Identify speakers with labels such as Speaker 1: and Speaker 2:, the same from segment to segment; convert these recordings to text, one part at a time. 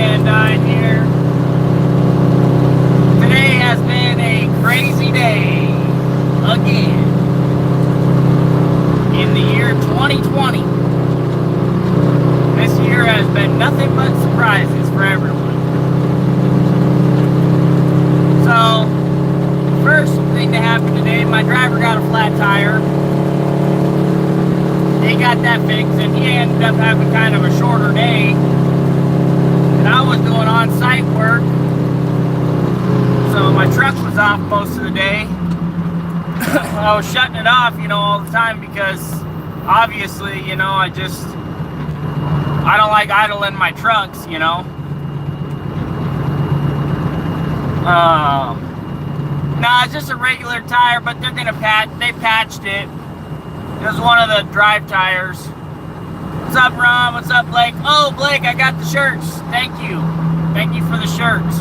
Speaker 1: VANDUYN here. Today has been a crazy day again in the year 2020. This year has been nothing but surprises for everyone. So, first thing that happened today, my driver got a flat tire. He got that fixed, and he ended up having kind of a shorter day. And I was doing on-site work, so my truck was off most of the day. I was shutting it off, all the time because obviously, I don't like idling my trucks, Now it's just a regular tire, but they're gonna they patched it. It was one of the drive tires. What's up, Ron? What's up, Blake? Oh, Blake, I got the shirts. Thank you. Thank you for the shirts.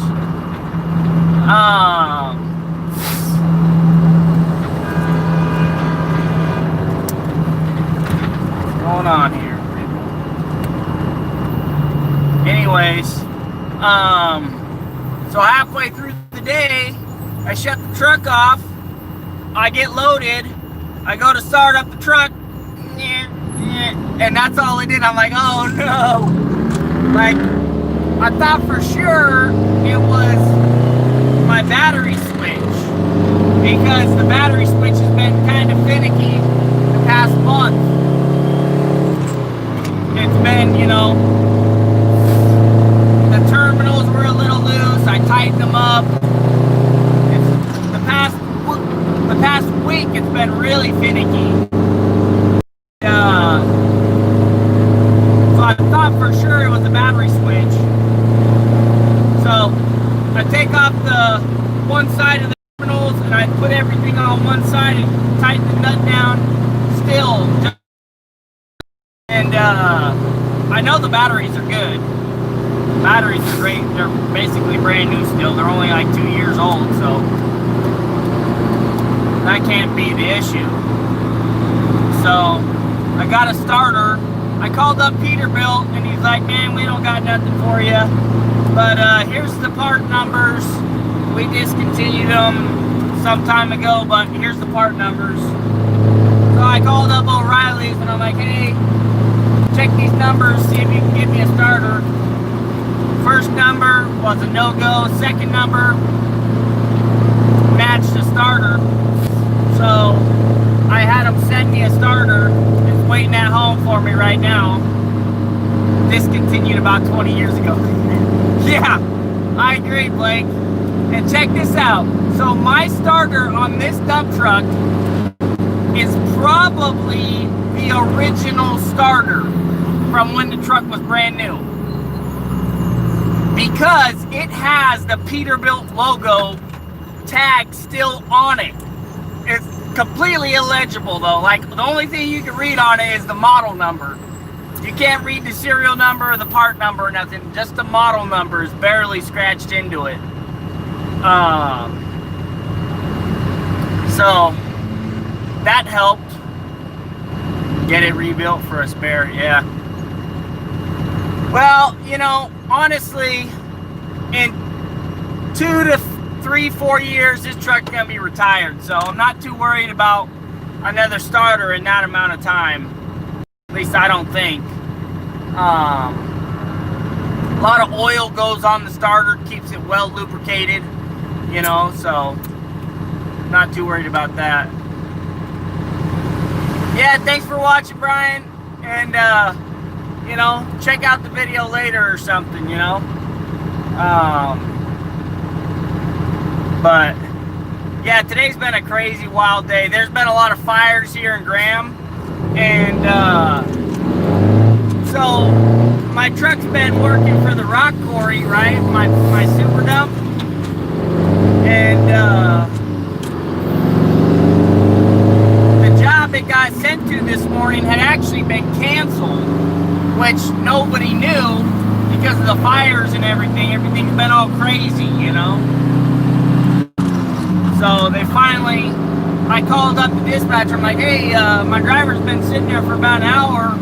Speaker 1: What's going on here? Anyways, so halfway through the day, I shut the truck off. I get loaded. I go to start up the truck, and that's all I did. I'm like, oh no. Like, I thought for sure it was my battery switch, because the battery switch has been kind of finicky the past month. It's been, the terminals were a little loose. I tightened them up. The past week, it's been really finicky. So I thought for sure it was the battery switch. So I take off the one side of the terminals and I put everything on one side and tighten the nut down. Still, and I know the batteries are good. Batteries are great. They're basically brand new still. They're only like 2 years old, so that can't be the issue. So I got a starter. I called up Peterbilt and he's like, man, we don't got nothing for you, but here's the part numbers. We discontinued them some time ago, but here's the part numbers. So I called up O'Reilly's and I'm like, hey, check these numbers, see if you can give me a starter. First number was a no-go. Second number matched the starter. So I had them send me a starter. It's waiting at home for me right now. Discontinued about 20 years ago. Yeah, I agree, Blake. And check this out. So my starter on this dump truck is probably the original starter from when the truck was brand new, because it has the Peterbilt logo tag still on it. It's completely illegible though. Like, the only thing you can read on it is the model number. You can't read the serial number or the part number or nothing. Just the model number is barely scratched into it. So that helped get it rebuilt for a spare. Yeah. Well, honestly, in 2 to 3, 4 years, this truck's gonna be retired. So I'm not too worried about another starter in that amount of time. At least I don't think. A lot of oil goes on the starter, keeps it well lubricated, so not too worried about that. Yeah, thanks for watching, Brian. And, check out the video later or something, But, yeah, today's been a crazy, wild day. There's been a lot of fires here in Graham. And, so my truck's been working for the rock quarry, right? My super dump. And, the job it got sent to this morning had actually been canceled, which nobody knew because of the fires and everything. Everything's been all crazy, So they finally, I called up the dispatcher. I'm like, hey, my driver's been sitting there for about an hour.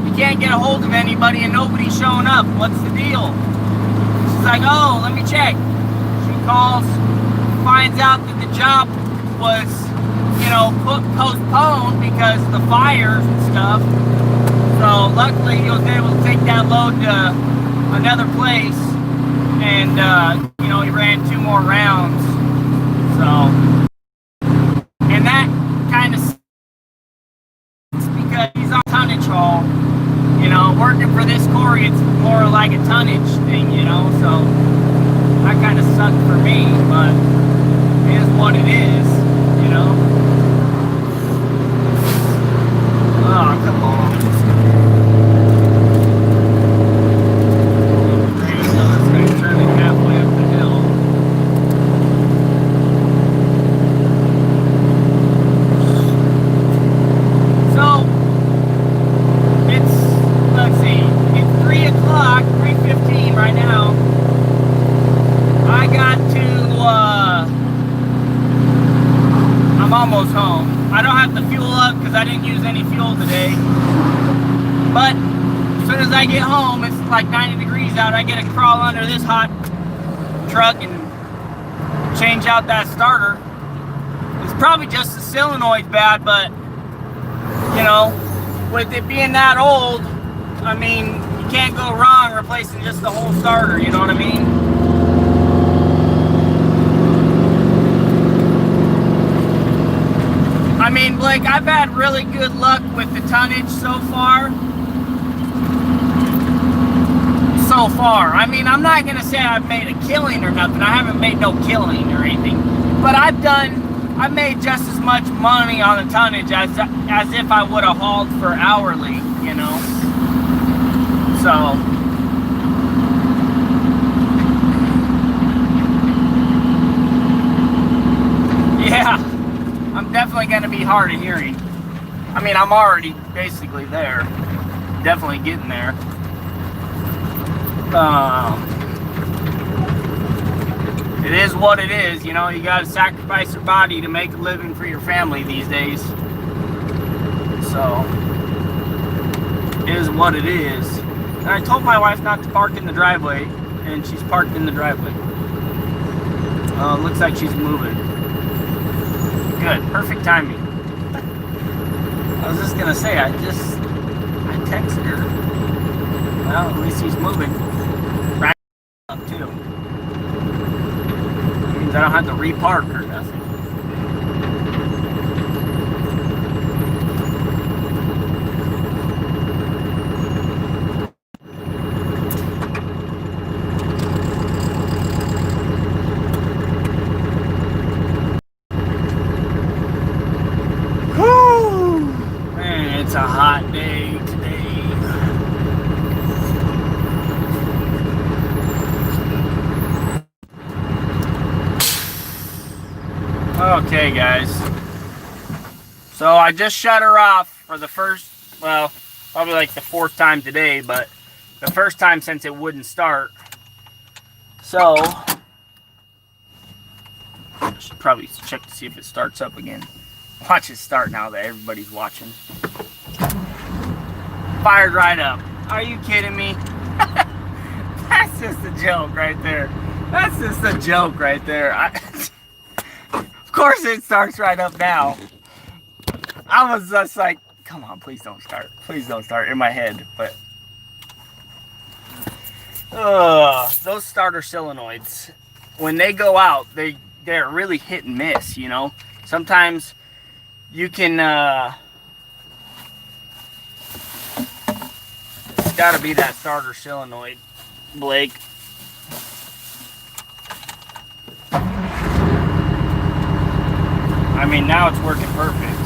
Speaker 1: You can't get a hold of anybody and nobody's showing up. What's the deal? she's like, oh, let me check. She calls, finds out that the job was, you know, postponed because of the fires and stuff. So luckily he was able to take that load to another place, and you know, he ran 2 more rounds. So, and that kind of sucks because he's on tonnage haul. You know, working for this quarry, it's more like a tonnage thing, you know, so that kind of sucked for me, but it is what it is, you know. Oh, come on. Almost home. I don't have to fuel up because I didn't use any fuel today. But as soon as I get home, it's like 90 degrees out. I get to crawl under this hot truck and change out that starter. It's probably just the solenoid bad, but you know, with it being that old, I mean, you can't go wrong replacing just the whole starter, you know what I mean? I mean, Blake, I've had really good luck with the tonnage so far. I mean, I'm not going to say I've made a killing or nothing. I haven't made no killing or anything. But I've made just as much money on the tonnage as if I would have hauled for hourly, you know. So, yeah. I'm definitely going to be hard of hearing. I mean, I'm already basically there. Definitely getting there. It is what it is, you know. You got to sacrifice your body to make a living for your family these days. So, it is what it is. And I told my wife not to park in the driveway, and she's parked in the driveway. Looks like she's moving. Good, perfect timing. I was just gonna say, I texted her. Well, at least he's moving. Right up too. That means I don't have to repark or nothing. It's a hot day today. Okay, guys. So I just shut her off for the first, well, probably like the 4th time today, but the first time since it wouldn't start. So I should probably check to see if it starts up again. Watch it start now that everybody's watching. Fired right up. Are you kidding me? That's just a joke right there. That's just a joke right there. Of course it starts right up now. I was just like, come on, please don't start. Please don't start in my head. But those starter solenoids, when they go out, they're really hit and miss, you know. Sometimes you can it's got to be that starter solenoid, Blake. I mean, now it's working perfect.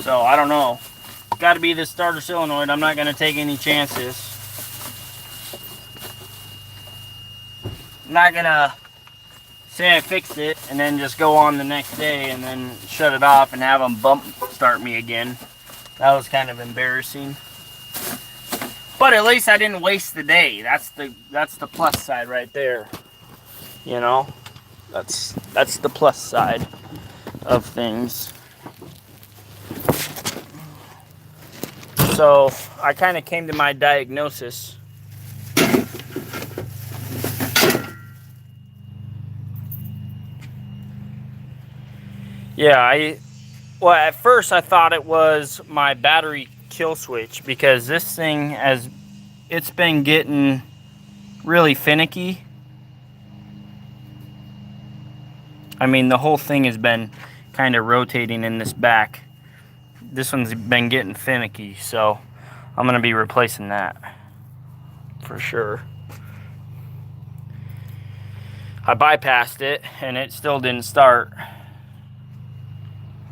Speaker 1: So, I don't know. Got to be this starter solenoid. I'm not going to take any chances. I'm not going to say I fixed it and then just go on the next day and then shut it off and have them bump start me again. That was kind of embarrassing. But at least I didn't waste the day. That's the plus side right there. You know? That's the plus side of things. So I kind of came to my diagnosis Yeah, well, at first I thought it was my battery kill switch because this thing, it's been getting really finicky. I mean, the whole thing has been kind of rotating in this back. This one's been getting finicky, so I'm gonna be replacing that for sure. I bypassed it and it still didn't start,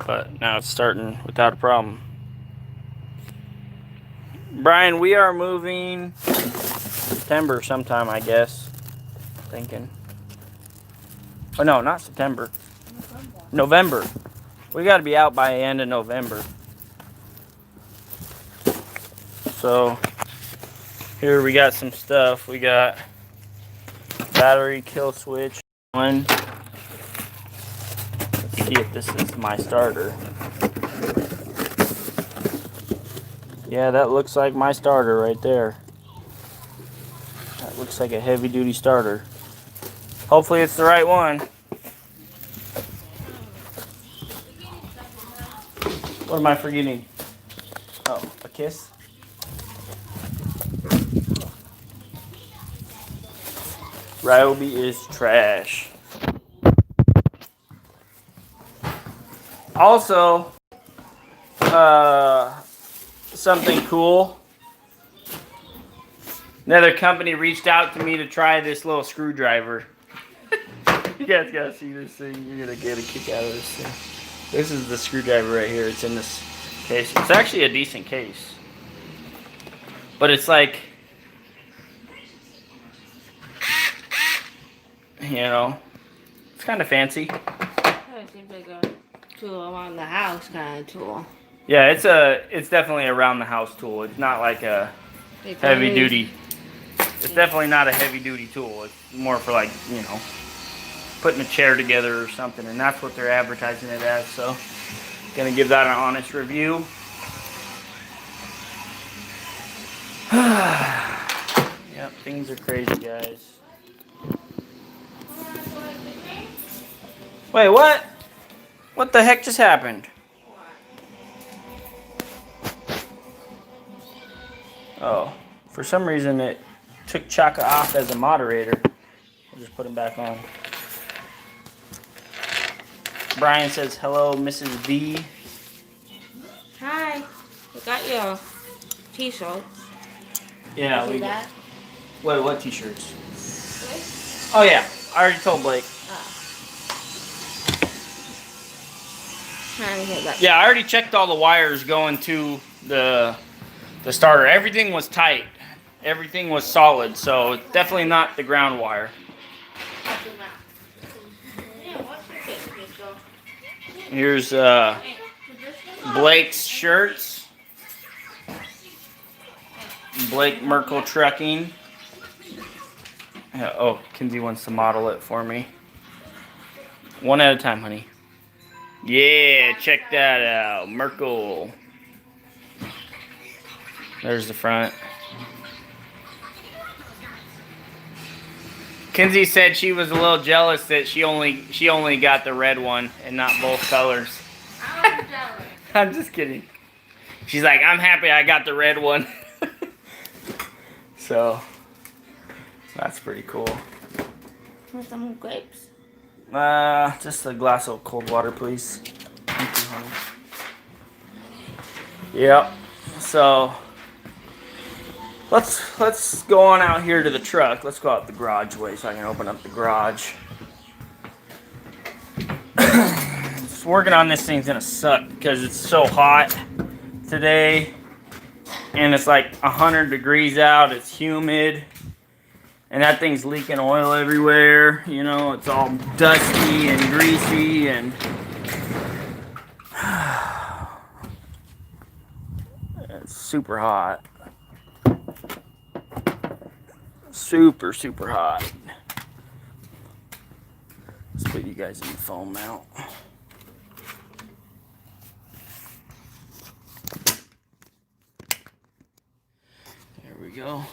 Speaker 1: but now it's starting without a problem. Brian, we are moving September sometime, I guess. Thinking. Oh no, not September. November. We got to be out by the end of November. So here we got some stuff. We got battery kill switch one. Let's see if this is my starter. Yeah, that looks like my starter right there. That looks like a heavy duty starter. Hopefully it's the right one. What am I forgetting? Oh, a kiss? Ryobi is trash. Also, something cool. Another company reached out to me to try this little screwdriver. You guys gotta see this thing. You're gonna get a kick out of this thing. This is the screwdriver right here. It's in this case. It's actually a decent case. But it's like, you know, it's kind of fancy.
Speaker 2: It seems like a tool around the house kind of tool.
Speaker 1: Yeah, it's definitely a around the house tool. It's not like a heavy duty. It's definitely not a heavy duty tool. It's more for, like, you know, putting a chair together or something, and that's what they're advertising it as. So, gonna give that an honest review. Yep, things are crazy, guys. Wait, what? What the heck just happened? Oh, for some reason it took Chaka off as a moderator. I'll just put him back on. Brian says, hello, Mrs. V.
Speaker 2: Hi. We got your t-shirts.
Speaker 1: Yeah,
Speaker 2: See that?
Speaker 1: What t-shirts? Oh yeah, I already told Blake.
Speaker 2: Trying to hit that.
Speaker 1: Yeah, I already checked all the wires going to the starter. Everything was tight. Everything was solid, so definitely not the ground wire. Here's Blake's shirts. Blake Merkel Trucking. Yeah, oh, Kinsey wants to model it for me. One at a time, honey. Yeah, check that out. Merkel. There's the front. Kinsey said she was a little jealous that she only got the red one and not both colors.
Speaker 2: I'm jealous.
Speaker 1: I'm just kidding. She's like, I'm happy I got the red one. So, that's pretty cool.
Speaker 2: Want some grapes?
Speaker 1: Just a glass of cold water, please. Thank you, honey. Yep. So, let's go on out here to the truck. Let's go out the garage way so I can open up the garage. Just working on this thing's gonna suck because it's so hot today, and it's like 100 degrees out. It's humid. And that thing's leaking oil everywhere, you know, it's all dusty and greasy and it's super hot. Super, super hot. Let's put you guys in the foam mount. There we go.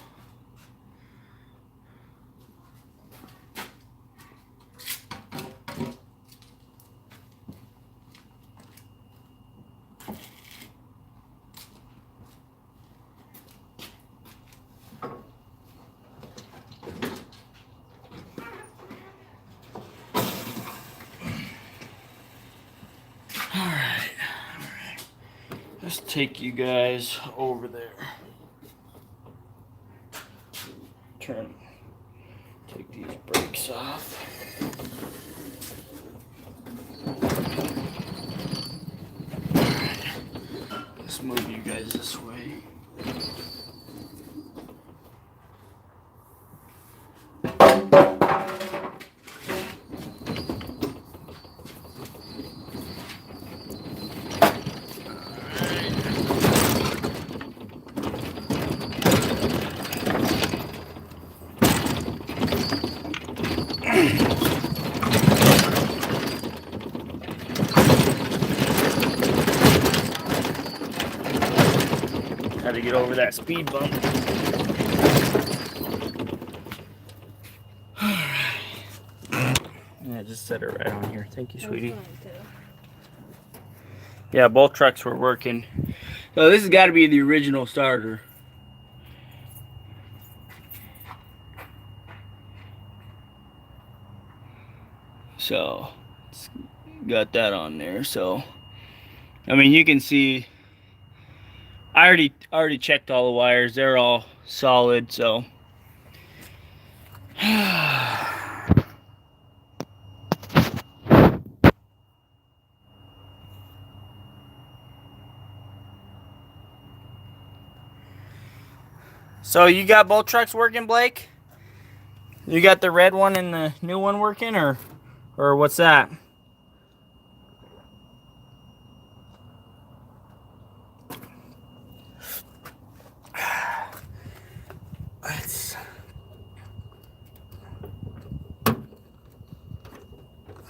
Speaker 1: Let's take you guys over there. Take these brakes off. Let's move you guys this way. Had to get over that speed bump. Yeah, just set it right on here. Thank you, sweetie. Yeah, both trucks were working. So this has got to be the original starter. So it's got that on there. So I mean, you can see I already checked all the wires. They're all solid. So so you got both trucks working, Blake? You got the red one and the new one working, or what's that?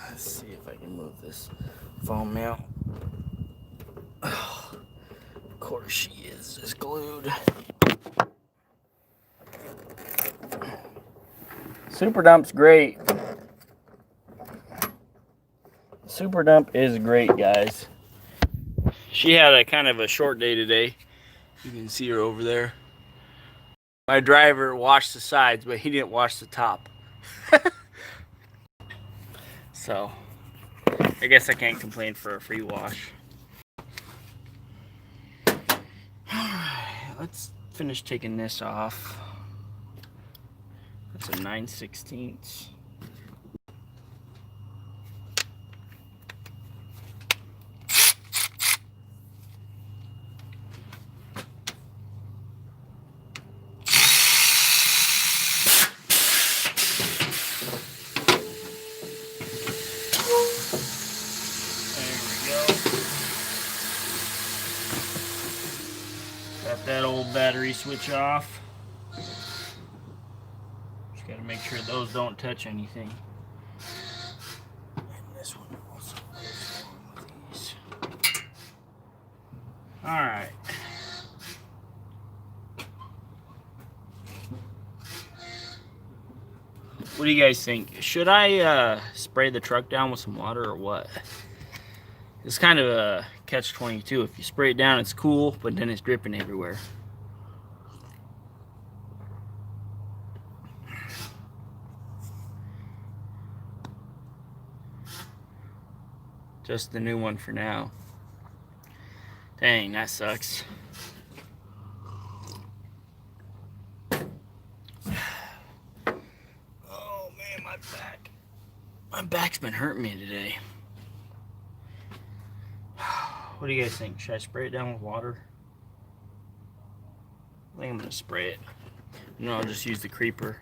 Speaker 1: Let's see if I can move this foam mount. Oh, of course she is just glued. Super Dump's great. Super Dump is great, guys. She had a kind of a short day today. You can see her over there. My driver washed the sides, but he didn't wash the top. So, I guess I can't complain for a free wash. Alright, let's finish taking this off. That's a 9/16. Got that old battery switch off. Just gotta make sure those don't touch anything. And this one also goes along with these. Alright. What do you guys think? Should I spray the truck down with some water or what? It's kind of a catch-22. If you spray it down, it's cool, but then it's dripping everywhere. Just the new one for now. Dang, that sucks. Oh man, my back. My back's been hurting me today. What do you guys think? Should I spray it down with water? I think I'm gonna spray it. No, I'll just use the creeper.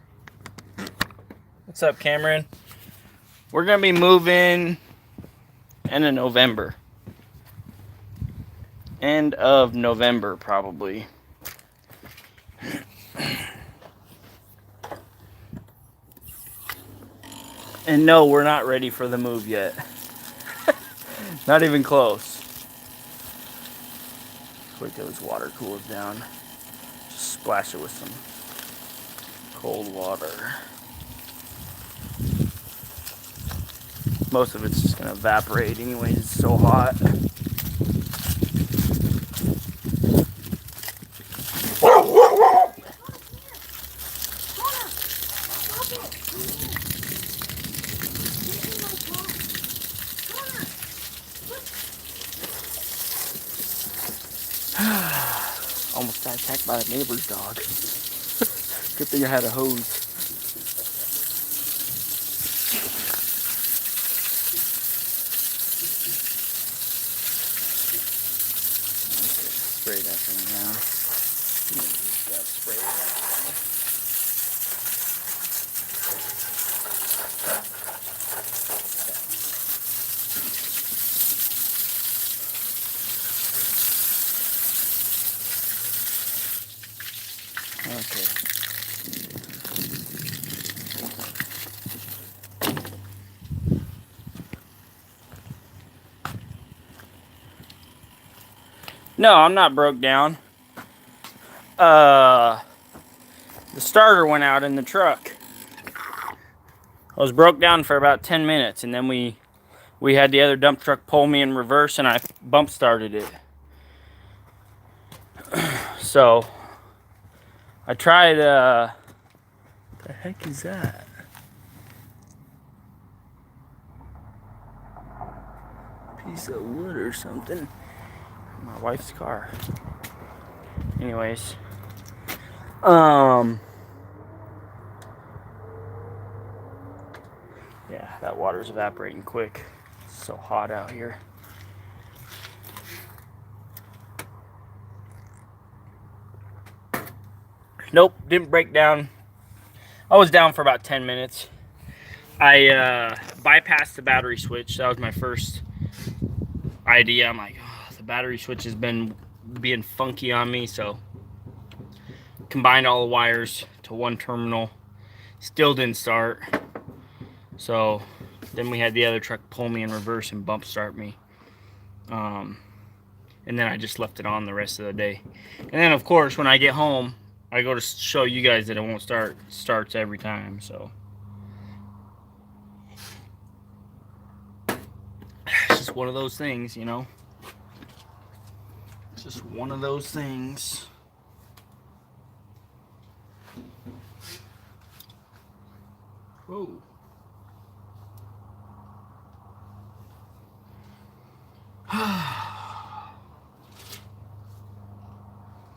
Speaker 1: What's up, Cameron? We're gonna be moving end of November. End of November, probably. And no, we're not ready for the move yet. Not even close. Wait till this water cools down. Just splash it with some cold water. Most of it's just gonna evaporate anyways, it's so hot. Almost got attacked by a neighbor's dog. Good thing I had a hose. Okay, spray that thing down. Got spray down. Okay. No, I'm not broke down. The starter went out in the truck. I was broke down for about 10 minutes, and then we had the other dump truck pull me in reverse, and I bump started it. So I tried, what the heck is that? Piece of wood or something. My wife's car. Anyways. Yeah, that water's evaporating quick. It's so hot out here. Nope, didn't break down. I was down for about 10 minutes. I bypassed the battery switch. That was my first idea. I'm like, oh, the battery switch has been being funky on me, so combined all the wires to one terminal. Still didn't start. So then we had the other truck pull me in reverse and bump start me. And then I just left it on the rest of the day. And then of course when I get home, I go to show you guys that it won't start. It starts every time, so. It's just one of those things, you know. It's just one of those things. Whoa.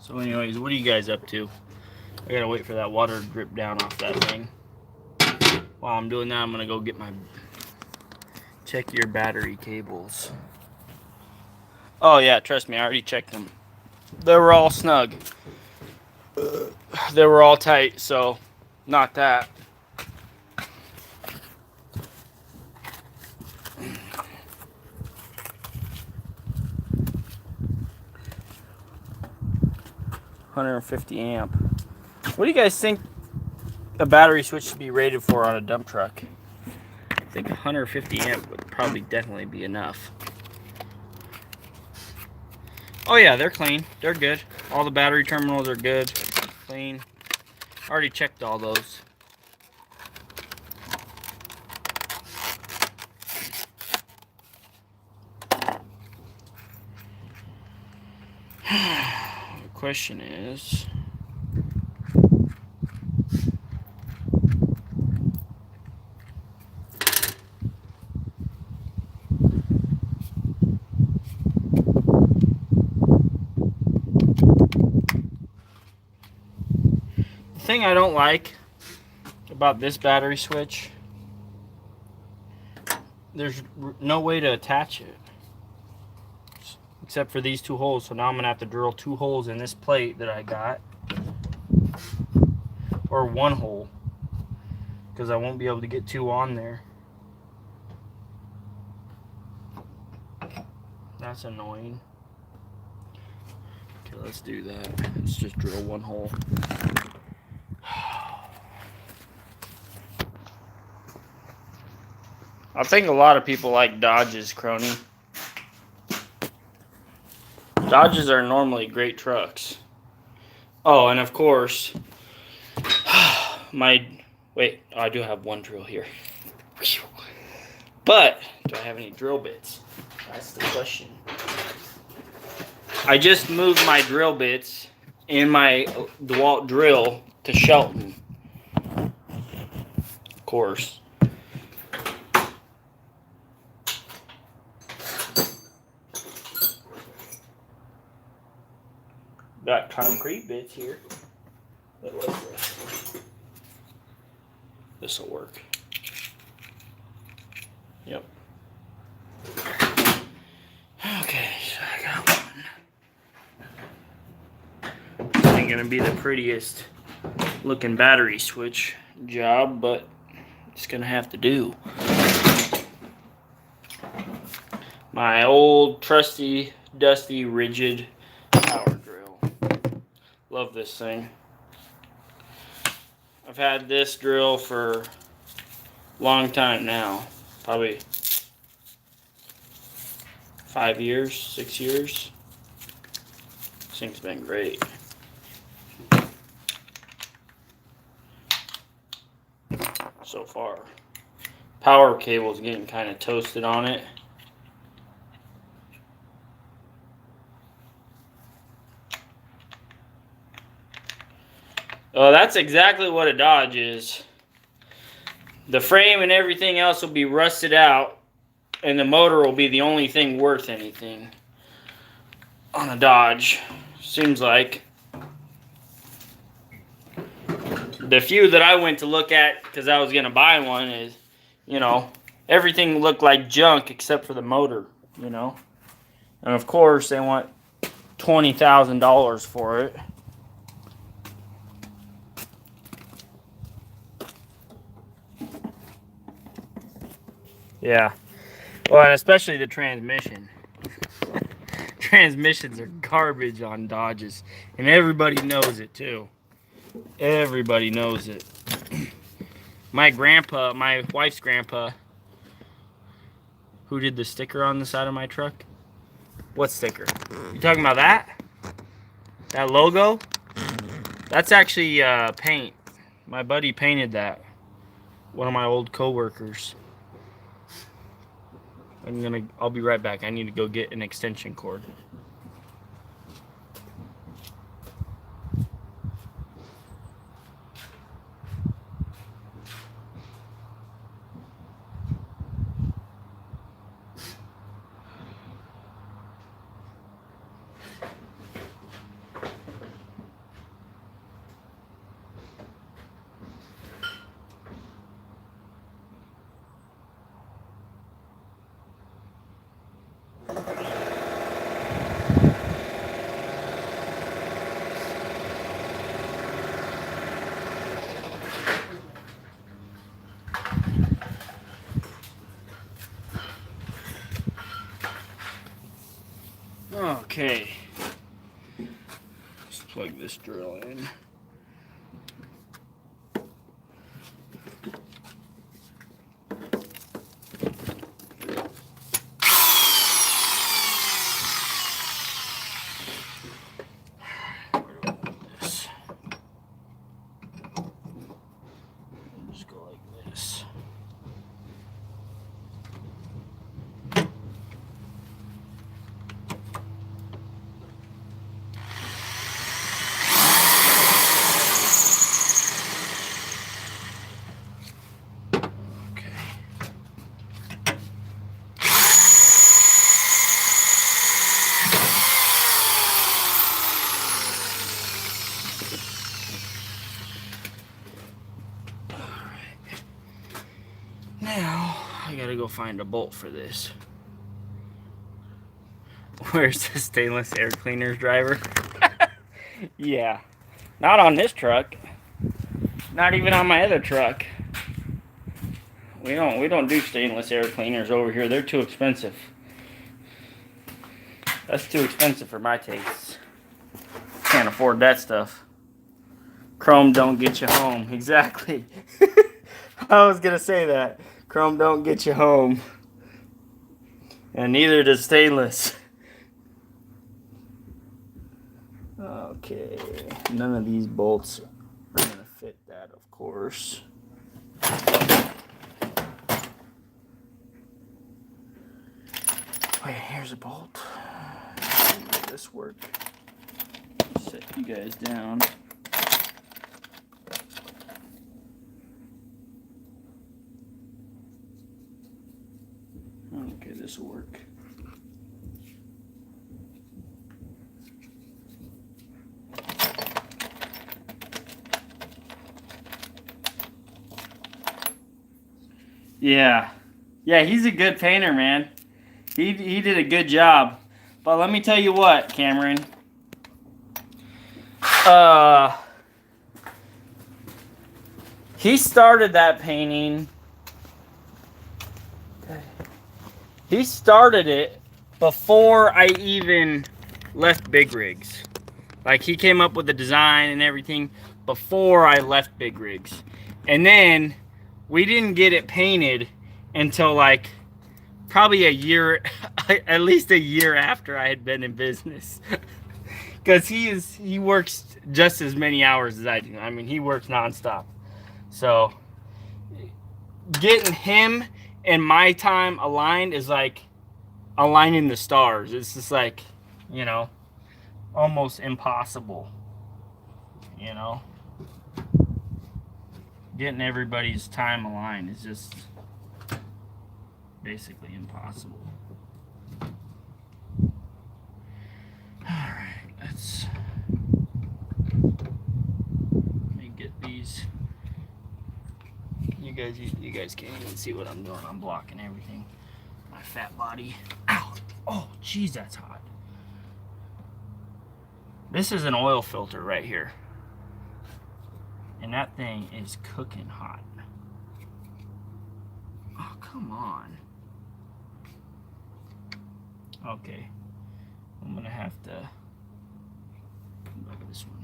Speaker 1: So anyways, what are you guys up to? I gotta wait for that water to drip down off that thing. While I'm doing that, I'm gonna go get my, check your battery cables. Oh yeah, trust me, I already checked them. They were all snug. They were all tight, so not that. $150 amp. What do you guys think a battery switch should be rated for on a dump truck? I think 150 amp would probably definitely be enough. Oh yeah, they're clean. They're good. All the battery terminals are good. Clean. Already checked all those. The question is, the thing I don't like about this battery switch, there's no way to attach it except for these two holes. So now I'm gonna have to drill 2 holes in this plate that I got, or 1 hole, because I won't be able to get 2 on there. That's annoying. Okay, let's do that. Let's just drill 1 hole. I think a lot of people like Dodges, Crony. Dodges are normally great trucks. Oh, and of course, wait, I do have 1 drill here. But, do I have any drill bits? That's the question. I just moved my drill bits in my DeWalt drill to Shelton. Of course. Got concrete bits here. But what's this? This'll work. Yep. Okay, so I got one. This ain't gonna be the prettiest looking battery switch job, but it's gonna have to do. My old trusty, dusty, rigid power drill. Love this thing. I've had this drill for a long time now. Probably 5 years, 6 years. This thing's been great. So far. Power cable's getting kind of toasted on it. Oh, that's exactly what a Dodge is. The frame and everything else will be rusted out, and the motor will be the only thing worth anything on a Dodge. Seems like. The few that I went to look at because I was going to buy one is, you know, everything looked like junk except for the motor, you know. And of course, they want $20,000 for it. Yeah. Well, and especially the transmission. Transmissions are garbage on Dodges. And everybody knows it, too. Everybody knows it. My grandpa, my wife's grandpa, who did the sticker on the side of my truck? What sticker? You talking about that? That logo? That's actually paint. My buddy painted that. One of my old co-workers. I'll be right back. I need to go get an extension cord. Okay. Let's plug this drill in. Just go like this. Now, I gotta go find a bolt for this. Where's the stainless air cleaners driver? Yeah. Not on this truck. Not even on my other truck. We don't do stainless air cleaners over here. They're too expensive. That's too expensive for my tastes. Can't afford that stuff. Chrome don't get you home. Exactly. I was gonna say that. Chrome don't get you home. And neither does stainless. Okay. None of these bolts are gonna fit that, of course. Wait, here's a bolt. Make this work. Set you guys down. Okay, this will work. Yeah. Yeah, he's a good painter, man. He did a good job. But let me tell you what, Cameron. He started that painting. He started it before I even left Big Rigs. Like, he came up with the design and everything before I left Big Rigs. And then we didn't get it painted until like probably a year, at least a year after I had been in business. Because he works just as many hours as I do. I mean, he works nonstop. So getting him and my time aligned is like aligning the stars. It's just like, you know, almost impossible. You know, getting everybody's time aligned is just basically impossible. Alright, let me get these. You guys can't even see what I'm doing. I'm blocking everything. My fat body. Ow! Oh, jeez, that's hot. This is an oil filter right here. And that thing is cooking hot. Oh, come on. Okay. I'm gonna have to come back to this one.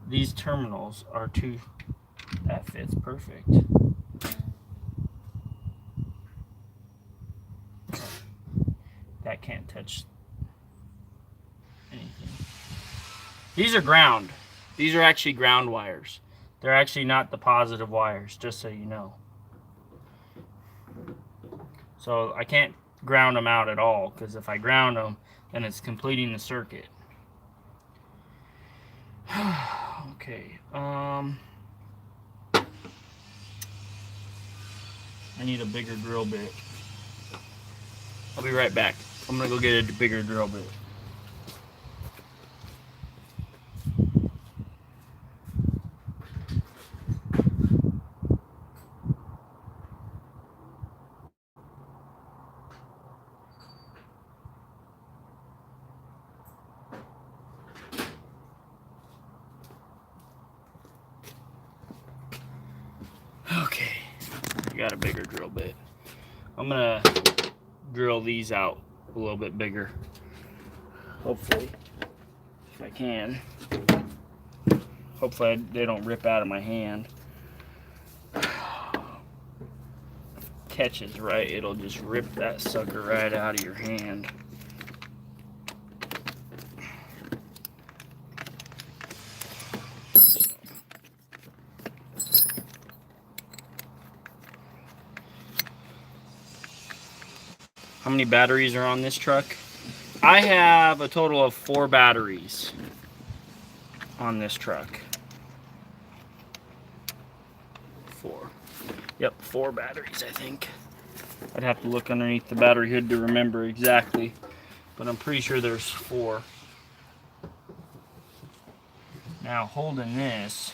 Speaker 1: These terminals are too, that fits perfect. That can't touch anything. These are ground. These are actually ground wires. They're actually not the positive wires, just so you know. So I can't ground them out at all, because if I ground them, then it's completing the circuit. Okay, I need a bigger drill bit. I'll be right back. I'm gonna go get a bigger drill bit. Okay, I got a bigger drill bit. I'm gonna drill these out a little bit bigger. Hopefully, if I can. Hopefully they don't rip out of my hand. Catches right, it'll just rip that sucker right out of your hand. How many batteries are on this truck? I have a total of 4 batteries on this truck. 4. Yep, 4 batteries, I think. I'd have to look underneath the battery hood to remember exactly, but I'm pretty sure there's 4. Now, holding this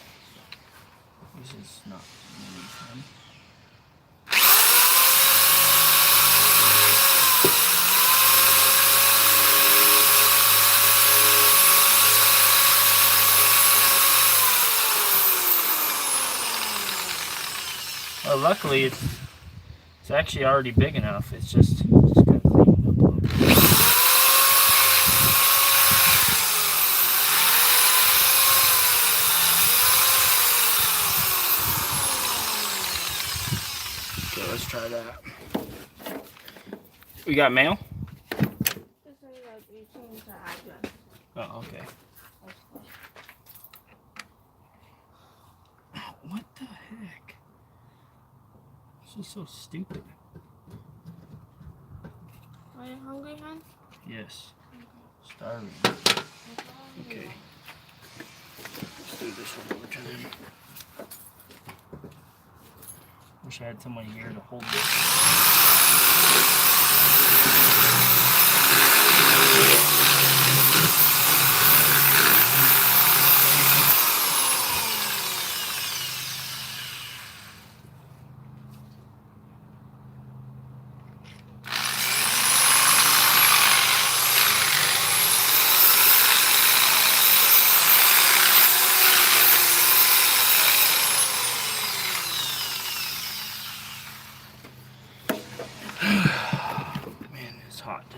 Speaker 1: is not really fun. Well, luckily it's actually already big enough. It's just gotta clean it up a little bit. Okay, let's try that. We got mail? Oh, okay. What the heck? She's so stupid.
Speaker 2: Are you hungry, hon?
Speaker 1: Yes. Starving. Okay. Let's do this one more time. Wish I had somebody here to hold this.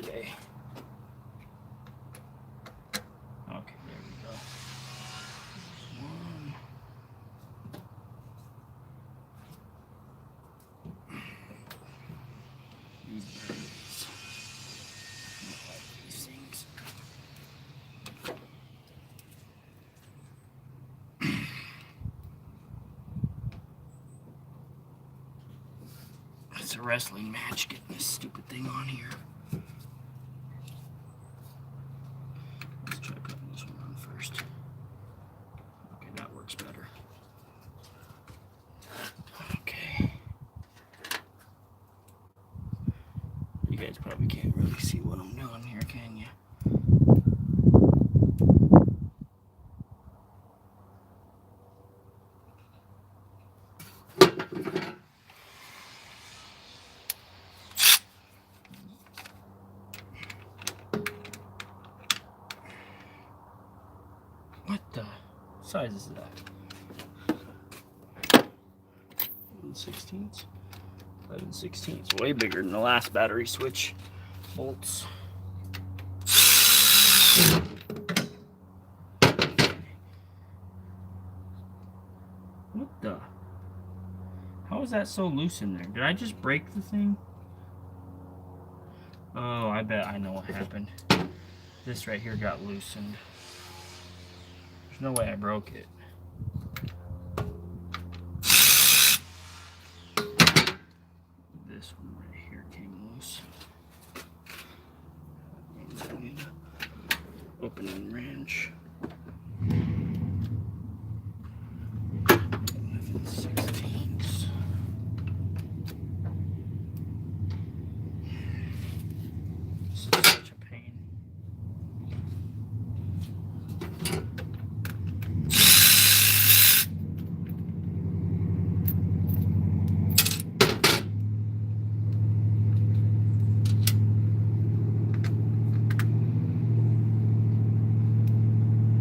Speaker 1: today. Okay, there we go. One. These birds. I don't like these things. It's a wrestling match getting this stupid thing on here. Let's try putting this one on first. Okay, that works better. Okay. You guys probably can't really see what I'm doing here, can you? What the size is that? 11/16. 11/16. Way bigger than the last battery switch bolts. What the? How is that so loose in there? Did I just break the thing? Oh, I bet I know what happened. This right here got loosened. There's no way I broke it. This one right here came loose. I need an opening wrench. 11/16. This is such a pain.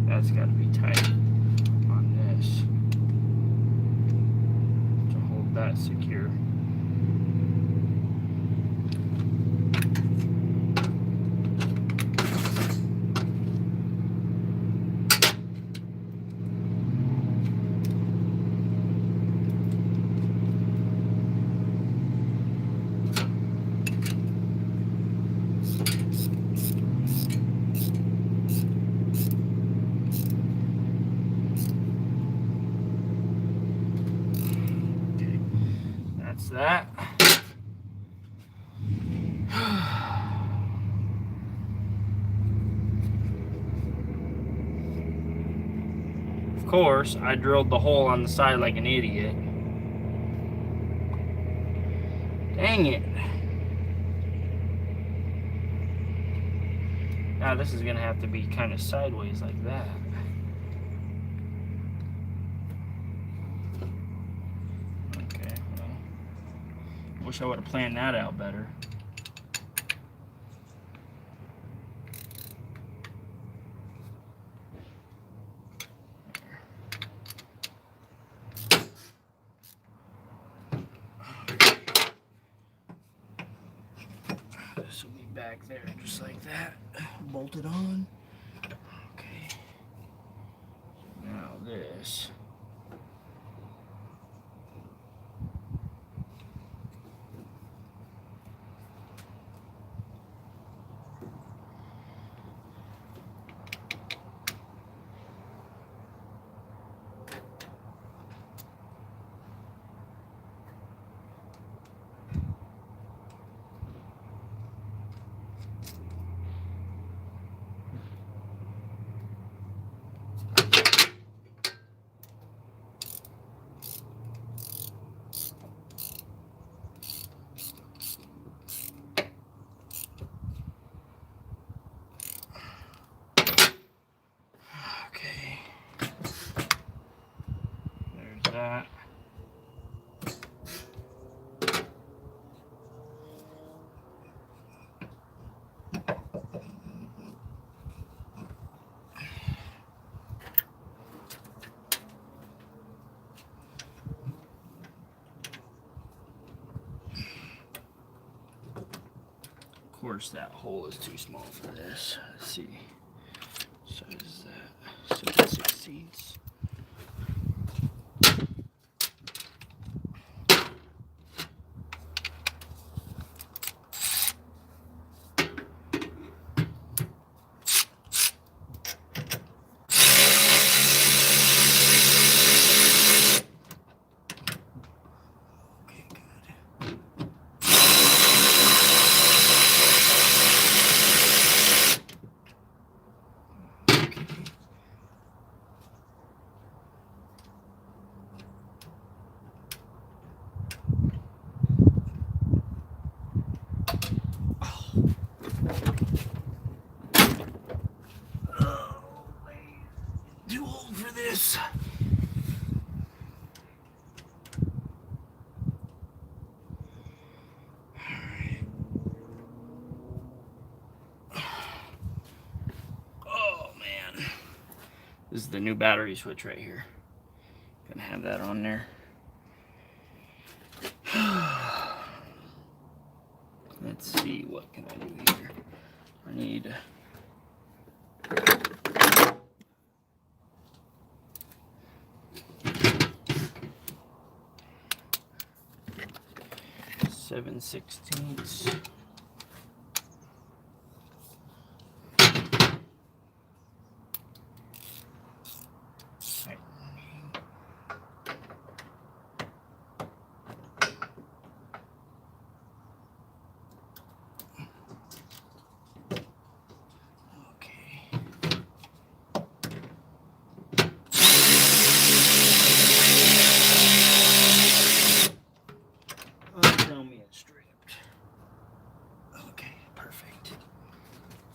Speaker 1: That's got to be tight on this to hold that secure. That. Of course, I drilled the hole on the side like an idiot. Dang it. Now this is gonna have to be kind of sideways like that. Wish I would have planned that out better. This will be back there just like that. Bolted on. Okay. Now this. That. course, that hole is too small for this. Let's see. So is that 7/16? Too old for this. Oh man. This is the new battery switch right here. Gonna have that on there. Let's see, what can I do here? I need 7/16.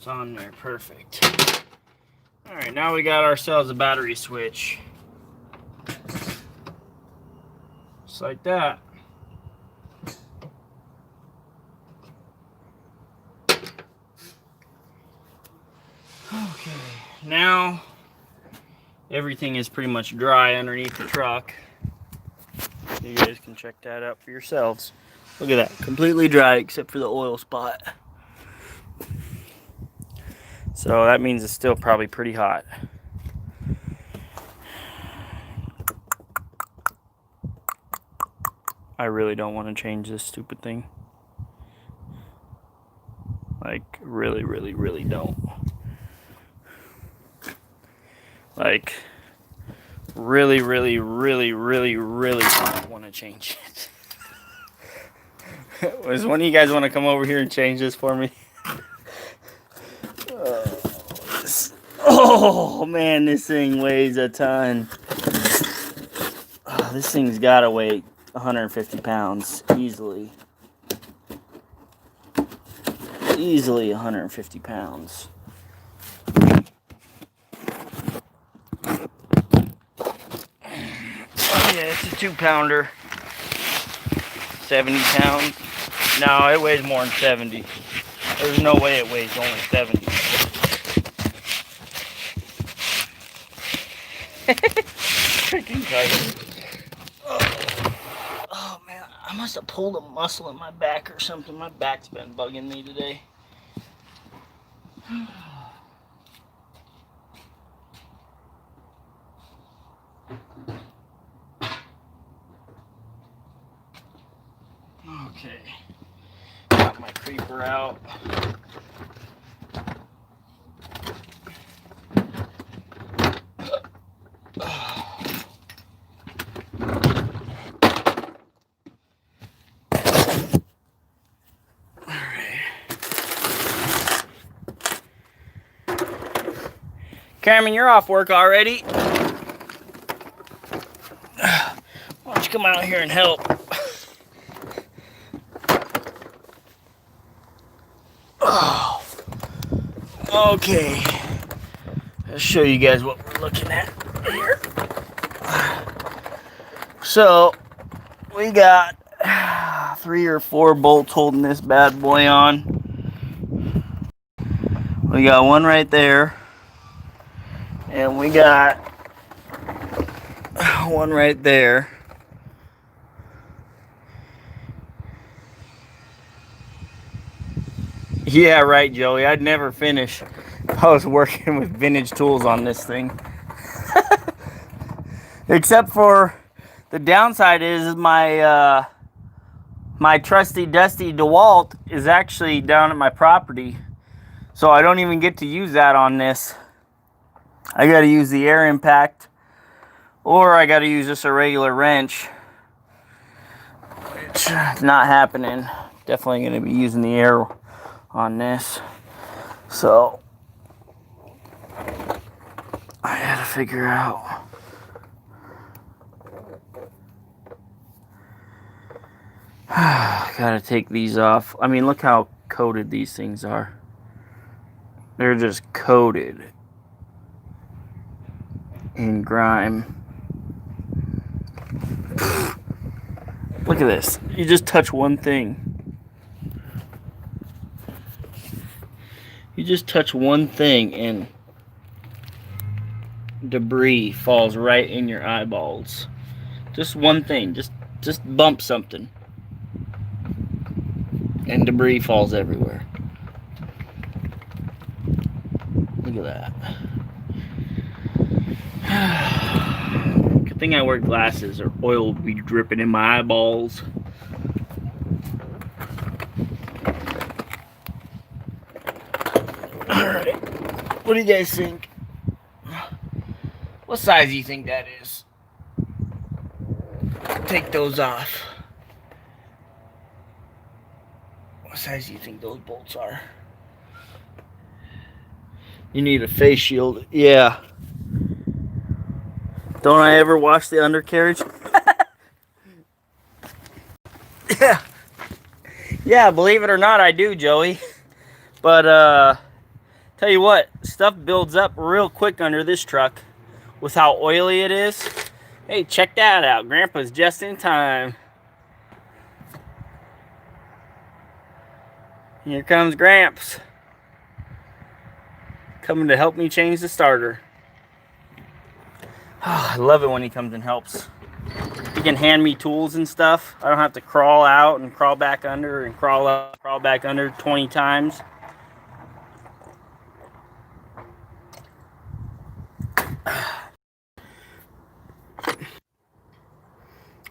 Speaker 1: On there, perfect. All right, now we got ourselves a battery switch, just like that. Okay, now everything is pretty much dry underneath the truck. You guys can check that out for yourselves. Look at that, completely dry except for the oil spot. So that means it's still probably pretty hot. I really don't want to change this stupid thing. Like, really, really, really don't. Like, really, really, really, really, really don't want to change it. Does one of you guys want to come over here and change this for me? Oh man, this thing weighs a ton. Oh, this thing's gotta weigh 150 pounds easily. Easily 150 pounds. Oh yeah, it's a 2-pounder. 70 pounds. No, it weighs more than 70. There's no way it weighs only 70. Freaking tight. Oh man, I must have pulled a muscle in my back or something. My back's been bugging me today. Okay, got my creeper out. Cameron, you're off work already. Why don't you come out here and help? Oh. Okay. I'll show you guys what we're looking at here. So, we got 3 or 4 bolts holding this bad boy on. We got one right there. And we got one right there. Yeah, right, Joey. I'd never finish if I was working with vintage tools on this thing. Except for the downside is my my trusty dusty DeWalt is actually down at my property, so I don't even get to use that on this. I got to use the air impact, or I got to use just a regular wrench, which is not happening. Definitely going to be using the air on this. So I got to figure out. Gotta take these off. I mean, look how coated these things are. They're just coated in grime. Look at this. You just touch one thing. You just touch one thing and debris falls right in your eyeballs. Just one thing. Just bump something. And debris falls everywhere. Look at that. Good thing I wear glasses or oil would be dripping in my eyeballs. Alright. What do you guys think? What size do you think that is? Take those off. What size do you think those bolts are? You need a face shield. Yeah. Don't I ever wash the undercarriage? Yeah. Yeah, believe it or not, I do, Joey. But, tell you what, stuff builds up real quick under this truck with how oily it is. Hey, check that out. Grandpa's just in time. Here comes Gramps. Coming to help me change the starter. Oh, I love it when he comes and helps. He can hand me tools and stuff. I don't have to crawl out and crawl back under and crawl up, crawl back under 20 times.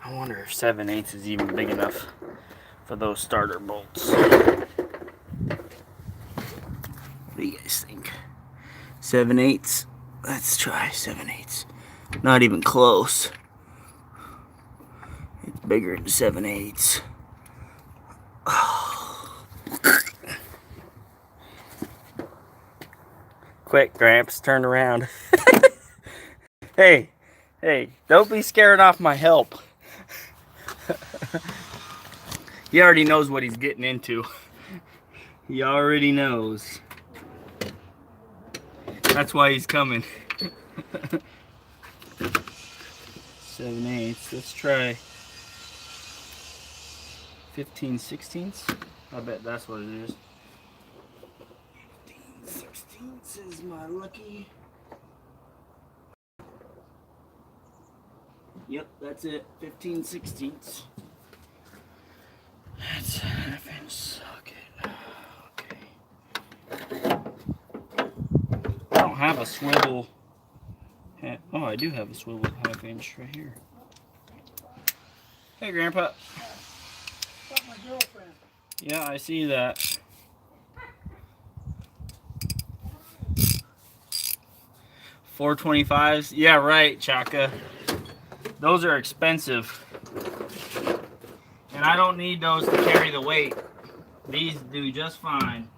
Speaker 1: I wonder if 7/8 is even big enough for those starter bolts. What do you guys think? 7/8? Let's try 7/8. Not even close. It's bigger than 7/8. Oh. Quick, Gramps, turn around. Hey, don't be scaring off my help. He already knows what he's getting into. He already knows. That's why he's coming. 7/8. Let's try 15/16. I bet that's what it is. 15/16 is my lucky. Yep, that's it. 15/16. That's a 1/2 inch socket. Okay. I don't have a swivel. Oh, I do have a swivel 1/2 inch right here. Hey, Grandpa.
Speaker 3: That's my girlfriend.
Speaker 1: Yeah, I see that. 425s? Yeah, right, Chaka. Those are expensive. And I don't need those to carry the weight. These do just fine.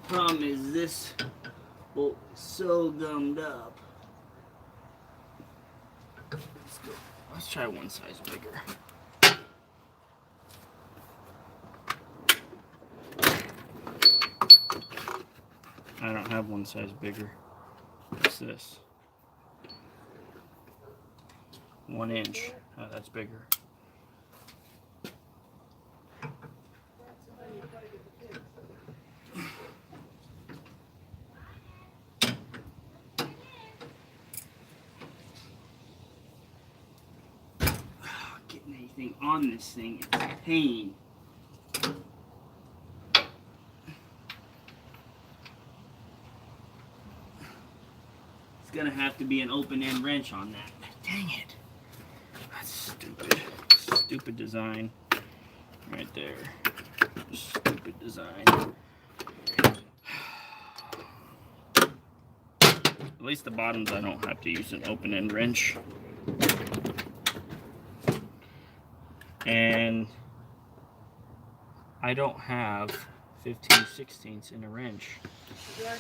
Speaker 1: Problem is this bolt is so gummed up. Let's go. Let's try one size bigger. I don't have one size bigger. What's this? 1 inch. Oh, that's bigger. anything on this thing. It's a pain. It's gonna have to be an open-end wrench on that. Dang it. That's stupid. Stupid design. Right there. Stupid design. At least the bottoms I don't have to use an open-end wrench. And I don't have 15/16 in a wrench.
Speaker 3: Do I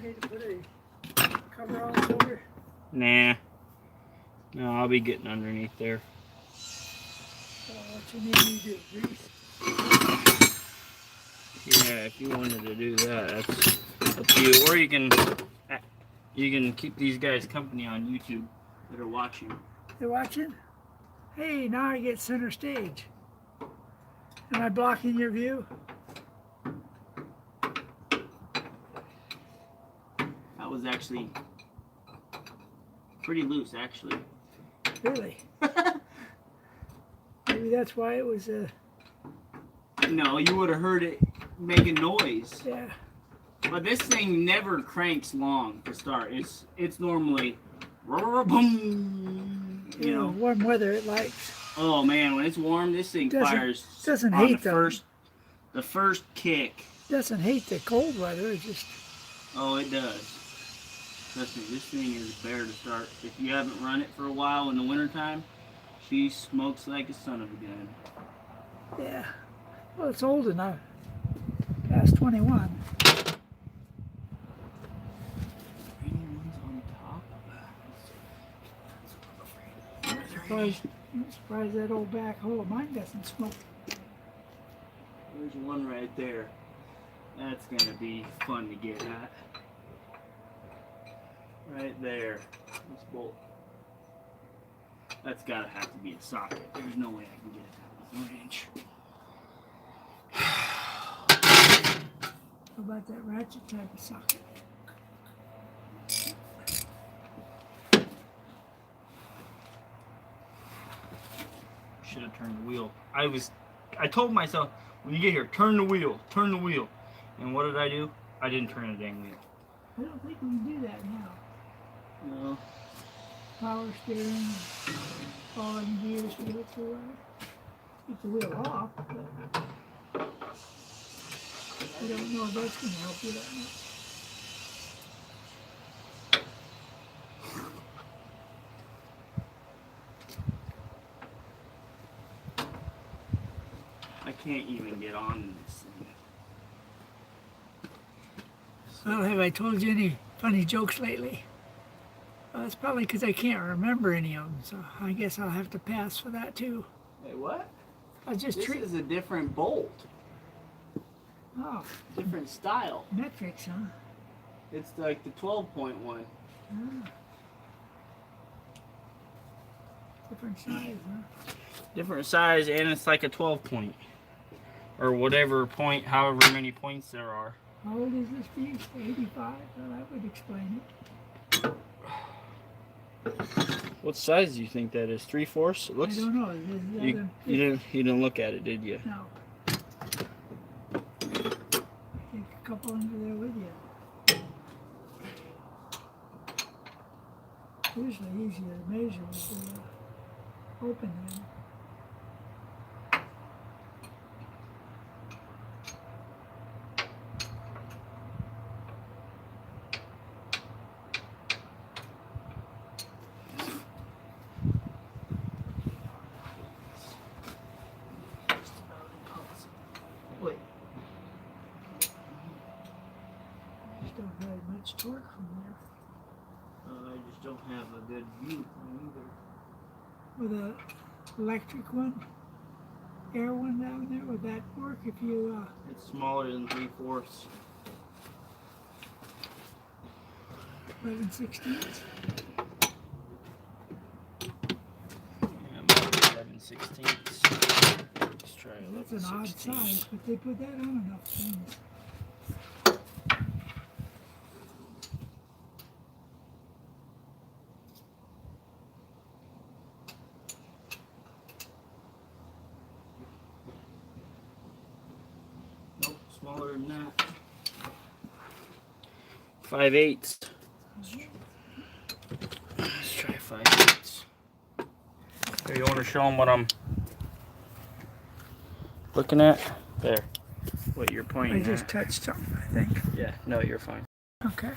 Speaker 3: need to put a cover on this over?
Speaker 1: Nah. No, I'll be getting underneath there.
Speaker 3: What you need me to do? Grease?
Speaker 1: Yeah, if you wanted to do that, that's up to you. Or you can keep these guys company on YouTube that are watching.
Speaker 3: They're watching? Hey, now I get center stage. Am I blocking your view?
Speaker 1: That was actually pretty loose, actually.
Speaker 3: Really? Maybe that's why it was
Speaker 1: No, you would have heard it making noise.
Speaker 3: yeah.
Speaker 1: But this thing never cranks long to start. It's normally boom. You know.
Speaker 3: Warm weather it likes.
Speaker 1: Oh man, when it's warm, this thing fires
Speaker 3: doesn't
Speaker 1: on
Speaker 3: hate
Speaker 1: the first kick.
Speaker 3: Doesn't hate the cold weather. It just
Speaker 1: Oh, it does. Trust me, this thing is bear to start. If you haven't run it for a while in the wintertime, she smokes like a son of a gun.
Speaker 3: yeah. Well, it's old enough. Past 21. I'm surprised that old back hole of mine doesn't smoke.
Speaker 1: There's one right there. That's gonna be fun to get at. Right there. This bolt. That's gotta have to be a socket. There's no way I can get it out with a wrench.
Speaker 3: How about that ratchet type of socket?
Speaker 1: Should have turned the wheel. I told myself, when you get here, turn the wheel, turn the wheel. And what did I do? I didn't turn the dang wheel.
Speaker 3: I don't think we can do that now.
Speaker 1: No.
Speaker 3: Power steering, falling gears to get through. Keep the wheel off, but I don't know if that's going to help you that much.
Speaker 1: I can't even get on this thing.
Speaker 3: Well, have I told you any funny jokes lately? It's probably because I can't remember any of them, so I guess I'll have to pass for that too.
Speaker 1: Hey, what?
Speaker 3: I just
Speaker 1: This is a different bolt.
Speaker 3: Oh,
Speaker 1: Different style.
Speaker 3: metrics, huh?
Speaker 1: It's like the 12.1.
Speaker 3: Ah. Different size, huh?
Speaker 1: Different size, and it's like a 12 point. Or whatever point, however many points there are.
Speaker 3: How old is this piece? 85? Well, that would explain it.
Speaker 1: What size do you think that is? 3/4? It looks.
Speaker 3: I don't know.
Speaker 1: You didn't look at it, did you?
Speaker 3: No. Take a couple under there with you. Usually easier to measure with the open end.
Speaker 1: Wait.
Speaker 3: Just don't have much torque from there.
Speaker 1: I just don't have a good view either.
Speaker 3: With a electric one, air one down there, would that work if you,
Speaker 1: It's smaller than 3/4.
Speaker 3: 11/16?
Speaker 1: Yeah, about 11/16. Let's try
Speaker 3: That's an odd
Speaker 1: 11/16.
Speaker 3: size, but they put that on enough things.
Speaker 1: smaller than that. 5/8. Let's try 5/8. Here, you want to show them what I'm looking at? There. What you're pointing
Speaker 3: I just
Speaker 1: at.
Speaker 3: touched something, I think.
Speaker 1: Yeah, no, you're fine.
Speaker 3: Okay.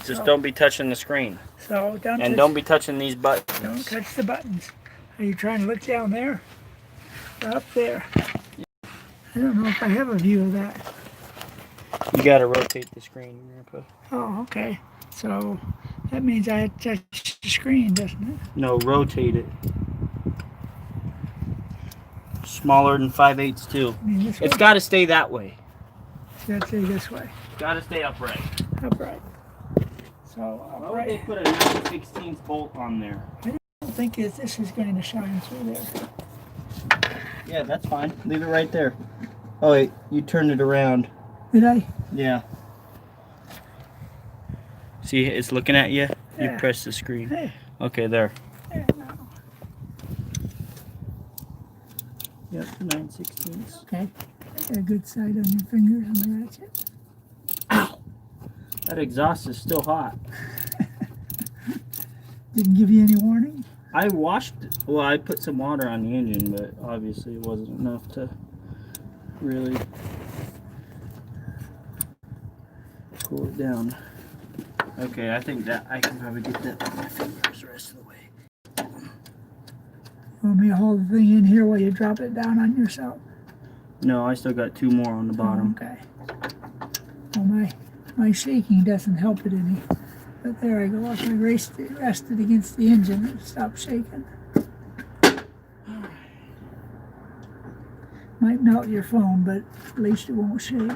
Speaker 1: Just don't be touching the screen.
Speaker 3: So
Speaker 1: And don't be touching these buttons.
Speaker 3: Don't touch the buttons. Are you trying to look down there? Or up there? I don't know if I have a view of that.
Speaker 1: You gotta rotate the screen, Grandpa.
Speaker 3: Oh, okay. So that means I have to touch the screen, doesn't it?
Speaker 1: No, rotate it. Smaller than 5/8 too.
Speaker 3: I mean, this
Speaker 1: It's
Speaker 3: way?
Speaker 1: got to stay that way.
Speaker 3: So let's say this way.
Speaker 1: Got to stay upright.
Speaker 3: Upright. So
Speaker 1: Why would they
Speaker 3: upright.
Speaker 1: put a 9/16 bolt on there?
Speaker 3: I don't think this is going to shine through there.
Speaker 1: Yeah, that's fine. Leave it right there. Oh wait, you turned it around.
Speaker 3: Did I?
Speaker 1: Yeah. See, it's looking at you. You
Speaker 3: Yeah.
Speaker 1: press the screen.
Speaker 3: Hey.
Speaker 1: Okay, there.
Speaker 3: Yeah, no.
Speaker 1: Yep, 9/16.
Speaker 3: Okay. Got a good side on your fingers on the ratchet.
Speaker 1: That exhaust is still hot.
Speaker 3: Didn't give you any warning?
Speaker 1: I washed it. Well, I put some water on the engine, but obviously it wasn't enough to really cool it down. Okay, I think that I can probably get that with my fingers the rest of the way.
Speaker 3: You want me to hold the thing in here while you drop it down on yourself?
Speaker 1: No, I still got 2 more on the bottom.
Speaker 3: Oh, okay. Well, my shaking doesn't help it any. But there I go. If I rested against the engine, it stopped shaking. Might melt your phone, but at least it won't shake.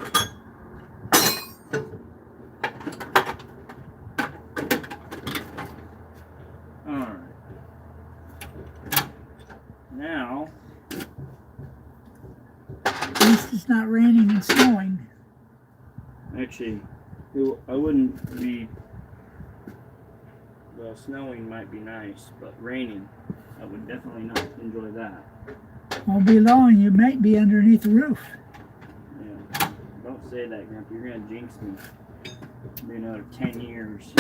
Speaker 1: Alright. Now,
Speaker 3: At least it's not raining and snowing.
Speaker 1: actually, I wouldn't be. Well, snowing might be nice, but raining, I would definitely not enjoy that.
Speaker 3: Won't be long. You might be underneath the roof.
Speaker 1: Yeah. Don't say that, Grandpa. You're gonna jinx me. It'll be another 10 years.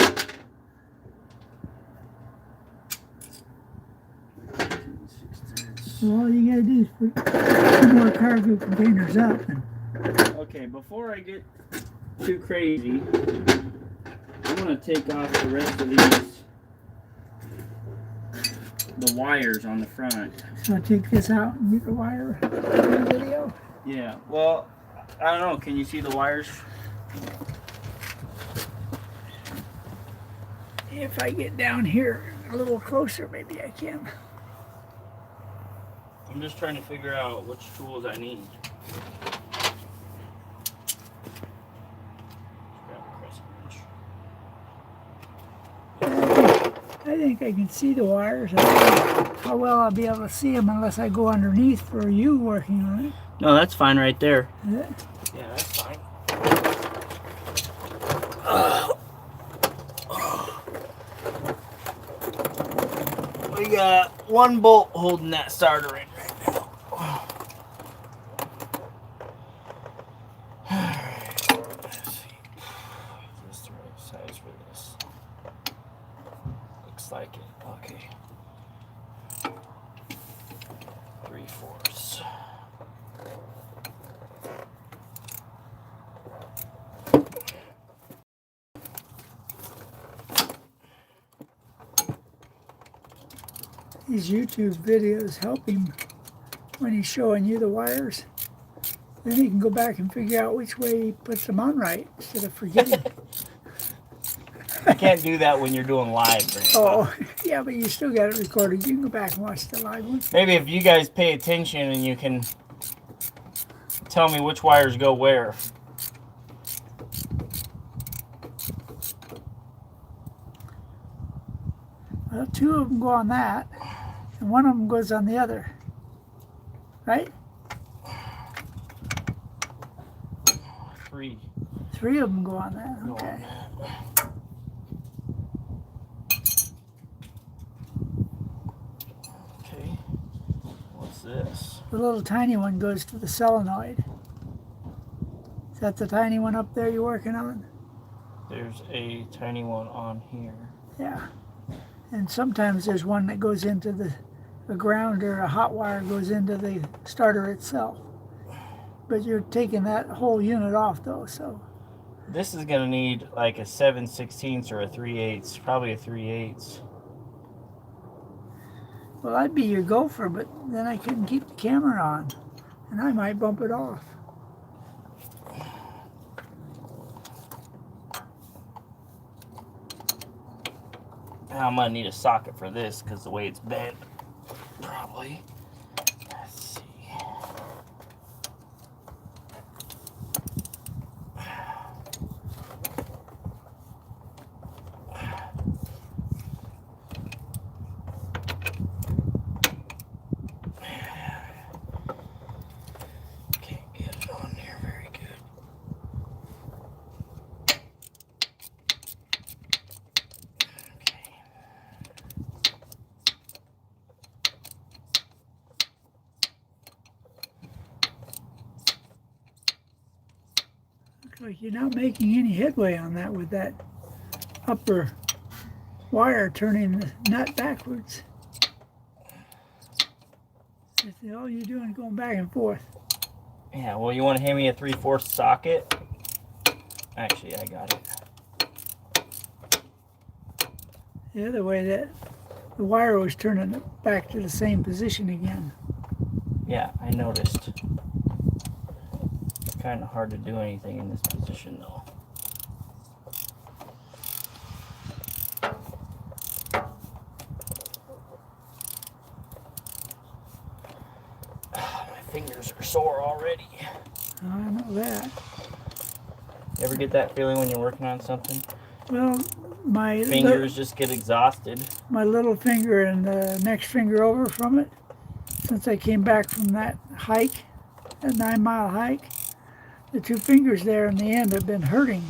Speaker 3: So all you gotta do is put 2 more cargo containers up. And
Speaker 1: Okay, before I get too crazy, I'm gonna take off the rest of the wires on the front.
Speaker 3: so I'll take this out and get the wire in the video.
Speaker 1: Yeah, well, I don't know. Can you see the wires?
Speaker 3: If I get down here a little closer, maybe I can.
Speaker 1: I'm just trying to figure out which tools I need. Grab a crescent wrench.
Speaker 3: I think I can see the wires. I don't know how well I'll be able to see them unless I go underneath for you working on it.
Speaker 1: No, that's fine right there.
Speaker 3: Is it?
Speaker 1: Yeah, that's fine. We got 1 bolt holding that starter in right now. Let's see. Is this the right size for this? Looks like it. Okay. 3/4.
Speaker 3: These YouTube videos help him when he's showing you the wires. Then he can go back and figure out which way he puts them on right instead of forgetting.
Speaker 1: You can't do that when you're doing live, Grandpa.
Speaker 3: Oh, yeah, but you still got it recorded. You can go back and watch the live one.
Speaker 1: Maybe if you guys pay attention and you can tell me which wires go where.
Speaker 3: Well, 2 of them go on that, and 1 of them goes on the other. Right?
Speaker 1: 3.
Speaker 3: 3 of them go on that.
Speaker 1: Go on
Speaker 3: Okay.
Speaker 1: that. Okay. What's this?
Speaker 3: The little tiny one goes to the solenoid. Is that the tiny one up there you're working on?
Speaker 1: There's a tiny one on here.
Speaker 3: Yeah. And sometimes there's one that goes into a ground, or a hot wire goes into the starter itself. But you're taking that whole unit off though, so.
Speaker 1: This is gonna need like a 7/16 or a 3/8, probably a 3/8.
Speaker 3: Well, I'd be your gopher, but then I couldn't keep the camera on, and I might bump it off.
Speaker 1: I'm gonna need a socket for this because the way it's bent, probably. Let's see. Can't get it on there very good.
Speaker 3: Looks like you're not making any headway on that with that upper wire turning the nut backwards. All you're doing is going back and forth.
Speaker 1: Yeah, well, you want to hand me a 3/4 socket? Actually, I got it.
Speaker 3: The other way, that the wire was turning it back to the same position again.
Speaker 1: Yeah, I noticed. It's kind of hard to do anything in this position, though. My fingers are sore already.
Speaker 3: I know that.
Speaker 1: You ever get that feeling when you're working on something?
Speaker 3: Well, my
Speaker 1: Fingers just get exhausted.
Speaker 3: my little finger and the next finger over from it, since I came back from that hike, that 9-mile hike, the two fingers there in the end have been hurting.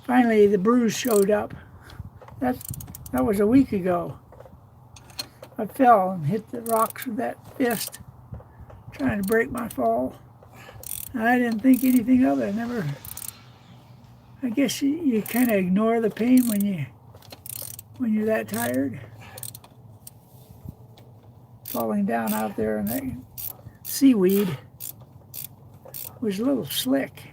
Speaker 3: Finally, the bruise showed up. That was a week ago. I fell and hit the rocks with that fist, trying to break my fall. And I didn't think anything of it. I guess you kind of ignore the pain when you're that tired. Falling down out there in that seaweed was a little slick.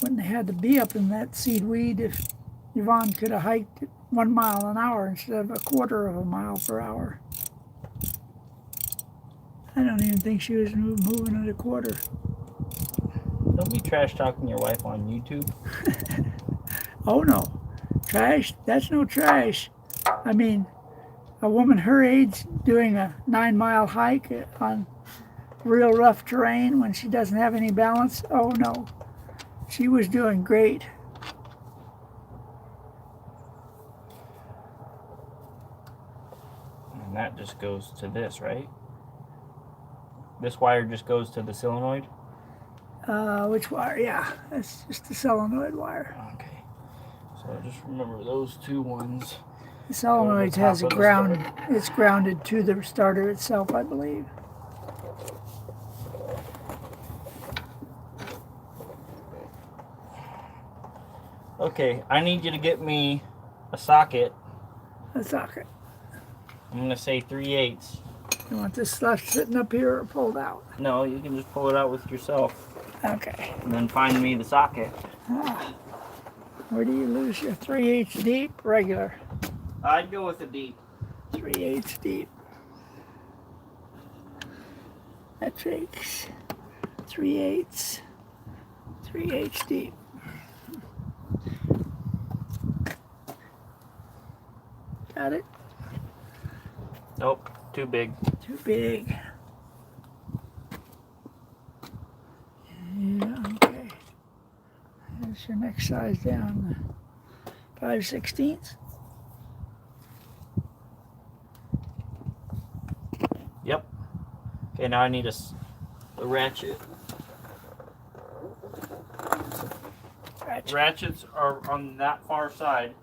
Speaker 3: Wouldn't have had to be up in that seaweed if Yvonne could have hiked 1 mile an hour instead of 1/4 of a mile per hour. I don't even think she was moving at 1/4.
Speaker 1: Don't be trash talking your wife on YouTube.
Speaker 3: Oh no, trash? That's no trash. I mean, a woman her age doing a 9-mile hike on real rough terrain when she doesn't have any balance? Oh no, she was doing great.
Speaker 1: And that just goes to this, right? This wire just goes to the solenoid?
Speaker 3: Which wire? Yeah, that's just the solenoid wire.
Speaker 1: Okay. So just remember those two ones.
Speaker 3: The solenoid has a ground. It's grounded to the starter itself, I believe.
Speaker 1: Okay, I need you to get me a socket.
Speaker 3: A socket.
Speaker 1: I'm going to say 3/8.
Speaker 3: You want this left sitting up here or pulled out?
Speaker 1: No, you can just pull it out with yourself.
Speaker 3: Okay.
Speaker 1: And then find me the socket.
Speaker 3: Where do you lose your 3/8 deep? Regular.
Speaker 1: I'd go with a deep.
Speaker 3: 3/8 deep. That takes 3/8. 3/8 deep. Got it?
Speaker 1: Nope, too big.
Speaker 3: Too big. Yeah, okay. That's your next size down. 5/16.
Speaker 1: Yep. Okay, now I need a ratchet. Ratchets are on that far side.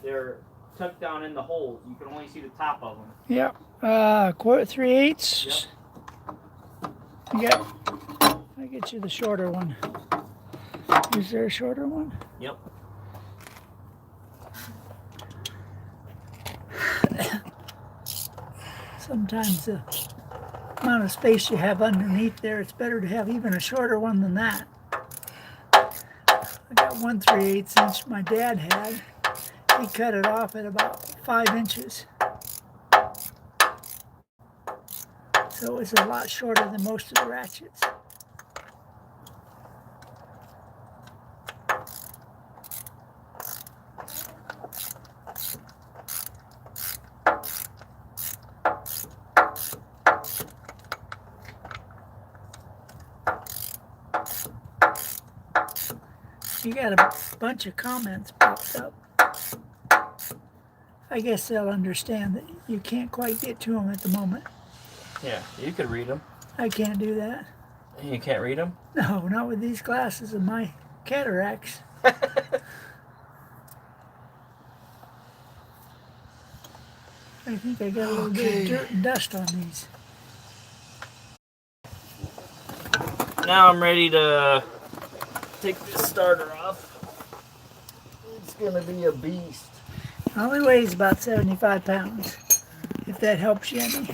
Speaker 1: They're tucked down in the holes. You can only see the top of them.
Speaker 3: Yep. 3/8.
Speaker 1: Yep.
Speaker 3: I get you the shorter one. Is there a shorter one?
Speaker 1: Yep.
Speaker 3: Sometimes the amount of space you have underneath there, it's better to have even a shorter one than that. I got 1 3/8 inch my dad had. He cut it off at about 5 inches. So it was a lot shorter than most of the ratchets. You got a bunch of comments popped up. I guess they'll understand that you can't quite get to them at the moment.
Speaker 1: Yeah, you could read them.
Speaker 3: I can't do that.
Speaker 1: You can't read them?
Speaker 3: No, not with these glasses and my cataracts. I think I got a little bit of dirt and dust on these.
Speaker 1: Now I'm ready to take this starter off. It's gonna be a beast.
Speaker 3: Only weighs about 75 pounds, if that helps you any.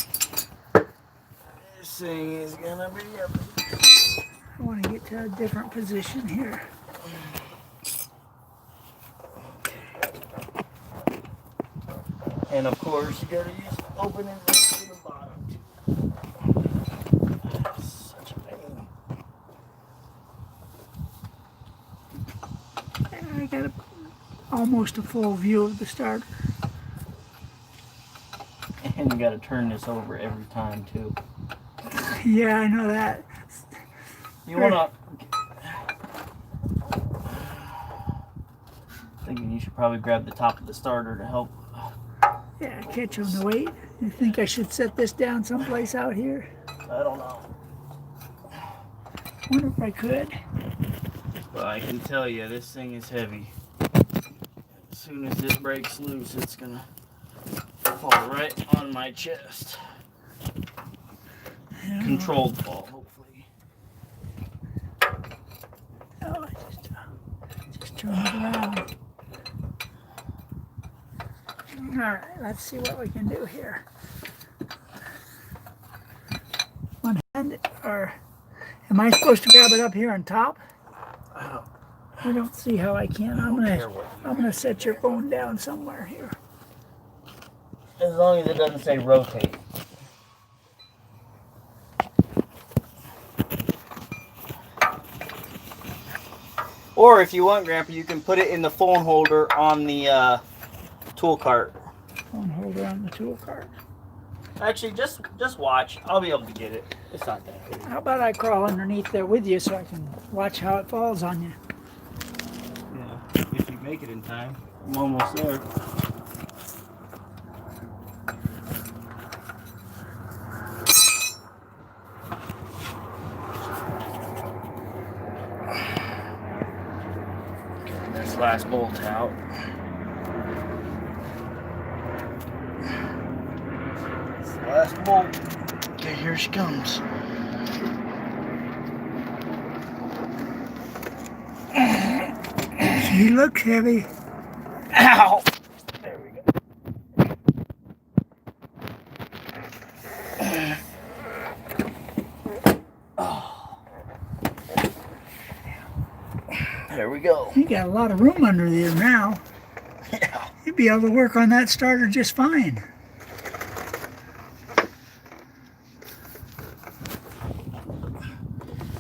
Speaker 1: This thing is gonna be a beast.
Speaker 3: I want to get to a different position here.
Speaker 1: And of course, you gotta use opening this to the bottom too. That's such a pain.
Speaker 3: I got almost a full view of the starter.
Speaker 1: And you gotta turn this over every time too.
Speaker 3: Yeah, I know that.
Speaker 1: You wanna... Thinking you should probably grab the top of the starter to help.
Speaker 3: Yeah, catch on the weight. You think I should set this down someplace out here?
Speaker 1: I don't know.
Speaker 3: Wonder if I could.
Speaker 1: Well, I can tell you, this thing is heavy. As soon as it breaks loose, it's gonna fall right on my chest.
Speaker 3: Yeah.
Speaker 1: Controlled fall, hopefully.
Speaker 3: Oh, just turn it around. All right, let's see what we can do here. One hand, or am I supposed to grab it up here on top? I don't see how I can. I'm gonna set your phone down somewhere here.
Speaker 1: As long as it doesn't say rotate. Or if you want, Grandpa, you can put it in the phone holder on the tool cart.
Speaker 3: Phone holder on the tool cart.
Speaker 1: Actually, just watch. I'll be able to get it. It's not that big.
Speaker 3: How about I crawl underneath there with you so I can watch how it falls on you?
Speaker 1: Yeah, if you make it in time. I'm almost there. Getting this last bolt out. It's the last bolt. Okay, here she comes.
Speaker 3: He looks heavy.
Speaker 1: Ow! There we go. Oh. There we go.
Speaker 3: You got a lot of room under there now.
Speaker 1: Yeah.
Speaker 3: You'd be able to work on that starter just fine.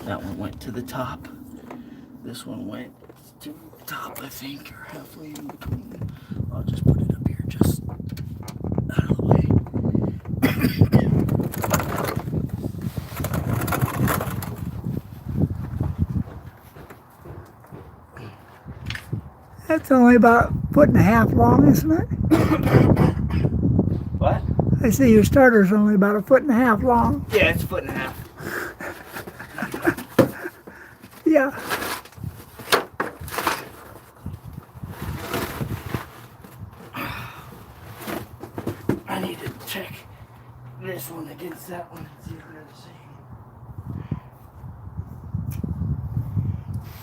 Speaker 1: That one went to the top. This one went to the top, I think, or halfway in between. I'll just put it up here, just out of the way.
Speaker 3: That's only about 1.5 feet long, isn't it?
Speaker 1: What?
Speaker 3: I see your starter's only about 1.5 feet long.
Speaker 1: Yeah, it's 1.5 feet.
Speaker 3: Yeah.
Speaker 1: I need to check this one against that one and see if they're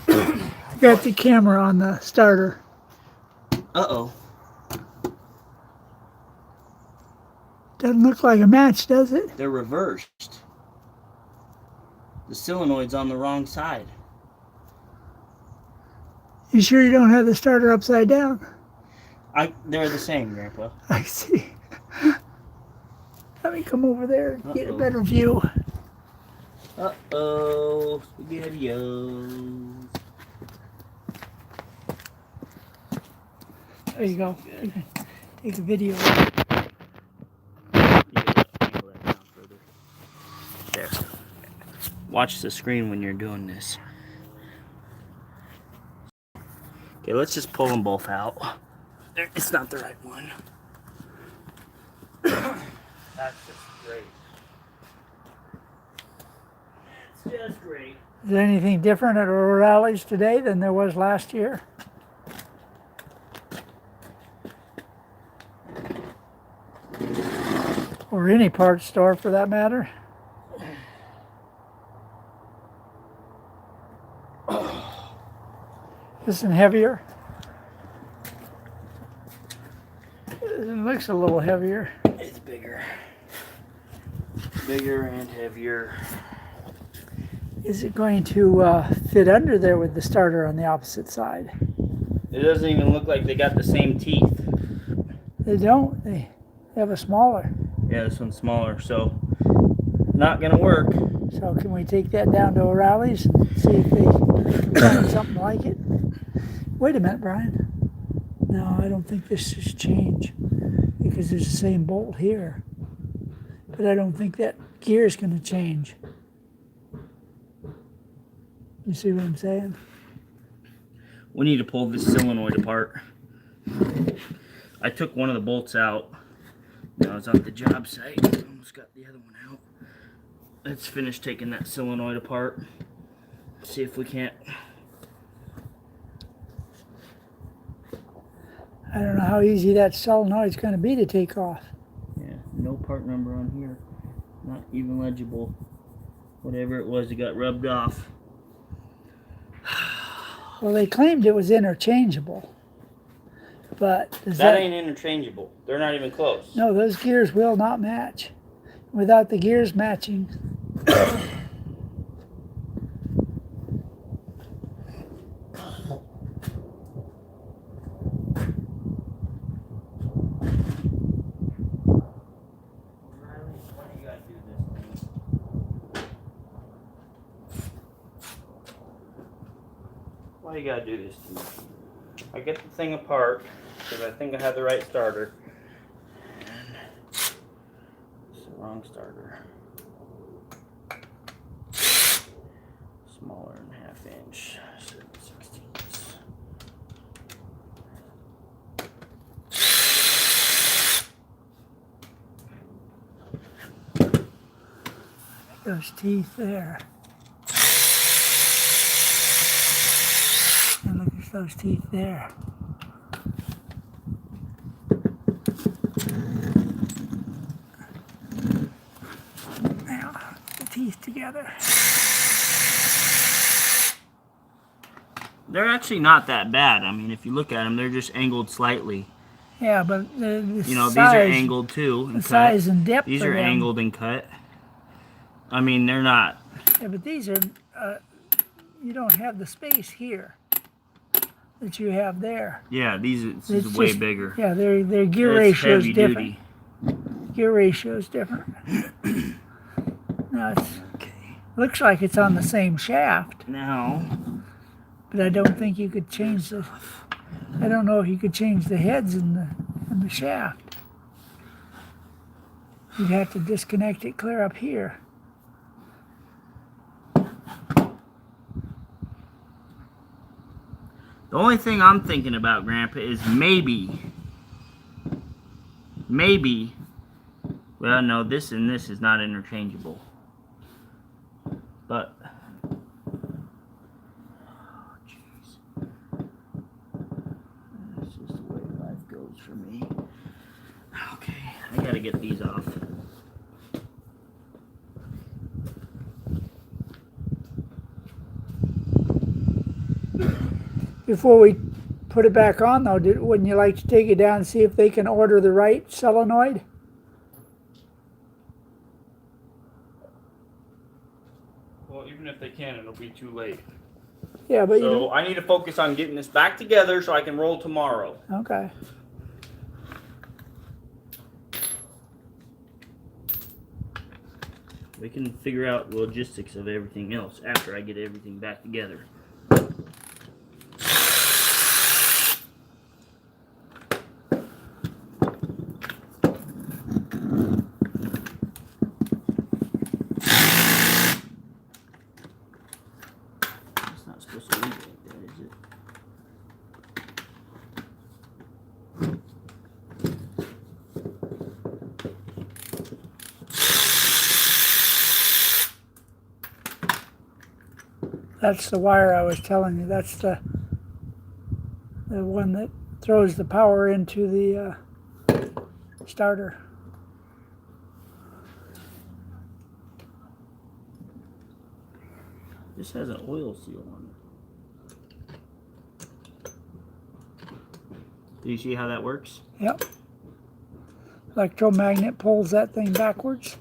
Speaker 1: the same.
Speaker 3: Got the camera on the starter.
Speaker 1: Uh-oh.
Speaker 3: Doesn't look like a match, does it?
Speaker 1: They're reversed. The solenoid's on the wrong side.
Speaker 3: You sure you don't have the starter upside down?
Speaker 1: They're the same, Grandpa.
Speaker 3: I see. Let me come over there and get a
Speaker 1: Uh-oh.
Speaker 3: better view.
Speaker 1: Uh-oh. SpaghettiOs.
Speaker 3: There you go. Take a video.
Speaker 1: There. Watch the screen when you're doing this. Okay, let's just pull them both out. It's not the right one. That's just great. It's just great.
Speaker 3: Is there anything different at our rallies today than there was last year? Or any parts store for that matter? This one heavier? It looks a little heavier.
Speaker 1: It's bigger. Bigger and heavier.
Speaker 3: Is it going to fit under there with the starter on the opposite side?
Speaker 1: It doesn't even look like they got the same teeth.
Speaker 3: They don't. They have a smaller.
Speaker 1: Yeah, this one's smaller, so not gonna work.
Speaker 3: So can we take that down to O'Reilly's and see if they can find something like it? Wait a minute, Brian. No, I don't think this is change because there's the same bolt here. But I don't think that gear is going to change. You see what I'm saying?
Speaker 1: We need to pull this solenoid apart. I took one of the bolts out. I was at the job site. Almost got the other one out. Let's finish taking that solenoid apart. See if we can't.
Speaker 3: I don't know how easy that solenoid's going to be to take off.
Speaker 1: Yeah, no part number on here. Not even legible. Whatever it was, it got rubbed off.
Speaker 3: Well, they claimed it was interchangeable. But does
Speaker 1: That ain't interchangeable. They're not even close.
Speaker 3: No, those gears will not match. Without the gears matching.
Speaker 1: Why you gotta do this to me? I get the thing apart because I think I have the right starter. And it's the wrong starter. Smaller than ½ inch. 7/16.
Speaker 3: Those teeth there. And look at those teeth there. Now, the teeth together.
Speaker 1: They're actually not that bad. I mean, if you look at them, they're just angled slightly.
Speaker 3: Yeah, but the
Speaker 1: You know,
Speaker 3: size,
Speaker 1: these are angled too. And
Speaker 3: the
Speaker 1: cut.
Speaker 3: size and depth
Speaker 1: These
Speaker 3: of
Speaker 1: are
Speaker 3: them.
Speaker 1: angled and cut. I mean, they're not.
Speaker 3: Yeah, but these are, you don't have the space here that you have there.
Speaker 1: Yeah, this
Speaker 3: It's
Speaker 1: is way
Speaker 3: just-
Speaker 1: bigger.
Speaker 3: Yeah, their gear
Speaker 1: It's
Speaker 3: ratio is
Speaker 1: heavy
Speaker 3: different.
Speaker 1: duty.
Speaker 3: Gear ratio is different. No, it's,
Speaker 1: Okay.
Speaker 3: looks like it's on the same shaft,
Speaker 1: Now,
Speaker 3: but I don't think you could change the. I don't know if you could change the heads in the shaft. You'd have to disconnect it clear up here.
Speaker 1: the only thing I'm thinking about, Grandpa, is maybe, well, no, this and this is not interchangeable. But, oh, jeez. That's just the way life goes for me. Okay, I gotta get these off.
Speaker 3: Before we put it back on, though, wouldn't you like to take it down and see if they can order the right solenoid?
Speaker 1: Well, even if they can, it'll be too late.
Speaker 3: Yeah, but
Speaker 1: so I need to focus on getting this back together so I can roll tomorrow.
Speaker 3: Okay.
Speaker 1: We can figure out the logistics of everything else after I get everything back together. It's not supposed to leave it like that, is it?
Speaker 3: That's the wire I was telling you. That's the one that throws the power into the starter.
Speaker 1: This has an oil seal on it. Do you see how that works?
Speaker 3: Yep. Electromagnet pulls that thing backwards,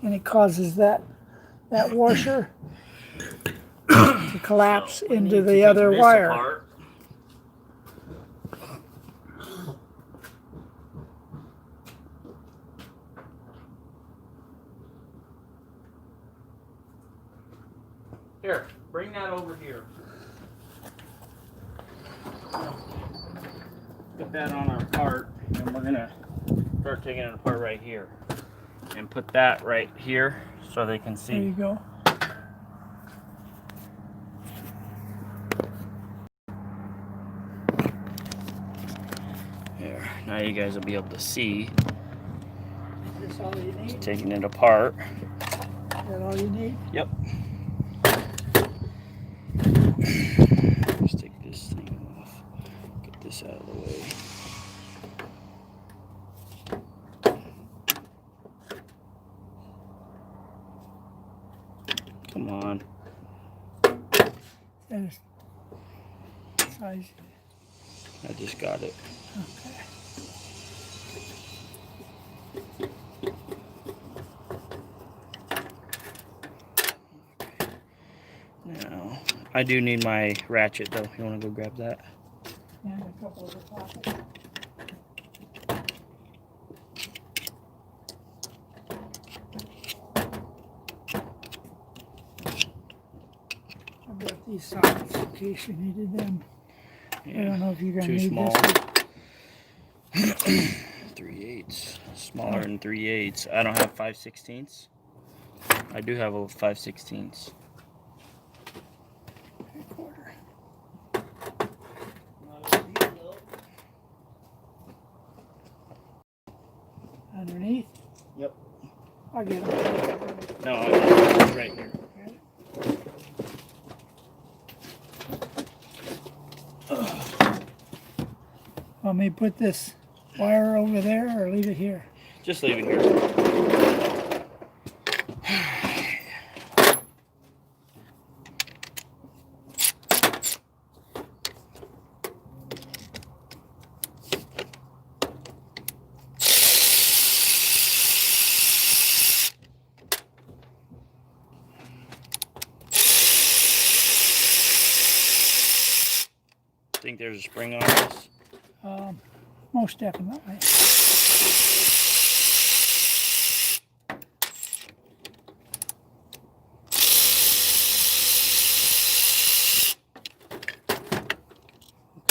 Speaker 3: and it causes that washer to collapse
Speaker 1: So we
Speaker 3: into
Speaker 1: need to
Speaker 3: the
Speaker 1: take
Speaker 3: other
Speaker 1: this
Speaker 3: wire.
Speaker 1: apart. Here, bring that over here. Put that on our part, and we're gonna start taking it apart right here. And put that right here so they can see.
Speaker 3: There you go.
Speaker 1: There, now you guys will be able to see.
Speaker 3: Is this all you need?
Speaker 1: Taking it apart.
Speaker 3: Is that all you need?
Speaker 1: Yep. Let's take this thing off. Get this out of the way. Come on.
Speaker 3: And size.
Speaker 1: I just got it.
Speaker 3: Okay.
Speaker 1: Now, I do need my ratchet though. You want to go grab that?
Speaker 3: And a couple of the pockets. I brought these sockets in case you needed them. I don't know if you're gonna
Speaker 1: Too
Speaker 3: need
Speaker 1: small.
Speaker 3: this one.
Speaker 1: 3/8. Smaller than 3/8. I don't have 5/16. I do have a 5/16.
Speaker 3: Quarter. Underneath?
Speaker 1: Yep.
Speaker 3: I'll get them.
Speaker 1: No, it's right here.
Speaker 3: Want me to put this wire over there or leave it here?
Speaker 1: Just leave it here. Think there's a spring on this?
Speaker 3: Most definitely.
Speaker 1: It's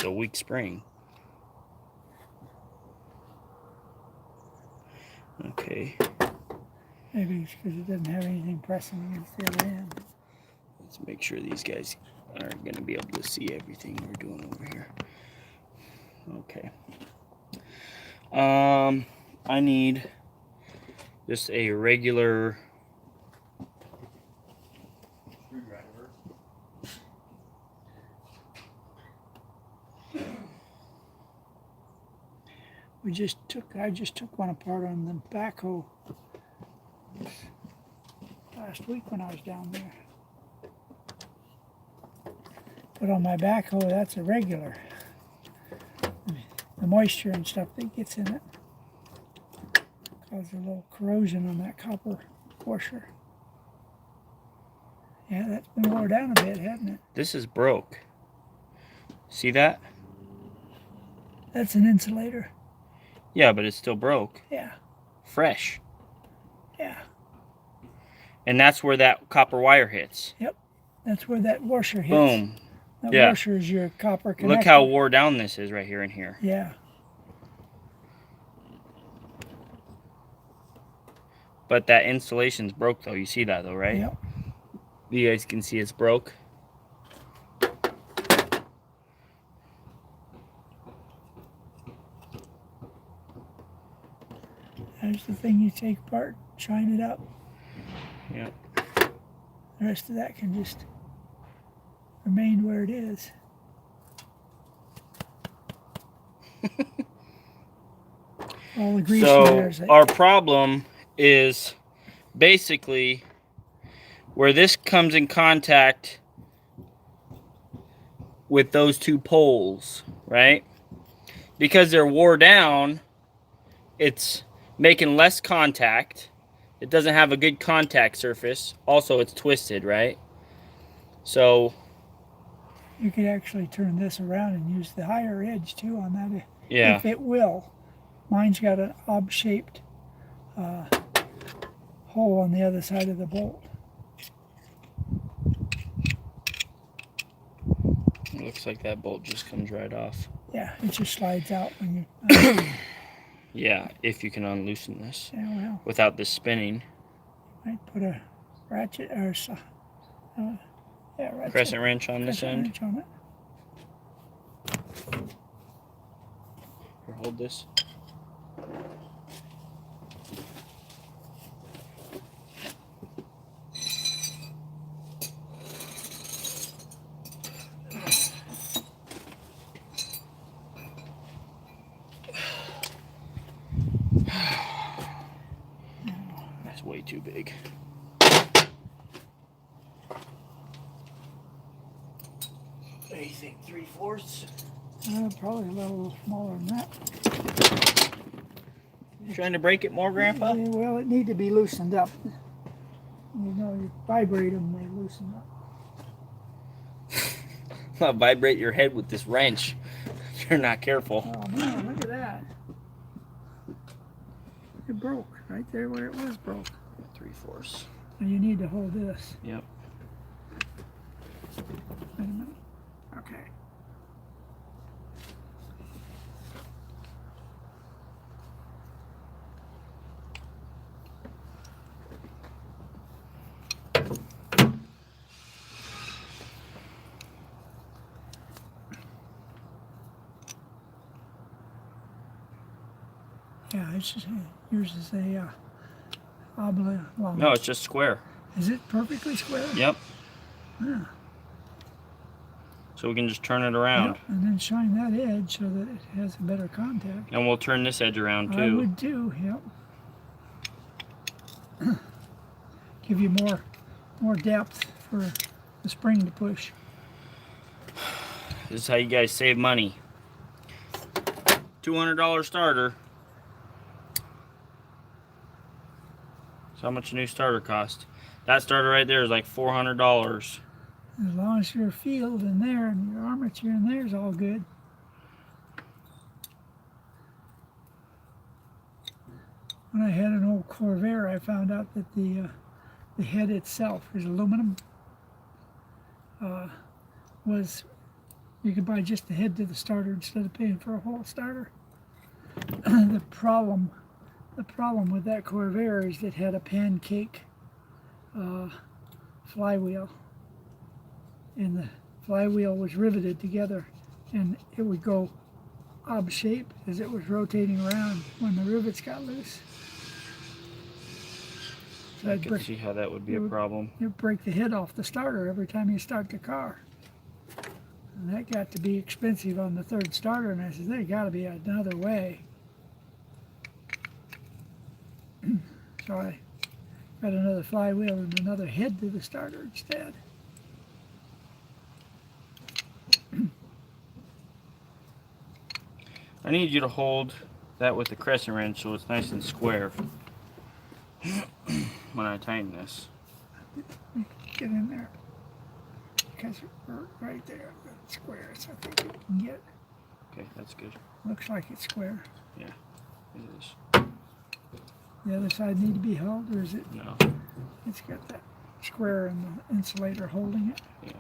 Speaker 1: a weak spring. Okay.
Speaker 3: Maybe it's because it doesn't have anything pressing against the other end.
Speaker 1: Let's make sure these guys are going to be able to see everything we're doing over here. Okay. I need just a regular screwdriver.
Speaker 3: I just took one apart on the backhoe last week when I was down there. But on my backhoe, that's a regular. The moisture and stuff that gets in it causes a little corrosion on that copper washer. Yeah, that's been wore down a bit, hasn't it?
Speaker 1: This is broke. See that?
Speaker 3: That's an insulator.
Speaker 1: Yeah, but it's still broke.
Speaker 3: Yeah.
Speaker 1: Fresh.
Speaker 3: Yeah.
Speaker 1: And that's where that copper wire hits.
Speaker 3: Yep. That's where that washer hits.
Speaker 1: Boom.
Speaker 3: That
Speaker 1: Yeah.
Speaker 3: washer is your copper connector.
Speaker 1: Look how wore down this is right here and here.
Speaker 3: Yeah.
Speaker 1: But that insulation's broke though. You see that though, right?
Speaker 3: Yep.
Speaker 1: You guys can see it's broke.
Speaker 3: There's the thing you take apart, shine it up.
Speaker 1: Yep.
Speaker 3: The rest of that can just remain where it is. All the grease layers.
Speaker 1: So our problem is basically where this comes in contact with those two poles, right? Because they're wore down, it's making less contact. It doesn't have a good contact surface. Also, it's twisted, right? So
Speaker 3: you could actually turn this around and use the higher edge too on that.
Speaker 1: yeah.
Speaker 3: If it will. Mine's got an ob-shaped hole on the other side of the bolt.
Speaker 1: It looks like that bolt just comes right off.
Speaker 3: Yeah, it just slides out when you...
Speaker 1: Yeah, if you can unloosen this
Speaker 3: yeah, well,
Speaker 1: without this spinning.
Speaker 3: might put a ratchet or ratchet.
Speaker 1: Crescent wrench on this end.
Speaker 3: Wrench on it.
Speaker 1: Here, hold this. That's way too big. What do you think? 3/4?
Speaker 3: Probably a little smaller than that.
Speaker 1: You trying to break it more, Grandpa?
Speaker 3: Yeah, well, it need to be loosened up. You know, you vibrate them, they loosen up.
Speaker 1: I'll vibrate your head with this wrench if you're not careful.
Speaker 3: Oh man, look at that. It broke right there where it was broke.
Speaker 1: 3/4.
Speaker 3: And you need to hold this.
Speaker 1: Yep.
Speaker 3: Wait a minute. Okay. Yeah, it's just, yours is a oblong.
Speaker 1: No, it's just square.
Speaker 3: Is it perfectly square?
Speaker 1: Yep.
Speaker 3: Yeah.
Speaker 1: So we can just turn it around.
Speaker 3: Yep, and then shine that edge so that it has a better contact.
Speaker 1: And we'll turn this edge around too.
Speaker 3: I would too, yep. Give you more depth for the spring to push.
Speaker 1: This is how you guys save money. $200 starter. So how much a new starter cost? That starter right there is like $400.
Speaker 3: As long as your field in there and your armature in there is all good. When I had an old Corvair, I found out that the head itself is aluminum. You could buy just the head to the starter instead of paying for a whole starter. The problem with that Corvair is it had a pancake flywheel, and the flywheel was riveted together, and it would go ob shape as it was rotating around when the rivets got loose. So
Speaker 1: I can see how that would be a problem.
Speaker 3: You'd break the head off the starter every time you start the car. And that got to be expensive on the third starter, and I said, there's got to be another way. So I got another flywheel and another head to the starter instead.
Speaker 1: I need you to hold that with the crescent wrench so it's nice and square when I tighten this.
Speaker 3: Get in there. Because right there, the square, so I think we can get.
Speaker 1: Okay, that's good.
Speaker 3: Looks like it's square.
Speaker 1: Yeah, it is.
Speaker 3: The other side need to be held, or is it?
Speaker 1: No.
Speaker 3: It's got that square and the insulator holding it.
Speaker 1: Yeah.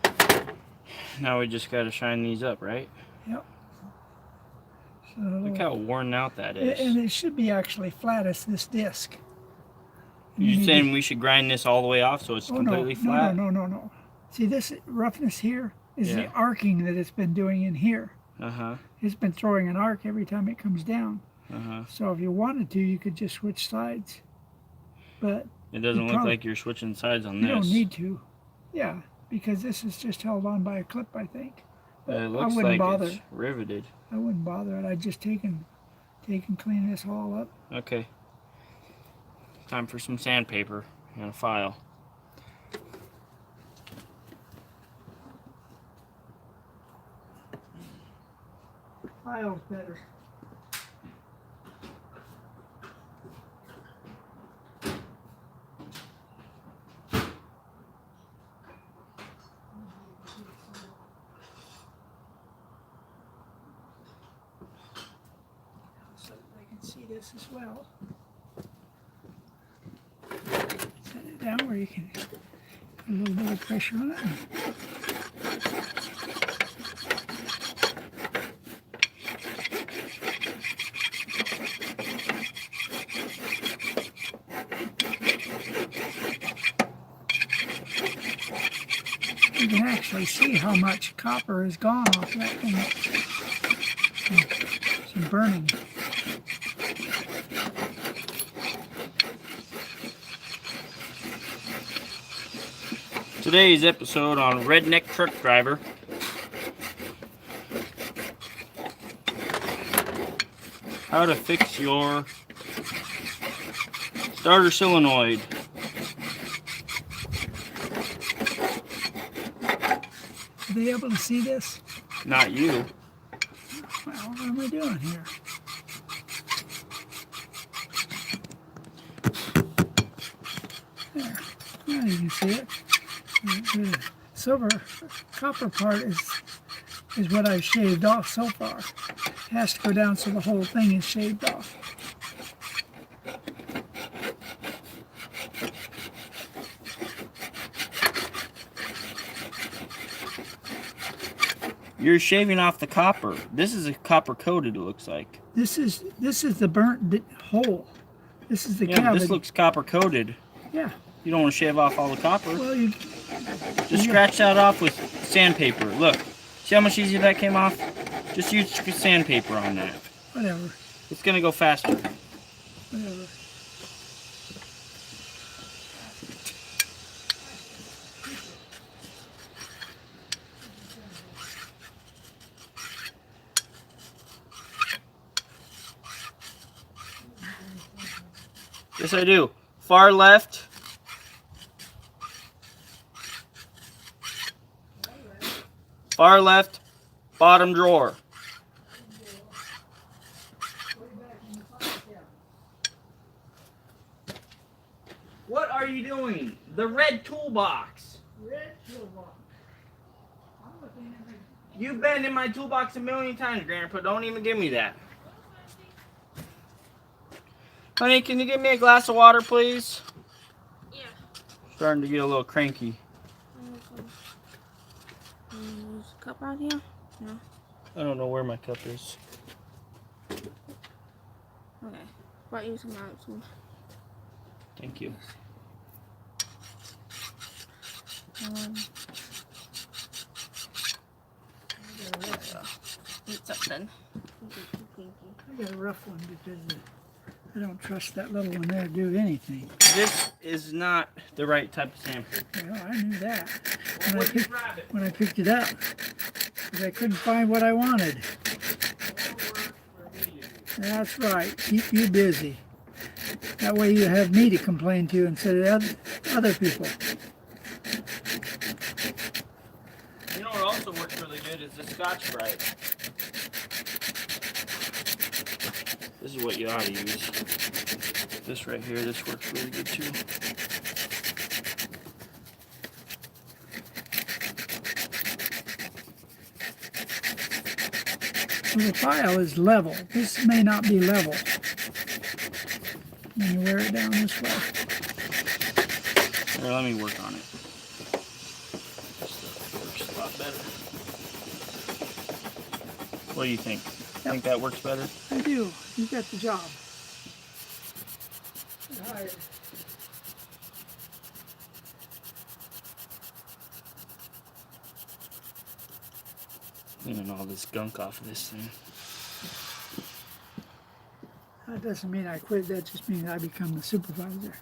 Speaker 3: Yeah.
Speaker 1: Now we just got to shine these up, right?
Speaker 3: Yep. So,
Speaker 1: Look how worn out that is.
Speaker 3: and it should be actually flat as this disc.
Speaker 1: You saying we should grind this all the way off so it's completely flat?
Speaker 3: No. See, this roughness here is the
Speaker 1: Yeah.
Speaker 3: arcing that it's been doing in here.
Speaker 1: Uh-huh.
Speaker 3: It's been throwing an arc every time it comes down.
Speaker 1: Uh-huh.
Speaker 3: So if you wanted to, you could just switch sides. But
Speaker 1: It doesn't look like you're switching sides on this.
Speaker 3: you don't need to. Yeah, because this is just held on by a clip, I think. But
Speaker 1: It looks
Speaker 3: I wouldn't
Speaker 1: like
Speaker 3: bother.
Speaker 1: it's riveted.
Speaker 3: I wouldn't bother it. I'd just take and clean this all up.
Speaker 1: Okay. Time for some sandpaper and a file.
Speaker 3: File's better. So I can see this as well. Set it down where you can put a little bit of pressure on it. You can actually see how much copper has gone off that thing. Some burning.
Speaker 1: Today's episode on Redneck Truck Driver. How to fix your starter solenoid.
Speaker 3: Are they able to see this?
Speaker 1: Not you.
Speaker 3: Well, what am I doing here? There. Now you can see it. The silver copper part is what I've shaved off so far. It has to go down so the whole thing is shaved off.
Speaker 1: You're shaving off the copper. This is a copper coated, it looks like.
Speaker 3: This is the burnt hole. This is the
Speaker 1: Yeah,
Speaker 3: cavity.
Speaker 1: this looks copper coated.
Speaker 3: Yeah.
Speaker 1: You don't want to shave off all the copper.
Speaker 3: Well, you
Speaker 1: Just scratch that off with sandpaper. Look, see how much easier that came off? Just use sandpaper on that.
Speaker 3: whatever.
Speaker 1: It's gonna go faster.
Speaker 3: Whatever.
Speaker 1: Yes, I do. Far left. Far left, bottom drawer. What are you doing? The red toolbox.
Speaker 3: Red toolbox. I'm looking at the
Speaker 1: You've been in my toolbox a million times, Grandpa. Don't even give me that. Honey, can you give me a glass of water, please?
Speaker 2: Yeah.
Speaker 1: Starting to get a little cranky.
Speaker 2: There's a cup out here? No.
Speaker 1: I don't know where my cup is.
Speaker 2: Okay. Brought you some out too.
Speaker 1: Thank you.
Speaker 2: Eat something.
Speaker 3: I got a rough one because I don't trust that little one there to do anything.
Speaker 1: This is not the right type of sandpaper.
Speaker 3: Well, I knew that. when I picked it up, because I couldn't find what I wanted. That's right. Keep you busy. That way you have me to complain to instead of other people.
Speaker 1: You know what also works really good is the Scotch-Brite. This is what you ought to use. This right here, this works really good too.
Speaker 3: Well, the file is level. This may not be level. When you wear it down this way.
Speaker 1: Here, let me work on it. This stuff works a lot better. What do you think?
Speaker 3: Yep.
Speaker 1: Think that works better?
Speaker 3: I do. You got the job. Hired.
Speaker 1: Cleaning all this gunk off of this thing.
Speaker 3: That doesn't mean I quit. That just means I become the supervisor.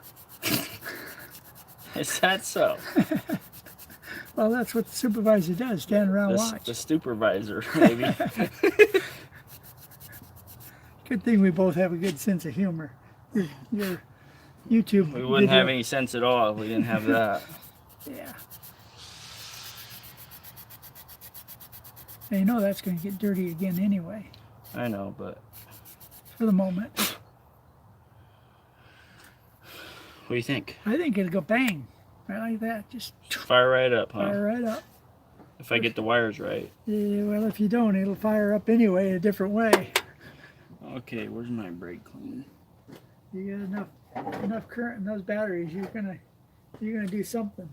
Speaker 1: Is that so?
Speaker 3: Well, that's what the supervisor does. Stand around and watch.
Speaker 1: The supervisor, maybe.
Speaker 3: Good thing we both have a good sense of humor. Your YouTube
Speaker 1: We wouldn't
Speaker 3: video,
Speaker 1: have any sense at all if we didn't have that.
Speaker 3: Yeah. And you know that's going to get dirty again anyway.
Speaker 1: I know, but
Speaker 3: For the moment.
Speaker 1: what do you think?
Speaker 3: I think it'll go bang. Right like that. Just
Speaker 1: Fire right up, huh?
Speaker 3: fire right up.
Speaker 1: If I get the wires right.
Speaker 3: Yeah, well, if you don't, it'll fire up anyway a different way.
Speaker 1: Okay, where's my brake clean?
Speaker 3: You got enough current in those batteries, you're gonna do something.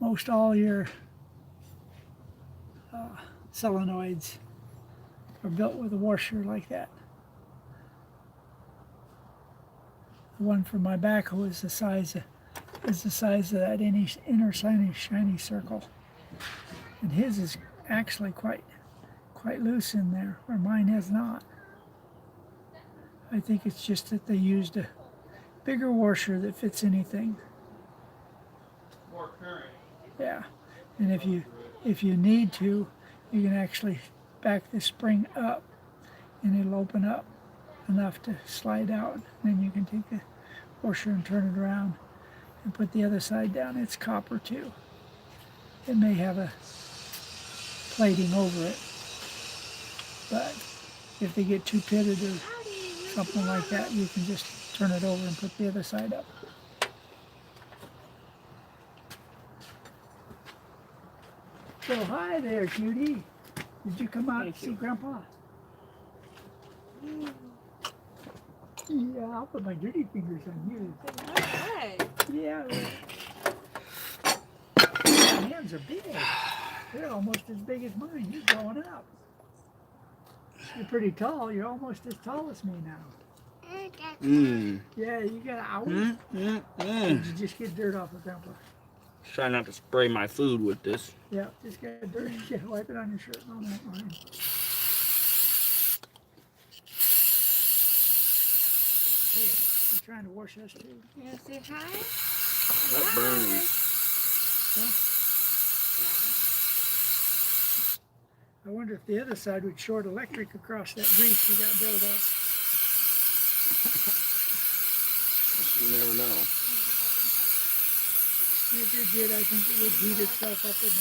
Speaker 3: Most all your solenoids are built with a washer like that. The one for my backhoe is the size of that inner shiny circle, and his is actually quite loose in there, where mine has not. I think it's just that they used a bigger washer that fits anything.
Speaker 1: More current.
Speaker 3: Yeah, and if you need to, you can actually back the spring up, and it'll open up enough to slide out. Then you can take the washer and turn it around and put the other side down. It's copper too. It may have a plating over it, but if they get too pitted or something like that, you can just turn it over and put the other side up. So hi there, cutie. Did you come out
Speaker 1: Thank
Speaker 3: to see
Speaker 1: you.
Speaker 3: Grandpa? Yeah, I'll put my dirty fingers on you.
Speaker 2: Alright.
Speaker 3: Yeah. Your hands are big. They're almost as big as mine. You're growing up. You're pretty tall. You're almost as tall as me now.
Speaker 1: Mmm.
Speaker 3: Yeah, you got an owl?
Speaker 1: Mmm.
Speaker 3: Did you just get dirt off of Grandpa?
Speaker 1: Try not to spray my food with this.
Speaker 3: Yeah, just get dirt. Yeah, wipe it on your shirt. No, not mine. Hey, you trying to wash us too?
Speaker 2: You wanna say hi?
Speaker 1: That burns.
Speaker 3: I wonder if the other side would short electric across that grease you got built up.
Speaker 1: You never know.
Speaker 3: If it did, I think it would heat itself up and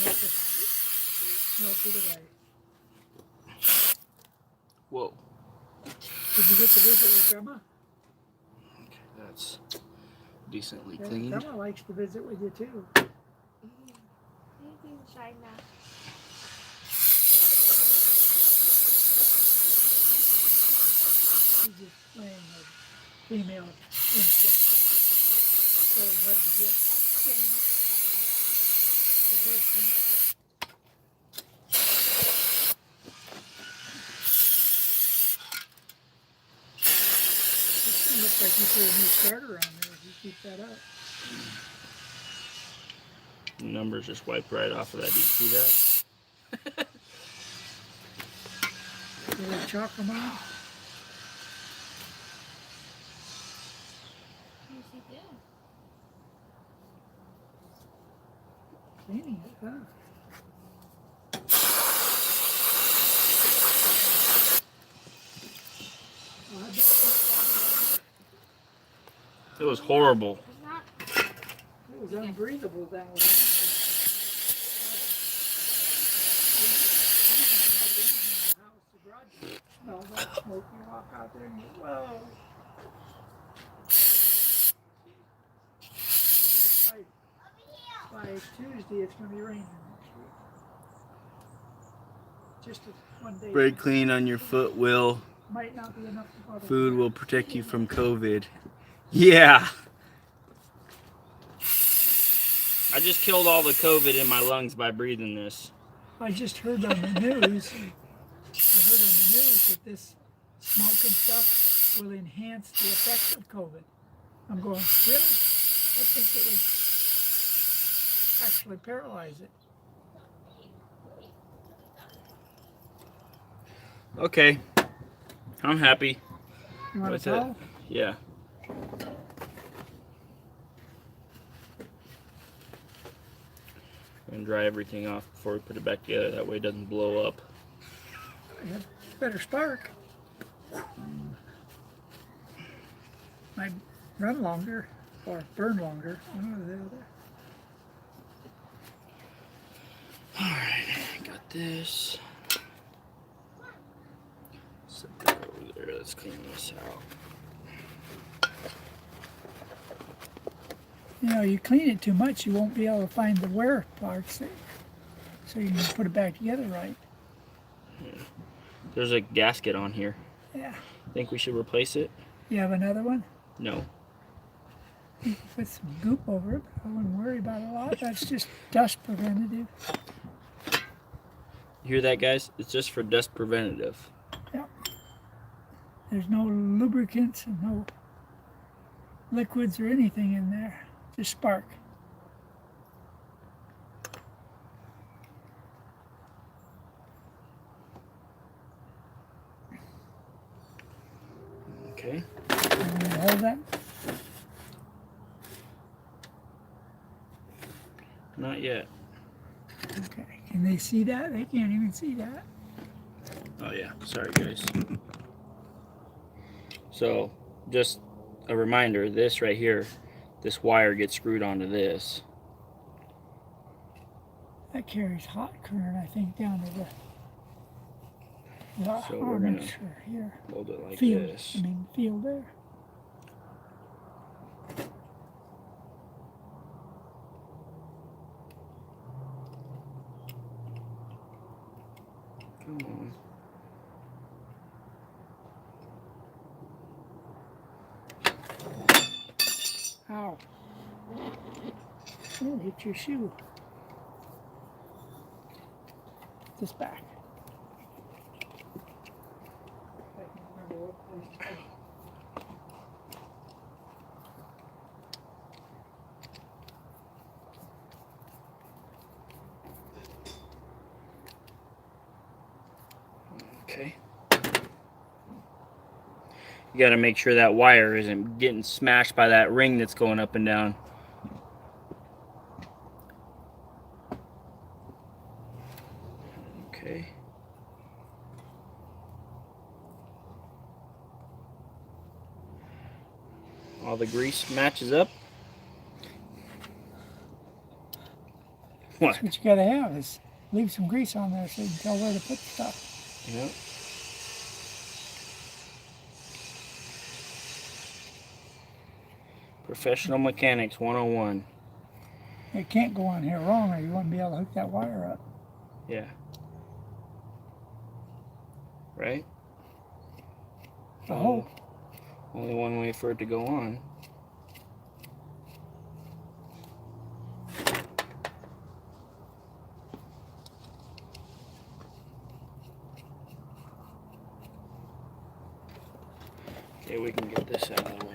Speaker 3: melt it away.
Speaker 1: Whoa.
Speaker 3: Did you get to visit with Grandma?
Speaker 1: Okay, that's decently
Speaker 3: Yeah,
Speaker 1: clean.
Speaker 3: Grandma likes to visit with you too.
Speaker 2: Maybe in China.
Speaker 3: She's just playing a female instinct. So hard to get. It looks like you put a new starter on there if you keep that up.
Speaker 1: The numbers just wiped right off of that. Did you see that?
Speaker 3: You like chalk them on?
Speaker 2: he did.
Speaker 3: Cleaning it, huh?
Speaker 1: It was horrible.
Speaker 2: It's not.
Speaker 3: It was unbreathable down there. Smell that smoke, you walk out there and you, whoa. By Tuesday, it's going to be raining next week. Just one day.
Speaker 1: Brake clean on your foot will.
Speaker 3: Might not be enough to bother.
Speaker 1: Food will protect you from COVID. Yeah. I just killed all the COVID in my lungs by breathing this.
Speaker 3: I just heard on the news. That this smoke and stuff will enhance the effects of COVID. I'm going, really? I think it would actually paralyze it.
Speaker 1: Okay. I'm happy
Speaker 3: You want
Speaker 1: with
Speaker 3: to
Speaker 1: it.
Speaker 3: tell?
Speaker 1: Yeah. And dry everything off before we put it back together. That way it doesn't blow up.
Speaker 3: Yeah, better spark. Might run longer or burn longer. One or the other.
Speaker 1: Alright, got this. Set that over there. Let's clean this out.
Speaker 3: You know, you clean it too much, you won't be able to find the wear parts, so you can put it back together right.
Speaker 1: Yeah. There's a gasket on here.
Speaker 3: Yeah.
Speaker 1: Think we should replace it?
Speaker 3: You have another one?
Speaker 1: No.
Speaker 3: You can put some goop over it. I wouldn't worry about it a lot. That's just dust preventative.
Speaker 1: You hear that, guys? It's just for dust preventative.
Speaker 3: Yeah. There's no lubricants and no liquids or anything in there. Just spark.
Speaker 1: Okay.
Speaker 3: Can you hold that?
Speaker 1: Not yet.
Speaker 3: Okay. Can they see that? They can't even see that.
Speaker 1: Oh yeah. Sorry, guys. So, just a reminder, this right here, this wire gets screwed onto this.
Speaker 3: That carries hot current, I think, down to the
Speaker 1: So we're
Speaker 3: armature here.
Speaker 1: Hold it like
Speaker 3: Field.
Speaker 1: this.
Speaker 3: I mean, field there.
Speaker 1: Come on.
Speaker 3: Ow. Oh, hit your shoe. This back.
Speaker 1: Okay. You got to make sure that wire isn't getting smashed by that ring that's going up and down. Okay. All the grease matches up. What?
Speaker 3: That's what you gotta have is leave some grease on there so you can tell where to put stuff.
Speaker 1: Yep. Professional Mechanics 101.
Speaker 3: It can't go on here wrong or you won't be able to hook that wire up.
Speaker 1: Yeah. Right?
Speaker 3: The hole.
Speaker 1: Only one way for it to go on. Okay, we can get this out of the way.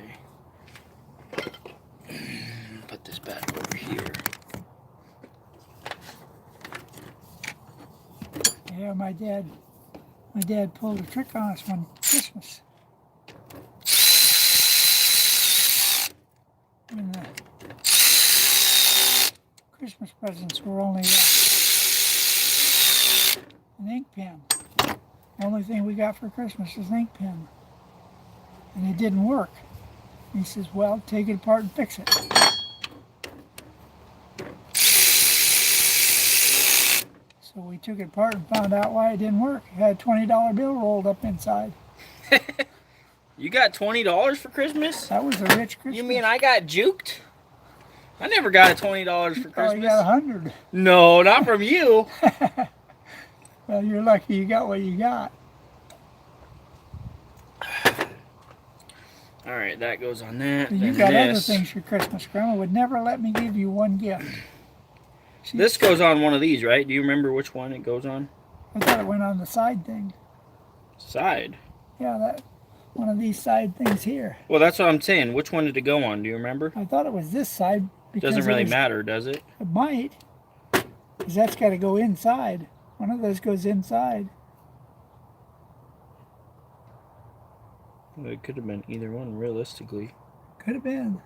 Speaker 1: Put this back over here.
Speaker 3: Yeah, my dad pulled a trick on us one Christmas. Christmas presents were only an ink pen. The only thing we got for Christmas is an ink pen. And it didn't work. He says, well, take it apart and fix it. So we took it apart and found out why it didn't work. It had a $20 bill rolled up inside.
Speaker 1: You got $20 for Christmas?
Speaker 3: That was a rich Christmas.
Speaker 1: You mean I got juked? I never got a $20 for
Speaker 3: Oh,
Speaker 1: Christmas.
Speaker 3: you got 100.
Speaker 1: No, not from you.
Speaker 3: Well, you're lucky you got what you got.
Speaker 1: All right, that goes on that.
Speaker 3: You got other things for Christmas. Grandma would never let me give you one gift.
Speaker 1: This goes on one of these, right? Do you remember which one it goes on?
Speaker 3: I thought it went on the side thing.
Speaker 1: Side?
Speaker 3: Yeah, that one of these side things here.
Speaker 1: Well, that's what I'm saying. Which one did it go on? Do you remember?
Speaker 3: I thought it was this side. Because
Speaker 1: Doesn't really matter, does it?
Speaker 3: It might. Because that's got to go inside. One of those goes inside.
Speaker 1: Well, it could have been either one, realistically.
Speaker 3: Could have been.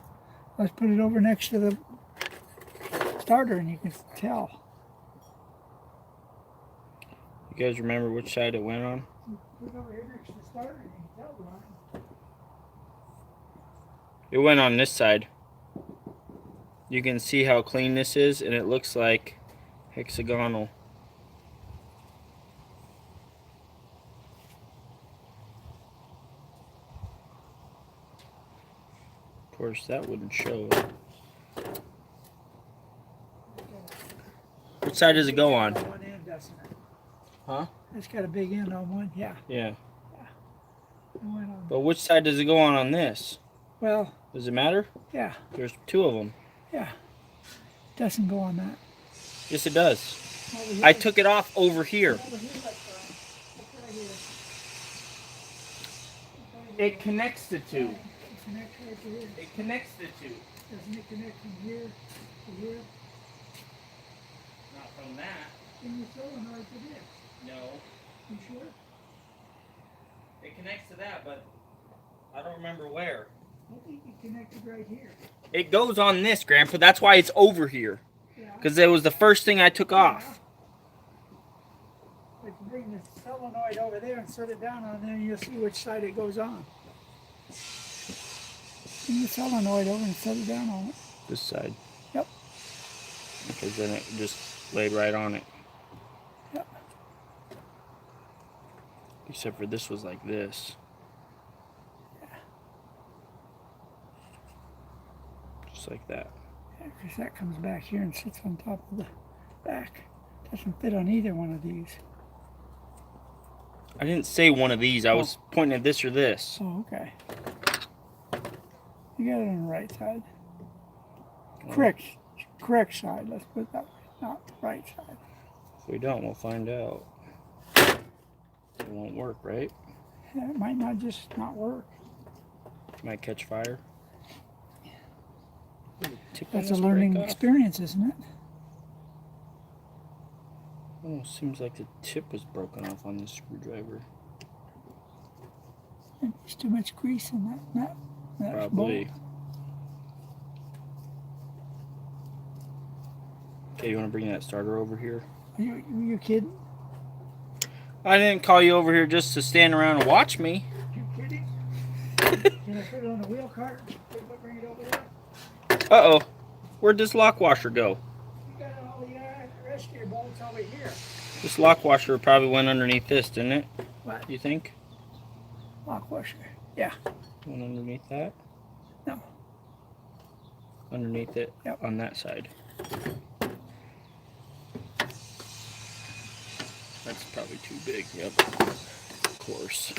Speaker 3: Let's put it over next to the starter and you can tell.
Speaker 1: You guys remember which side it went on?
Speaker 3: Put it over here next to the starter and you can tell, Brian.
Speaker 1: It went on this side. You can see how clean this is, and it looks like hexagonal. Of course, that wouldn't show. Which side does it go on?
Speaker 3: One end, doesn't it?
Speaker 1: Huh?
Speaker 3: It's got a big end on one, yeah.
Speaker 1: Yeah.
Speaker 3: It went on.
Speaker 1: But which side does it go on this?
Speaker 3: Well,
Speaker 1: Does it matter?
Speaker 3: yeah,
Speaker 1: There's two of them.
Speaker 3: yeah. Doesn't go on that.
Speaker 1: Yes, it does.
Speaker 3: Over here.
Speaker 1: I took it off over here.
Speaker 3: Over here, look, right here.
Speaker 1: It connects the two.
Speaker 3: It connects right to here.
Speaker 1: It connects the two.
Speaker 3: Doesn't it connect from here to here?
Speaker 1: Not from that.
Speaker 3: In the solenoid to this.
Speaker 1: No.
Speaker 3: You sure?
Speaker 1: It connects to that, but I don't remember where.
Speaker 3: I think it connected right here.
Speaker 1: It goes on this, Grandpa. That's why it's over here.
Speaker 3: Yeah.
Speaker 1: Because it was the first thing I took off.
Speaker 3: But you bring the solenoid over there and set it down on there, and you'll see which side it goes on. Bring the solenoid over and set it down on it.
Speaker 1: This side.
Speaker 3: Yep.
Speaker 1: Because then it just laid right on it.
Speaker 3: Yep.
Speaker 1: Except for this was like this. Just like that.
Speaker 3: Yeah, because that comes back here and sits on top of the back. Doesn't fit on either one of these.
Speaker 1: I didn't say one of these. I was pointing at this or this.
Speaker 3: Oh, okay. You got it on the right side. Correct side. Let's put it that way. Not the right side.
Speaker 1: If we don't, we'll find out. It won't work, right?
Speaker 3: Yeah, it might not just not work.
Speaker 1: Might catch fire.
Speaker 3: That's a learning experience, isn't it?
Speaker 1: Almost seems like the tip was broken off on this screwdriver.
Speaker 3: There's too much grease in that
Speaker 1: Probably.
Speaker 3: bolt.
Speaker 1: Okay, you want to bring that starter over here?
Speaker 3: You kidding?
Speaker 1: I didn't call you over here just to stand around and watch me.
Speaker 3: You kidding? Can I put it on the wheel cart? Bring it over there?
Speaker 1: Uh-oh. Where'd this lock washer go?
Speaker 3: You got all the rest of your bolts over here.
Speaker 1: This lock washer probably went underneath this, didn't it?
Speaker 3: What?
Speaker 1: You think?
Speaker 3: Lock washer. Yeah.
Speaker 1: Went underneath that?
Speaker 3: No.
Speaker 1: Underneath it?
Speaker 3: Yep.
Speaker 1: On that side. That's probably too big. Yep. Of course.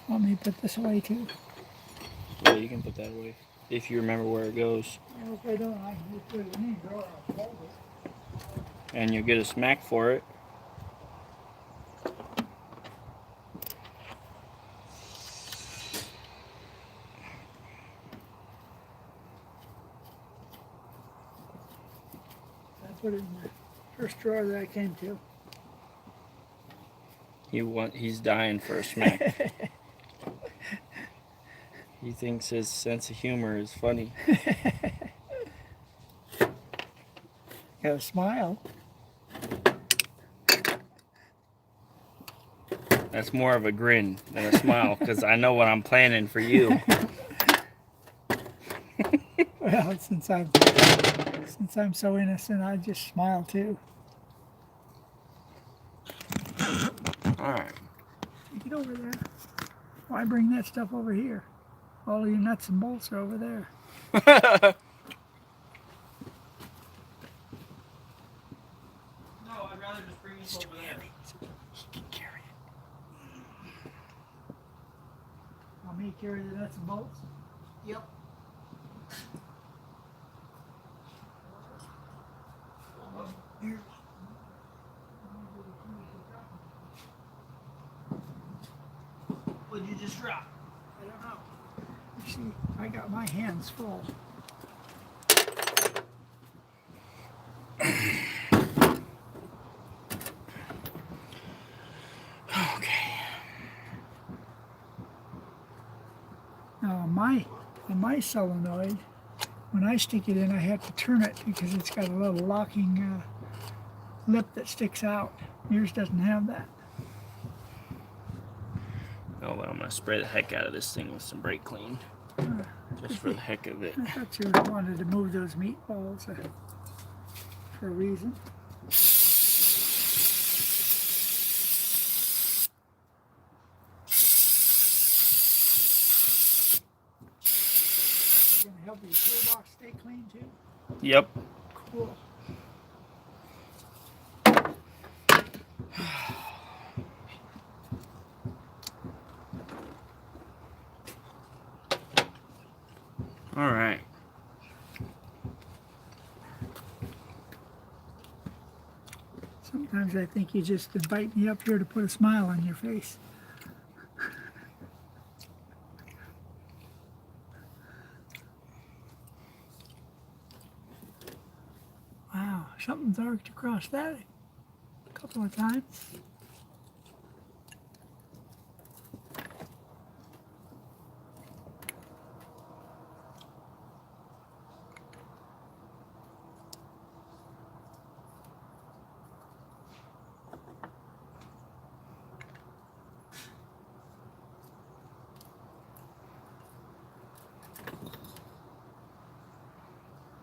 Speaker 3: Want me to put this away too?
Speaker 1: Yeah, you can put that away. If you remember where it goes.
Speaker 3: Well, if I don't, I can just put it in the drawer. I'll fold it.
Speaker 1: And you'll get a smack for it.
Speaker 3: I put it in the first drawer that I came to.
Speaker 1: He's dying for a smack. He thinks his sense of humor is funny.
Speaker 3: Got a smile.
Speaker 1: That's more of a grin than a smile, because I know what I'm planning for you.
Speaker 3: Well, since I'm so innocent, I just smile too.
Speaker 1: All right.
Speaker 3: Get over there. Why bring that stuff over here? All of your nuts and bolts are over there.
Speaker 1: No, I'd rather just bring this over there.
Speaker 3: He can carry it. Want me to carry the nuts and bolts?
Speaker 1: Yep.
Speaker 3: Here.
Speaker 1: What'd you just drop?
Speaker 3: I don't know. You see, I got my hands full.
Speaker 1: Okay.
Speaker 3: Now, my solenoid, when I stick it in, I have to turn it because it's got a little locking lip that sticks out. Yours doesn't have that.
Speaker 1: Oh, well, I'm going to spray the heck out of this thing with some brake clean. Just for the heck of it.
Speaker 3: I thought you wanted to move those meatballs for a reason. Going to help your toolbox stay clean too?
Speaker 1: Yep.
Speaker 3: Cool.
Speaker 1: All right.
Speaker 3: Sometimes I think you just invite me up here to put a smile on your face. Wow, something's arced across that a couple of times.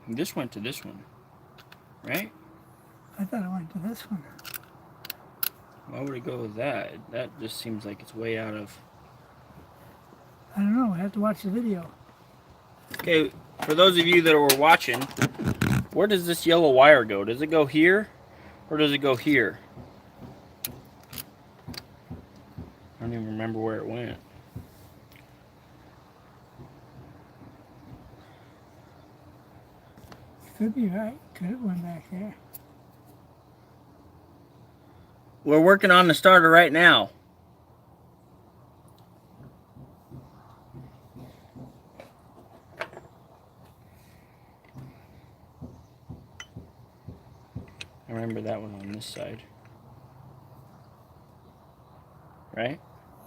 Speaker 1: This went to this one, right?
Speaker 3: I thought I went to this one.
Speaker 1: Why would it go with that? That just seems like it's way out of...
Speaker 3: I don't know, I have to watch the video.
Speaker 1: Okay, for those of you that were watching, where does this yellow wire go? Does it go here, or does it go here? I don't even remember where it went.
Speaker 3: Could be right, could have went back there.
Speaker 1: We're working on the starter right now. I remember that one on this side. Right?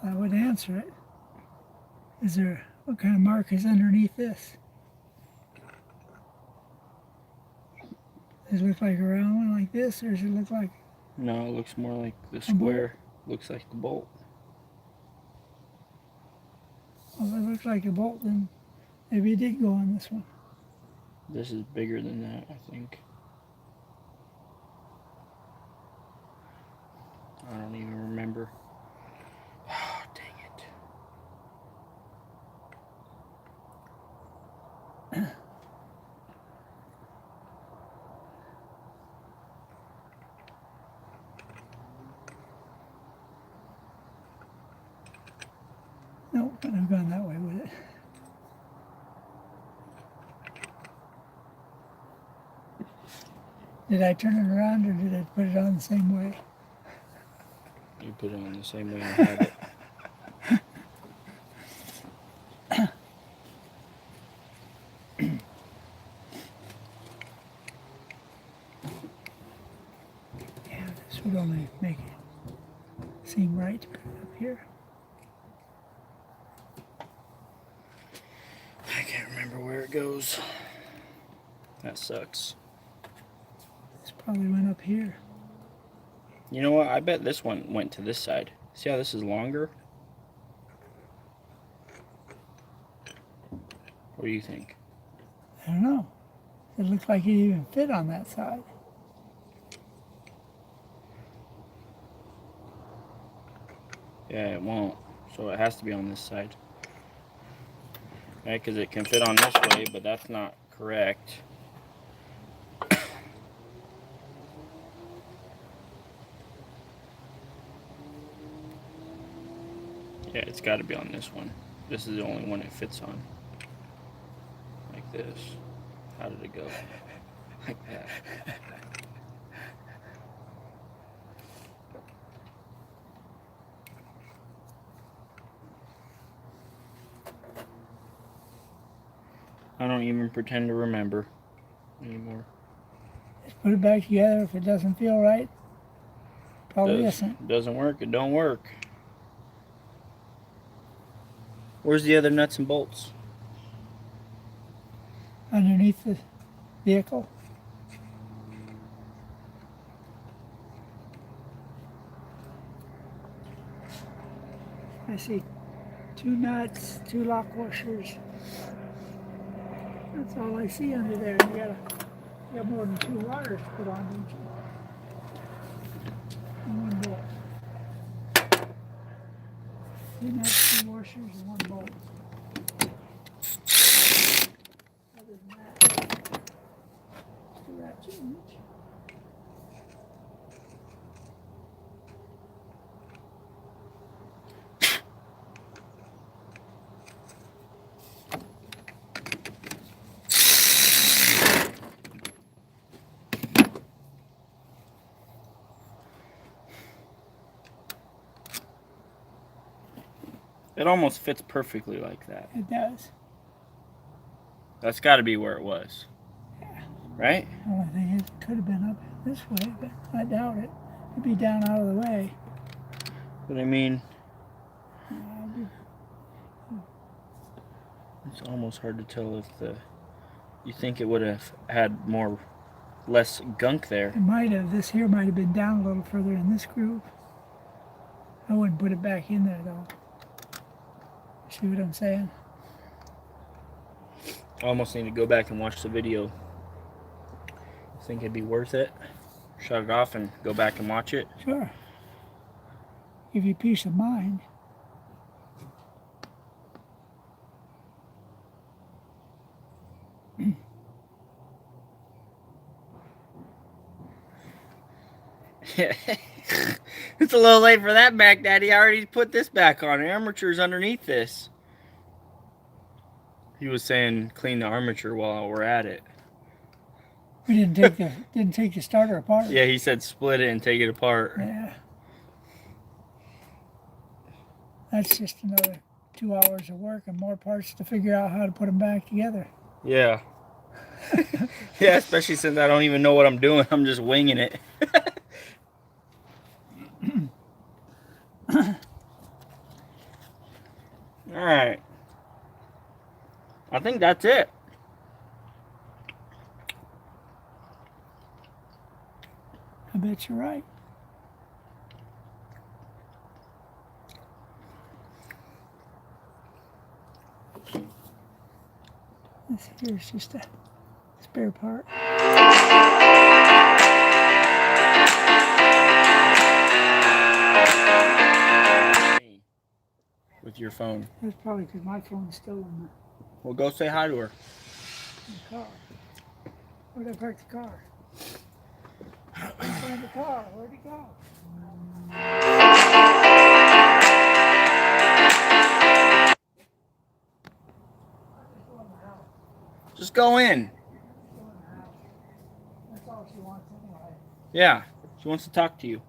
Speaker 3: I would answer it. Is there, what kind of mark is underneath this? Does it look like a round one like this, or does it look like...
Speaker 1: No, it looks more like the square. Looks like the bolt.
Speaker 3: Well, if it looks like a bolt, then maybe it did go on this one.
Speaker 1: This is bigger than that, I think. I don't even remember. Oh, dang it.
Speaker 3: No, couldn't have gone that way with it. Did I turn it around, or did I put it on the same way?
Speaker 1: You put it on the same way I had it.
Speaker 3: Yeah, this would only make it seem right to put it up here.
Speaker 1: There it goes. That sucks.
Speaker 3: This probably went up here.
Speaker 1: You know what? I bet this one went to this side. See how this is longer? What do you think?
Speaker 3: I don't know. It looked like it even fit on that side.
Speaker 1: Yeah, it won't. So it has to be on this side. Right, because it can fit on this way, but that's not correct. Yeah, it's got to be on this one. This is the only one it fits on. Like this. How did it go? Like that. I don't even pretend to remember anymore.
Speaker 3: Just put it back together. If it doesn't feel right, probably isn't.
Speaker 1: Doesn't work, it don't work. Where's the other nuts and bolts?
Speaker 3: Underneath the vehicle. I see 2 nuts, 2 lock washers. That's all I see under there. You got more than 2 wires to put on, don't you? And 1 bolt. 2 nuts, 2 washers, and 1 bolt. Other than that, 2 ratchets each.
Speaker 1: It almost fits perfectly like that.
Speaker 3: It does.
Speaker 1: That's got to be where it was.
Speaker 3: Yeah.
Speaker 1: Right?
Speaker 3: The only thing is, it could have been up this way, but I doubt it. It'd be down out of the way.
Speaker 1: But I mean, it's almost hard to tell if you think it would have had less gunk there.
Speaker 3: It might have. This here might have been down a little further in this groove. I wouldn't put it back in there though. See what I'm saying?
Speaker 1: I almost need to go back and watch the video. Think it'd be worth it? Shut it off and go back and watch it?
Speaker 3: Sure. Give you peace of mind.
Speaker 1: It's a little late for that back, Daddy. I already put this back on. The armature's underneath this. He was saying clean the armature while we're at it.
Speaker 3: We didn't take the starter apart.
Speaker 1: Yeah, he said split it and take it apart.
Speaker 3: Yeah. That's just another 2 hours of work and more parts to figure out how to put them back together.
Speaker 1: Yeah. Yeah, especially since I don't even know what I'm doing. I'm just winging it. All right. I think that's it.
Speaker 3: I bet you're right. This here is just a spare part.
Speaker 1: With your phone.
Speaker 3: That's probably because my phone's still in
Speaker 1: Well, go say hi to her.
Speaker 3: the car. Where'd I park the car? Find the car. Where'd it go?
Speaker 1: Just go in.
Speaker 3: That's all she wants anyway.
Speaker 1: Yeah, she wants to talk to you.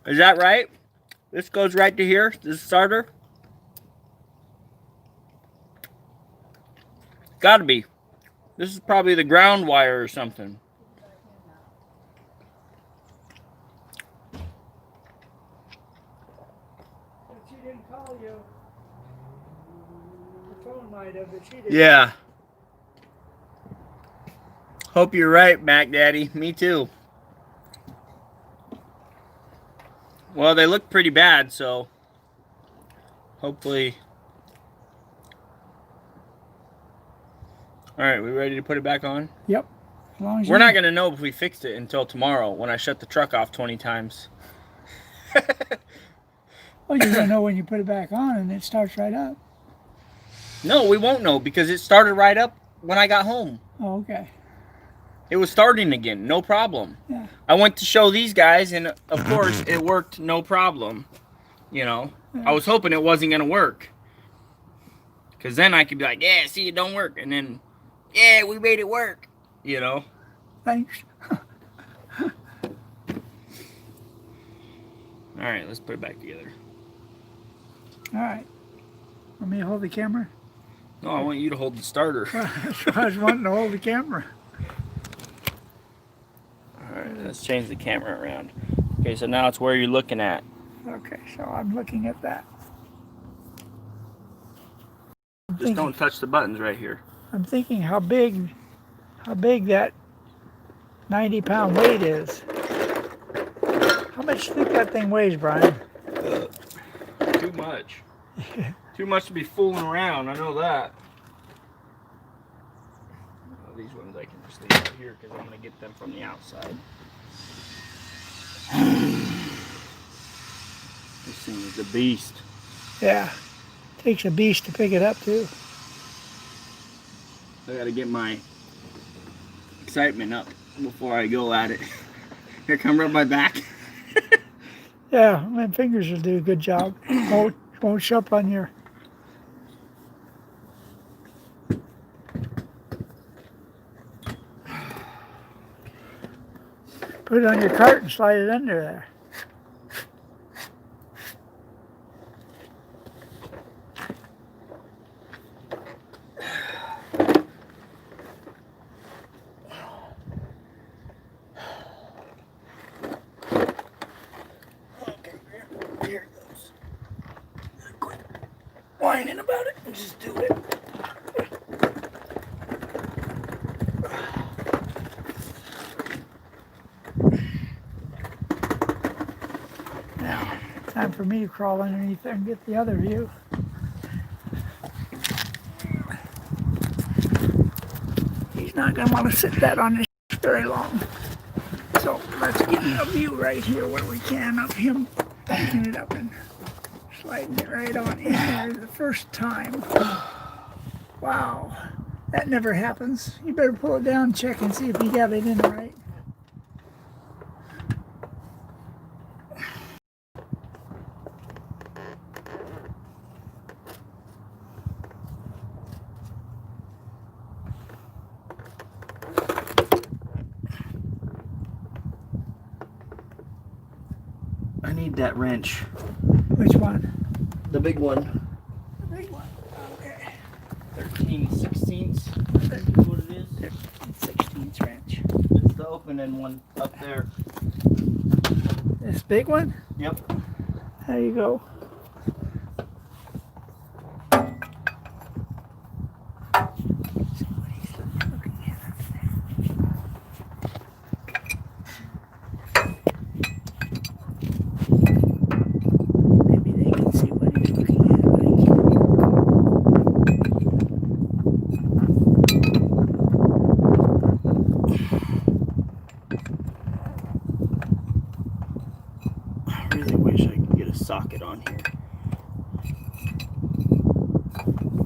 Speaker 1: Is that right? This goes right to here, this starter? Gotta be. This is probably the ground wire or something.
Speaker 3: would, but she didn't.
Speaker 1: Yeah. Hope you're right, Mac Daddy. Me too. Well, they look pretty bad, so hopefully. All right, we ready to put it back on?
Speaker 3: Yep. As long as
Speaker 1: We're not going to know if we fixed it until tomorrow when I shut the truck off 20 times.
Speaker 3: Well, you're gonna know when you put it back on and it starts right up.
Speaker 1: No, we won't know because it started right up when I got home.
Speaker 3: Oh, okay.
Speaker 1: It was starting again, no problem.
Speaker 3: Yeah.
Speaker 1: I went to show these guys, and of course, it worked no problem. You know, I was hoping it wasn't going to work. Because then I could be like, yeah, see, it don't work. And then, yeah, we made it work. You know?
Speaker 3: Thanks.
Speaker 1: All right, let's put it back together.
Speaker 3: All right. Want me to hold the camera?
Speaker 1: No, I want you to hold the starter.
Speaker 3: That's why I was wanting to hold the camera.
Speaker 1: All right, let's change the camera around. Okay, so now it's where you're looking at.
Speaker 3: Okay, so I'm looking at that.
Speaker 1: Just don't touch the buttons right here.
Speaker 3: I'm thinking how big that 90-pound weight is. How much do you think that thing weighs, Brian?
Speaker 1: Too much. Too much to be fooling around, I know that. Oh, these ones I can just leave out here because I'm going to get them from the outside. This thing is a beast.
Speaker 3: Yeah. Takes a beast to pick it up, too.
Speaker 1: I got to get my excitement up before I go at it. Here, come rub my back.
Speaker 3: Yeah, my fingers will do a good job. Won't show up on your... Put it on your cart and slide it under there. Here it goes. Quit whining about it and just do it. Now, time for me to crawl underneath there and get the other view. He's not going to want to sit that on his very long. So let's get a view right here where we can of him picking it up and sliding it right on in there the first time. Wow, that never happens. You better pull it down, check and see if you got it in right.
Speaker 1: I need that wrench.
Speaker 3: Which one?
Speaker 1: The big one.
Speaker 3: The big one. Okay.
Speaker 1: 13/16. That's what it is.
Speaker 3: 16th wrench.
Speaker 1: It's the opening one up there.
Speaker 3: This big one?
Speaker 1: Yep.
Speaker 3: There you go. See what he's looking at up there. Maybe they can see what he's looking at.
Speaker 1: I really wish I could get a socket on here.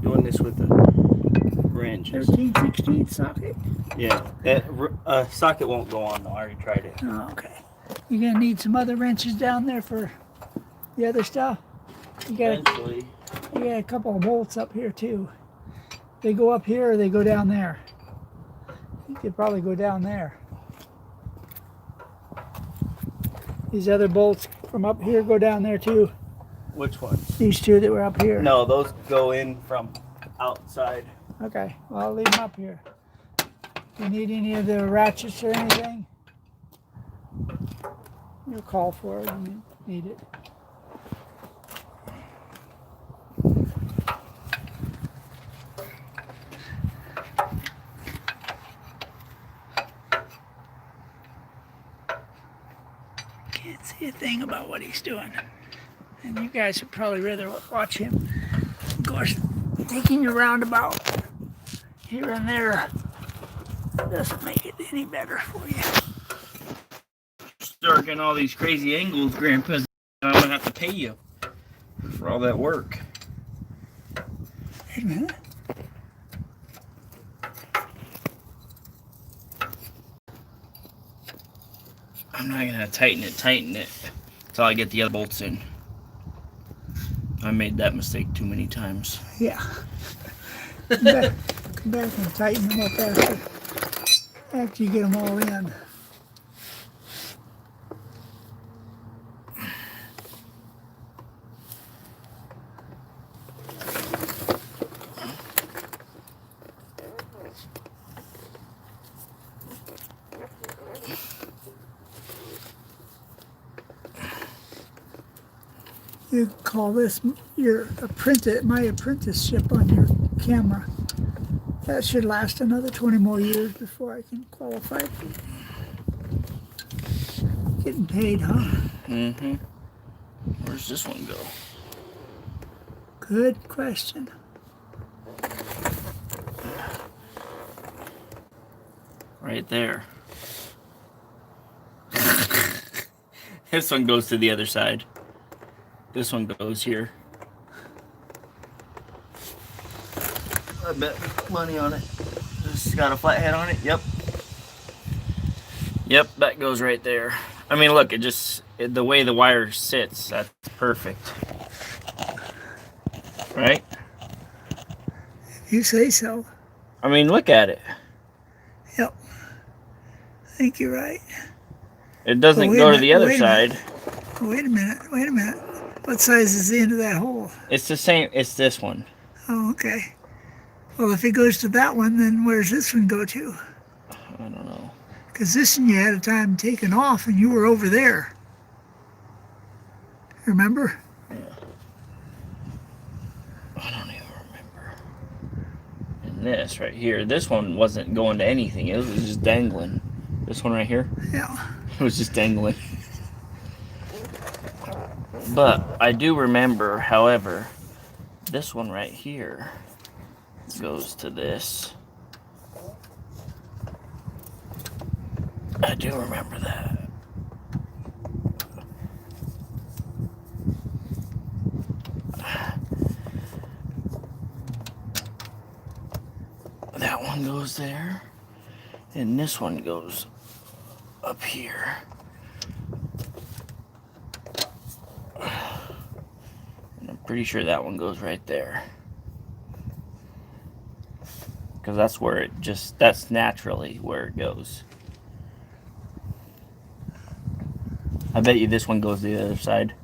Speaker 1: Doing this with a wrench.
Speaker 3: 13/16 socket.
Speaker 1: Yeah, that socket won't go on though. I already tried it.
Speaker 3: Oh, okay. You're gonna need some other wrenches down there for the other stuff. You got
Speaker 1: Eventually.
Speaker 3: a couple of bolts up here too. They go up here or they go down there. I think they probably go down there. These other bolts from up here go down there too.
Speaker 1: Which ones?
Speaker 3: These two that were up here.
Speaker 1: No, those go in from outside.
Speaker 3: Okay, well I'll leave them up here. You need any of the ratchets or anything? You'll call for it when you need it. you a thing about what he's doing. And you guys would probably rather watch him. Of course, taking you roundabout here and there doesn't make it any better for you.
Speaker 1: Start getting all these crazy angles, Grandpa. I'm gonna have to pay you for all that work.
Speaker 3: Wait a minute.
Speaker 1: I'm not gonna tighten it until I get the other bolts in. I made that mistake too many times.
Speaker 3: Yeah. Come back and tighten them up after you get them all in. You call this my apprenticeship on your camera. That should last another 20 more years before I can qualify for getting paid, huh?
Speaker 1: Mm-hmm. Where's this one go?
Speaker 3: Good question.
Speaker 1: Right there. This one goes to the other side. This one goes here. I bet money on it. This got a flat head on it. Yep. Yep, that goes right there. I mean, look, the way the wire sits, that's perfect. Right?
Speaker 3: You say so.
Speaker 1: I mean, look at it.
Speaker 3: Yep. I think you're right.
Speaker 1: It doesn't go to the other side.
Speaker 3: Wait a minute. What size is the end of that hole?
Speaker 1: It's the same. It's this one.
Speaker 3: Oh, okay. Well, if it goes to that one, then where's this one go to?
Speaker 1: I don't know.
Speaker 3: Because this one you had a time taken off and you were over there. Remember?
Speaker 1: Yeah. I don't even remember. And this right here, this one wasn't going to anything. It was just dangling. This one right here?
Speaker 3: Yeah.
Speaker 1: It was just dangling. But I do remember, however, this one right here goes to this. I do remember that. That one goes there, and this one goes up here. And I'm pretty sure that one goes right there. Because that's where that's naturally where it goes. I bet you this one goes to the other side.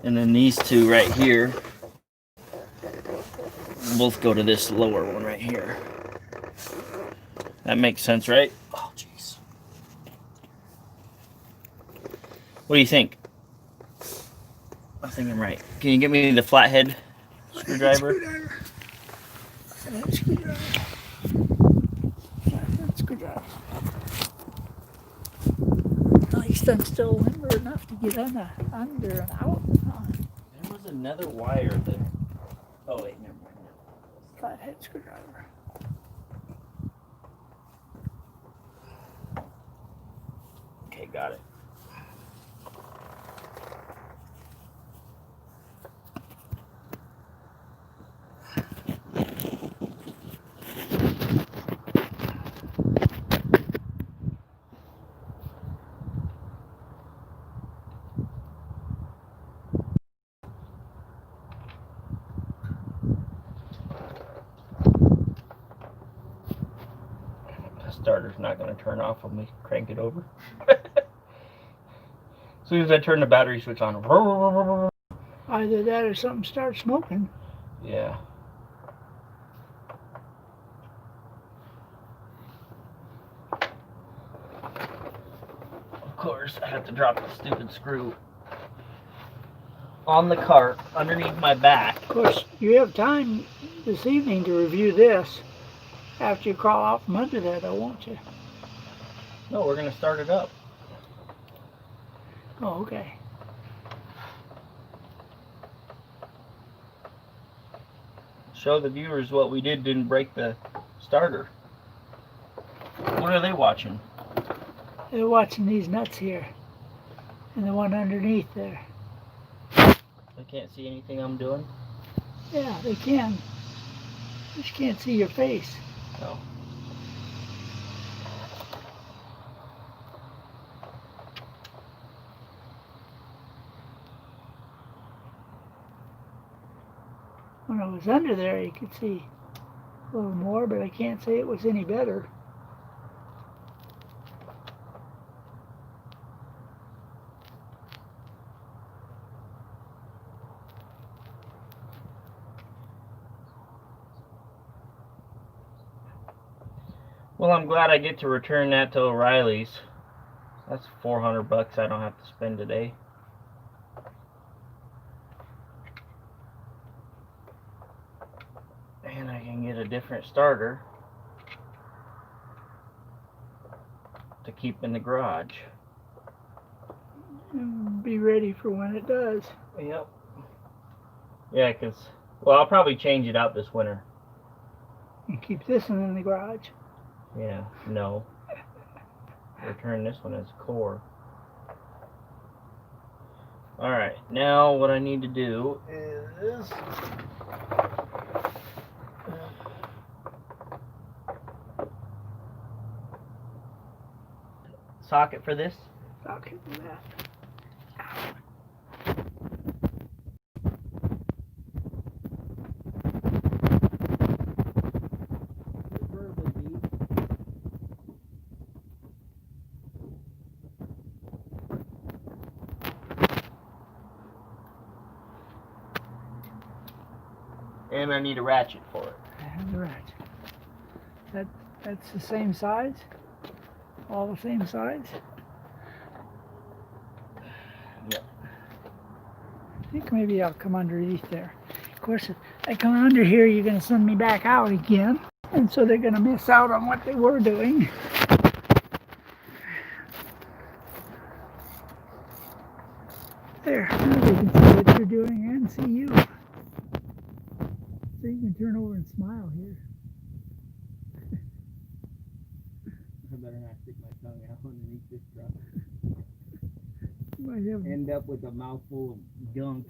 Speaker 1: And then these two right here both go to this lower one right here. That makes sense, right? Oh, jeez. What do you think? I think I'm right. Can you give me the flathead screwdriver?
Speaker 3: Flathead screwdriver. At least I'm still limber enough to get under and out.
Speaker 1: There was another wire there. Oh wait, never mind.
Speaker 3: Flathead screwdriver.
Speaker 1: Okay, got it. Starter's not going to turn off when we crank it over. As soon as I turn the battery switch on.
Speaker 3: Either that or something starts smoking.
Speaker 1: Yeah. Of course, I have to drop the stupid screw on the cart underneath my back.
Speaker 3: Of course, you have time this evening to review this after you crawl out from under there, though, won't you?
Speaker 1: No, we're gonna start it up.
Speaker 3: Oh, okay.
Speaker 1: Show the viewers what we didn't break the starter. What are they watching?
Speaker 3: They're watching these nuts here. And the one underneath there.
Speaker 1: They can't see anything I'm doing?
Speaker 3: Yeah, they can. Just can't see your face.
Speaker 1: No.
Speaker 3: When I was under there, you could see a little more, but I can't say it was any better.
Speaker 1: Well, I'm glad I get to return that to O'Reilly's. That's $400 I don't have to spend today. And I can get a different starter to keep in the garage.
Speaker 3: And be ready for when it does.
Speaker 1: Yep. Yeah, because, well, I'll probably change it out this winter.
Speaker 3: And keep this one in the garage.
Speaker 1: Yeah, no. Return this one as a core. Alright, now what I need to do is socket for this.
Speaker 3: Socket for that.
Speaker 1: And I need a ratchet for it.
Speaker 3: And the ratchet. That's the same size? All the same size?
Speaker 1: Yep.
Speaker 3: I think maybe I'll come underneath there. Of course, if I come under here, you're going to send me back out again. And so they're going to miss out on what they were doing. There, now they can see what you're doing and see you. So you can turn over and smile here.
Speaker 1: I better not stick my tongue out underneath this truck.
Speaker 3: You might have
Speaker 1: End up with a mouthful of gunk.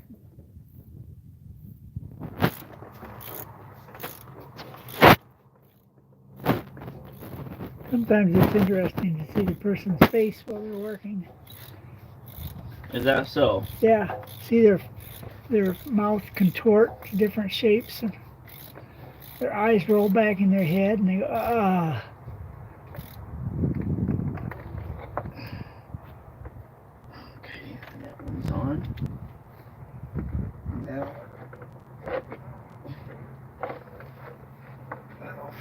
Speaker 3: Sometimes it's interesting to see the person's face while they're working.
Speaker 1: Is that so?
Speaker 3: Yeah, see their mouth contort to different shapes, and their eyes roll back in their head, and they go, ah.
Speaker 1: Okay, that one's on. Now,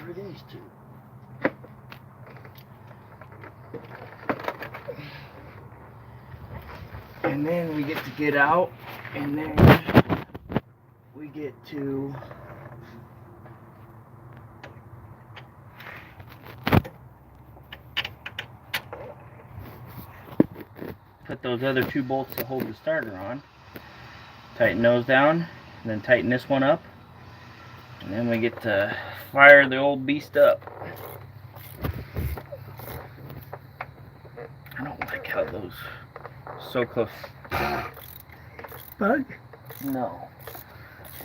Speaker 1: for these two. And then we get to get out, and then we get to put those other two bolts to hold the starter on. Tighten those down, and then tighten this one up, and then we get to fire the old beast up. I don't like how those so close.
Speaker 3: Bug?
Speaker 1: No.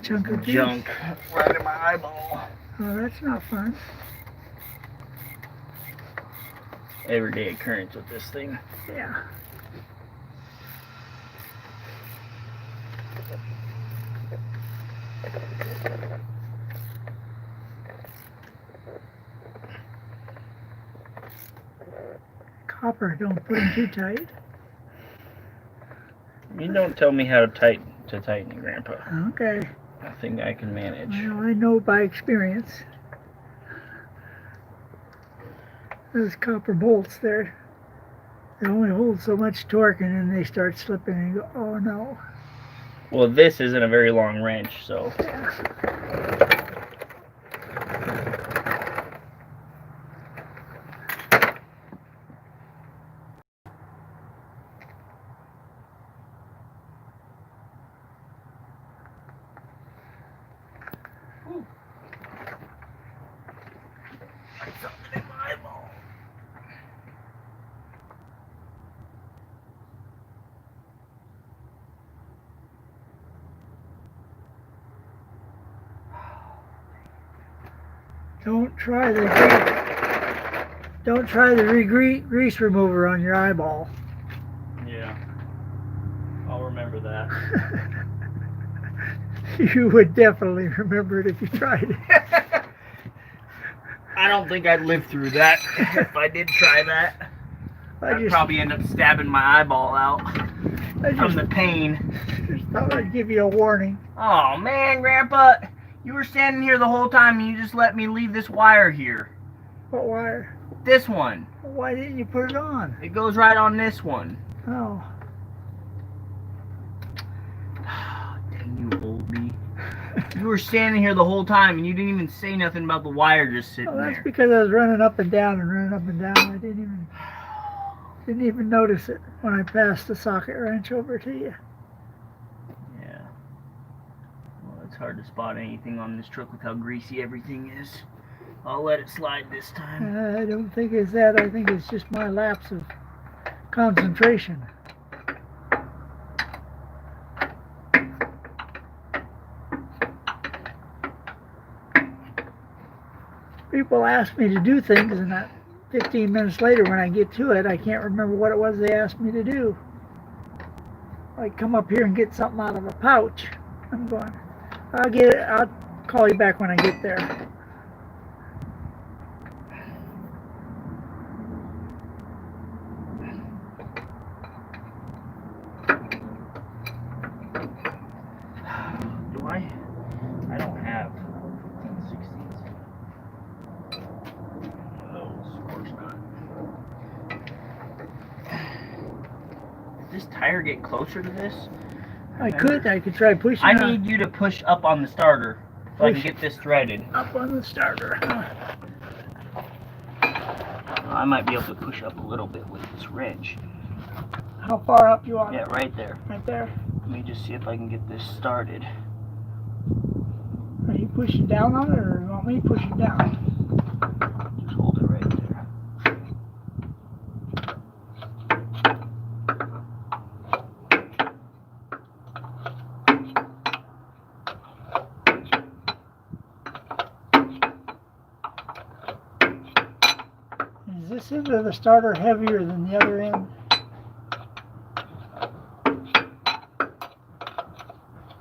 Speaker 3: Chunk of
Speaker 1: Junk right in my eyeball.
Speaker 3: Oh, that's not fun.
Speaker 1: Everyday occurrence with this thing.
Speaker 3: Yeah. Copper, don't put them too tight.
Speaker 1: You don't tell me how to tighten it, Grandpa.
Speaker 3: Okay.
Speaker 1: I think I can manage.
Speaker 3: Well, I know by experience. Those copper bolts there, they only hold so much torque, and then they start slipping, and you go, oh no.
Speaker 1: Well, this isn't a very long wrench, so.
Speaker 3: Yeah. Don't try the grease remover on your eyeball.
Speaker 1: Yeah. I'll remember that.
Speaker 3: You would definitely remember it if you tried it.
Speaker 1: I don't think I'd live through that if I did try that. I'd probably end up stabbing my eyeball out from the pain.
Speaker 3: Just thought I'd give you a warning.
Speaker 1: Oh man, Grandpa, you were standing here the whole time and you just let me leave this wire here.
Speaker 3: What wire?
Speaker 1: This one.
Speaker 3: Why didn't you put it on?
Speaker 1: It goes right on this one.
Speaker 3: Oh.
Speaker 1: Dang you, old me. You were standing here the whole time and you didn't even say nothing about the wire just sitting
Speaker 3: Well, that's
Speaker 1: there.
Speaker 3: because I was running up and down and running up and down. I didn't even notice it when I passed the socket wrench over to you.
Speaker 1: Yeah. Well, it's hard to spot anything on this truck with how greasy everything is. I'll let it slide this time.
Speaker 3: I don't think it's that. I think it's just my lapse of concentration. People ask me to do things, and that 15 minutes later when I get to it, I can't remember what it was they asked me to do. Like come up here and get something out of a pouch. I'm going, I'll get it. I'll call you back when I get there.
Speaker 1: Do I? I don't have 16s. Those, of course not. Did this tire get closer to this?
Speaker 3: I could try pushing.
Speaker 1: I need you to push up on the starter so I can get this threaded.
Speaker 3: Up on the starter.
Speaker 1: I might be able to push up a little bit with this wrench.
Speaker 3: How far up you want?
Speaker 1: Yeah, right there.
Speaker 3: Right there.
Speaker 1: Let me just see if I can get this started.
Speaker 3: Are you pushing down on it, or you want me to push it down?
Speaker 1: Just hold it right there.
Speaker 3: Is this end of the starter heavier than the other end?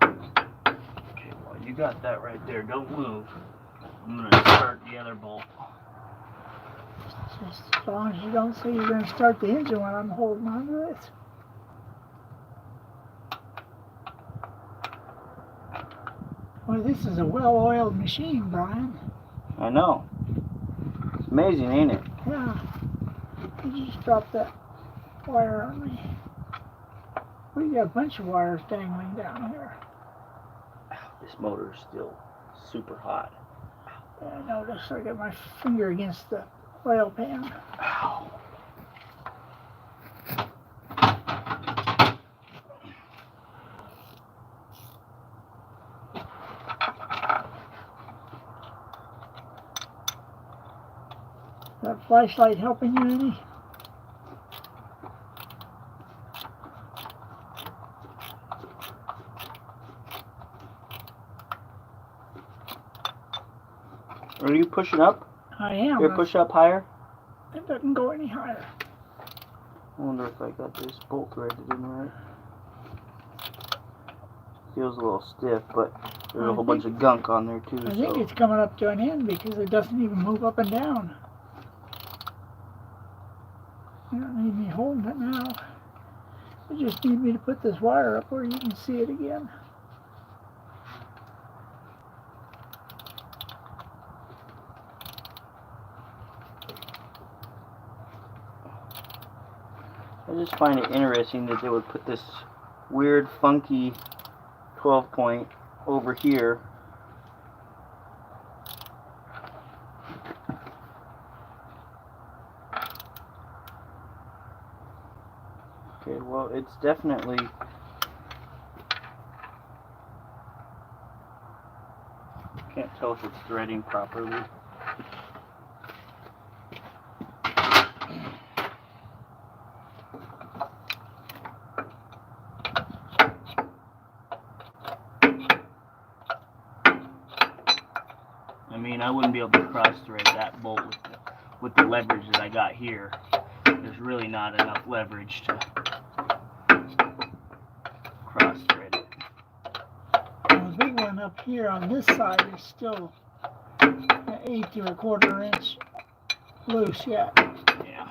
Speaker 1: Okay, well, you got that right there. Don't move. I'm going to start the other bolt.
Speaker 3: Just as long as you don't say you're going to start the engine when I'm holding on to it. Well, this is a well-oiled machine, Brian.
Speaker 1: I know. It's amazing, ain't it?
Speaker 3: Yeah. You just dropped that wire on me. We got a bunch of wires dangling down here.
Speaker 1: This motor is still super hot.
Speaker 3: Yeah, I noticed I got my finger against the oil pan.
Speaker 1: Ow.
Speaker 3: That flashlight helping you any?
Speaker 1: Are you pushing up?
Speaker 3: I am.
Speaker 1: Here, push up higher.
Speaker 3: It doesn't go any higher.
Speaker 1: I wonder if I got this bolt threaded in right. Feels a little stiff, but there's a whole bunch of gunk on there too.
Speaker 3: I think
Speaker 1: so.
Speaker 3: it's coming up to an end because it doesn't even move up and down. You don't need me holding it now. You just need me to put this wire up where you can see it again.
Speaker 1: I just find it interesting that they would put this weird, funky 12 point over here. Okay, well, it's definitely can't tell if it's threading properly. I mean, I wouldn't be able to cross thread that bolt with the leverage that I got here. There's really not enough leverage to cross thread it.
Speaker 3: Well, the big one up here on this side is still an 1/8 to 1/4 inch loose yet.
Speaker 1: Yeah.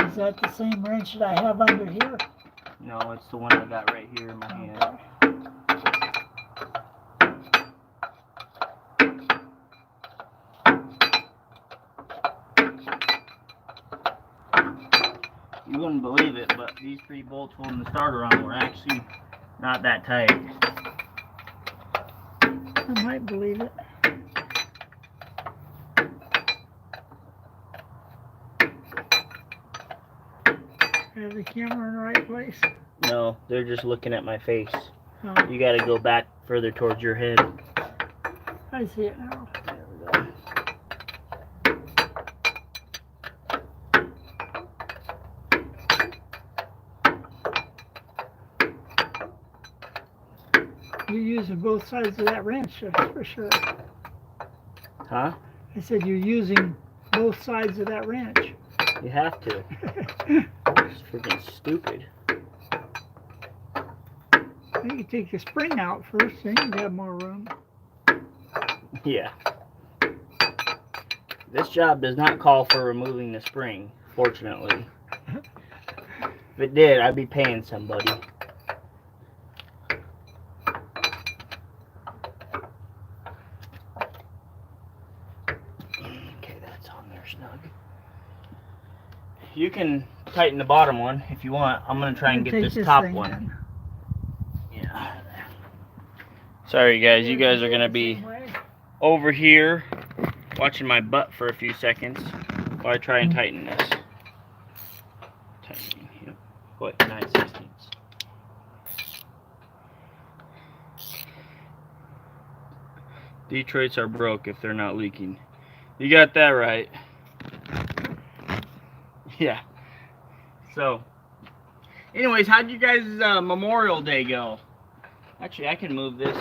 Speaker 3: Is that the same wrench that I have under here?
Speaker 1: No, it's the one I got right here in my hand.
Speaker 3: Okay.
Speaker 1: You wouldn't believe it, but these 3 bolts holding the starter on were actually not that tight.
Speaker 3: I might believe it. Have the camera in the right place?
Speaker 1: No, they're just looking at my face.
Speaker 3: Oh,
Speaker 1: You gotta go back further towards your head.
Speaker 3: I see it now.
Speaker 1: There we go.
Speaker 3: You're using both sides of that wrench, that's for sure.
Speaker 1: Huh?
Speaker 3: I said you're using both sides of that wrench.
Speaker 1: You have to. It's freaking stupid.
Speaker 3: You can take the spring out first, then you have more room.
Speaker 1: Yeah. This job does not call for removing the spring, fortunately. If it did, I'd be paying somebody. Okay, that's on there snug. You can tighten the bottom one if you want. I'm going to try and get this top one.
Speaker 3: Then.
Speaker 1: Yeah. Sorry guys, you guys are going to be over here watching my butt for a few seconds while I try and tighten this. Tightening, yep. What, 9/16. Detroits are broke if they're not leaking. You got that right. Yeah. So, anyways, how'd you guys' Memorial Day go? Actually, I can move this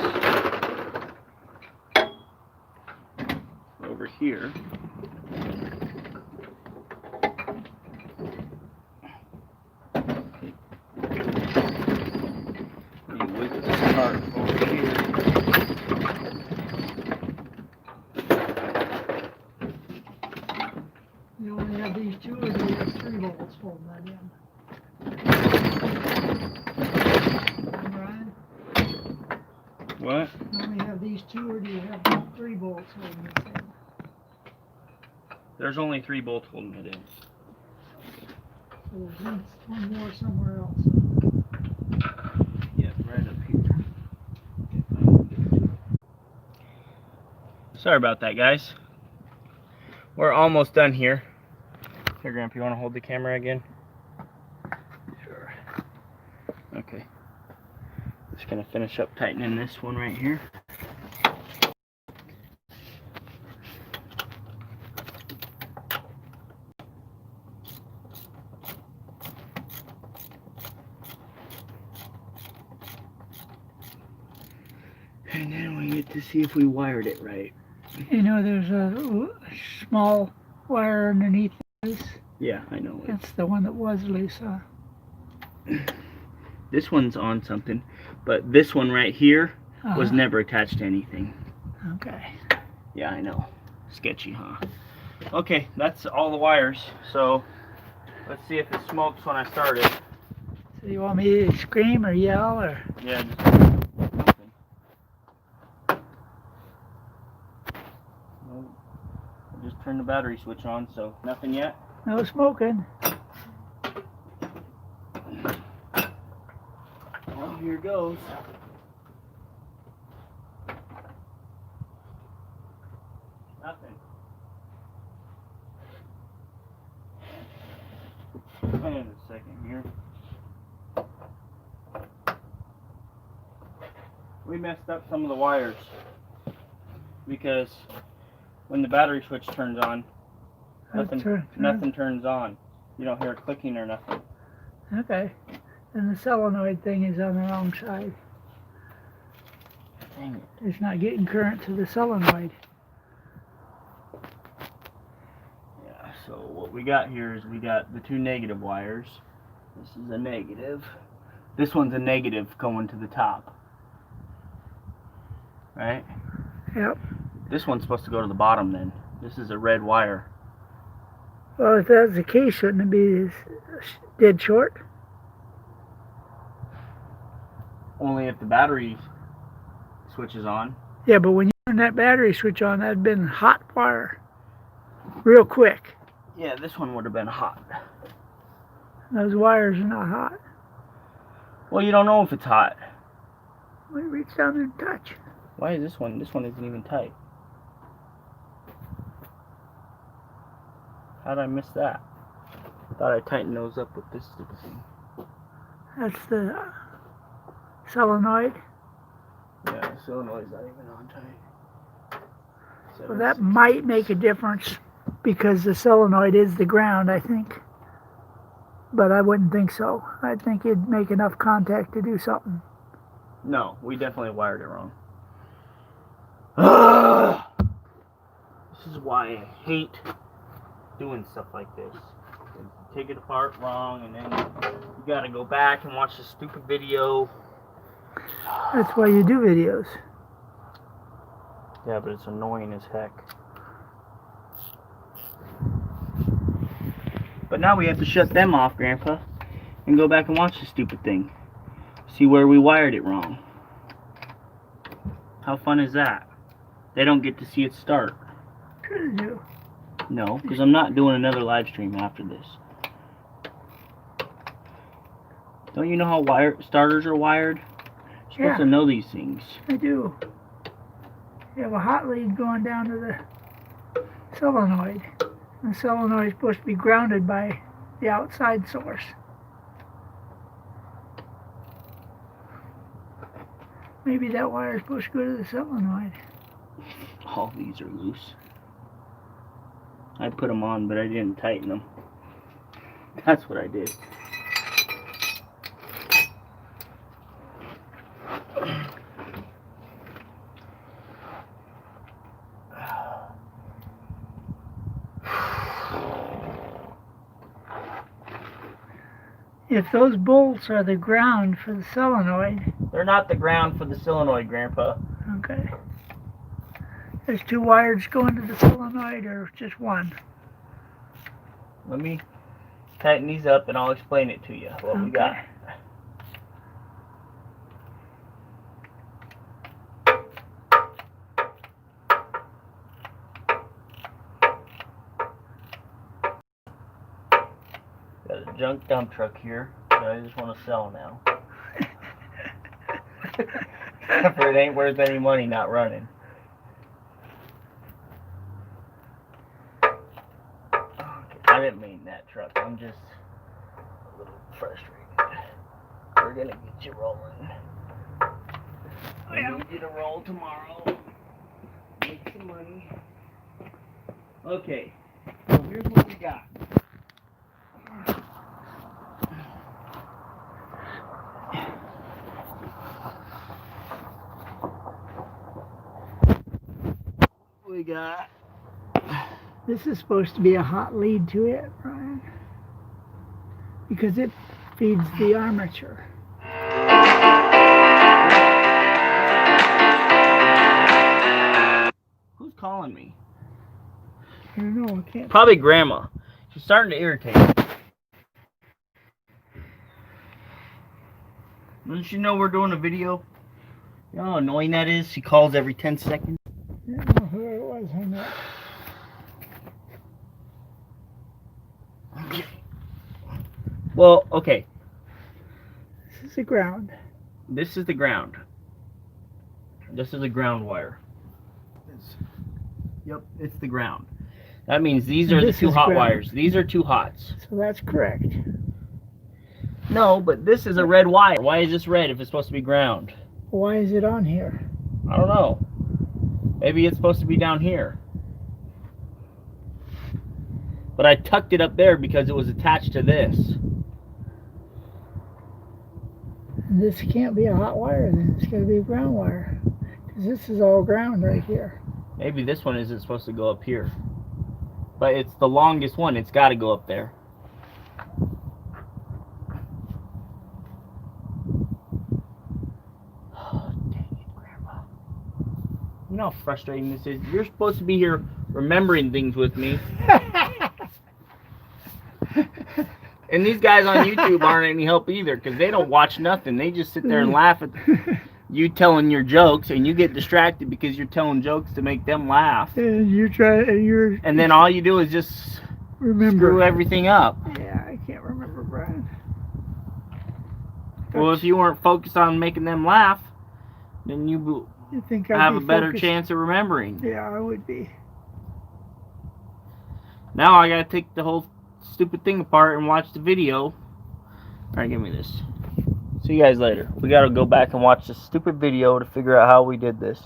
Speaker 1: over here. Let me wiggle this part over here.
Speaker 3: You only have these 2 or do you have 3 bolts holding that in? Brian,
Speaker 1: What?
Speaker 3: you only have these 2 or do you have 3 bolts holding this in?
Speaker 1: There's only 3 bolts holding it in.
Speaker 3: So there's one more somewhere else.
Speaker 1: Yep, right up here. Sorry about that, guys. We're almost done here. Here, Grandpa, you want to hold the camera again? Sure. Okay. Just gonna finish up tightening this one right here. And then we get to see if we wired it right.
Speaker 3: You know, there's a small wire underneath this.
Speaker 1: Yeah, I know.
Speaker 3: That's the one that was loose, huh?
Speaker 1: This one's on something, but this one right here was
Speaker 3: Uh-huh.
Speaker 1: never attached to anything.
Speaker 3: Okay.
Speaker 1: Yeah, I know. Sketchy, huh? Okay, that's all the wires. So let's see if it smokes when I start it.
Speaker 3: So you want me to scream or yell or?
Speaker 1: Yeah, just something. Nope. I just turned the battery switch on, so nothing yet.
Speaker 3: No smoking.
Speaker 1: Well, here goes. Nothing. Wait a second here. We messed up some of the wires because when the battery switch turns on, nothing turns on. You don't hear it clicking or nothing.
Speaker 3: Okay. And the solenoid thing is on the wrong side.
Speaker 1: Dang it.
Speaker 3: It's not getting current to the solenoid.
Speaker 1: Yeah, so what we got here is we got the two negative wires. This is a negative. This one's a negative going to the top. Right?
Speaker 3: Yep.
Speaker 1: This one's supposed to go to the bottom then. This is a red wire.
Speaker 3: Well, if that's the case, shouldn't it be dead short?
Speaker 1: Only if the battery switches on.
Speaker 3: Yeah, but when you turn that battery switch on, that'd been hot wire. Real quick.
Speaker 1: Yeah, this one would have been hot.
Speaker 3: Those wires are not hot.
Speaker 1: Well, you don't know if it's hot.
Speaker 3: Well, reach down there and touch.
Speaker 1: Why is this one? This one isn't even tight. How did I miss that? I thought I tightened those up with this stupid thing.
Speaker 3: That's the solenoid.
Speaker 1: Yeah, the solenoid's not even on tight.
Speaker 3: Well, that might make a difference because the solenoid is the ground, I think. But I wouldn't think so. I think it'd make enough contact to do something.
Speaker 1: No, we definitely wired it wrong. Ugh! This is why I hate doing stuff like this. You take it apart wrong, and then you gotta go back and watch the stupid video.
Speaker 3: That's why you do videos.
Speaker 1: Yeah, but it's annoying as heck. But now we have to shut them off, Grandpa, and go back and watch the stupid thing. See where we wired it wrong. How fun is that? They don't get to see it start.
Speaker 3: Sure they do.
Speaker 1: No, because I'm not doing another live stream after this. Don't you know how starters are wired? You're supposed to know these things.
Speaker 3: I do. You have a hot lead going down to the solenoid. The solenoid is supposed to be grounded by the outside source. Maybe that wire is supposed to go to the solenoid.
Speaker 1: All these are loose. I put them on, but I didn't tighten them. That's what I did.
Speaker 3: If those bolts are the ground for the solenoid...
Speaker 1: They're not the ground for the solenoid, Grandpa.
Speaker 3: Okay. There's two wires going to the solenoid, or just one?
Speaker 1: Let me tighten these up and I'll explain it to you, what we got. Got a junk dump truck here that I just want to sell now. For it ain't worth any money not running. I didn't mean that truck. I'm just a little frustrated. We're gonna get you rolling. I need you to roll tomorrow. Make some money. Okay. So here's what we got. We got.
Speaker 3: This is supposed to be a hot lead to it, Brian, because it feeds the armature.
Speaker 1: Who's calling me?
Speaker 3: I don't know, I can't.
Speaker 1: Probably Grandma. She's starting to irritate me. Doesn't she know we're doing a video? You know how annoying that is? She calls every 10 seconds.
Speaker 3: I don't know who it was hung up.
Speaker 1: Well, okay.
Speaker 3: This is the ground.
Speaker 1: This is the ground. This is the ground wire. Yep, it's the ground. That means these are the
Speaker 3: This
Speaker 1: two
Speaker 3: is
Speaker 1: hot
Speaker 3: ground.
Speaker 1: wires. These are two hots.
Speaker 3: So that's correct.
Speaker 1: No, but this is a red wire. Why is this red if it's supposed to be ground?
Speaker 3: Why is it on here?
Speaker 1: I don't know. Maybe it's supposed to be down here. But I tucked it up there because it was attached to this.
Speaker 3: This can't be a hot wire then. It's got to be a ground wire. 'Cause this is all ground right here.
Speaker 1: Maybe this one isn't supposed to go up here. But it's the longest one. It's got to go up there. Oh, dang it, Grandpa. You know how frustrating this is? You're supposed to be here remembering things with me. And these guys on YouTube aren't any help either, because they don't watch nothing. They just sit there and laugh at you telling your jokes, and you get distracted because you're telling jokes to make them laugh.
Speaker 3: And
Speaker 1: And then all you do is just screw everything up.
Speaker 3: Yeah, I can't remember, Brian.
Speaker 1: Well, if you weren't focused on making them laugh, then you
Speaker 3: think I'd
Speaker 1: have a
Speaker 3: be
Speaker 1: better
Speaker 3: focused?
Speaker 1: chance of remembering.
Speaker 3: Yeah, I would be.
Speaker 1: Now I gotta take the whole stupid thing apart and watch the video. Alright, give me this. See you guys later. We gotta go back and watch this stupid video to figure out how we did this.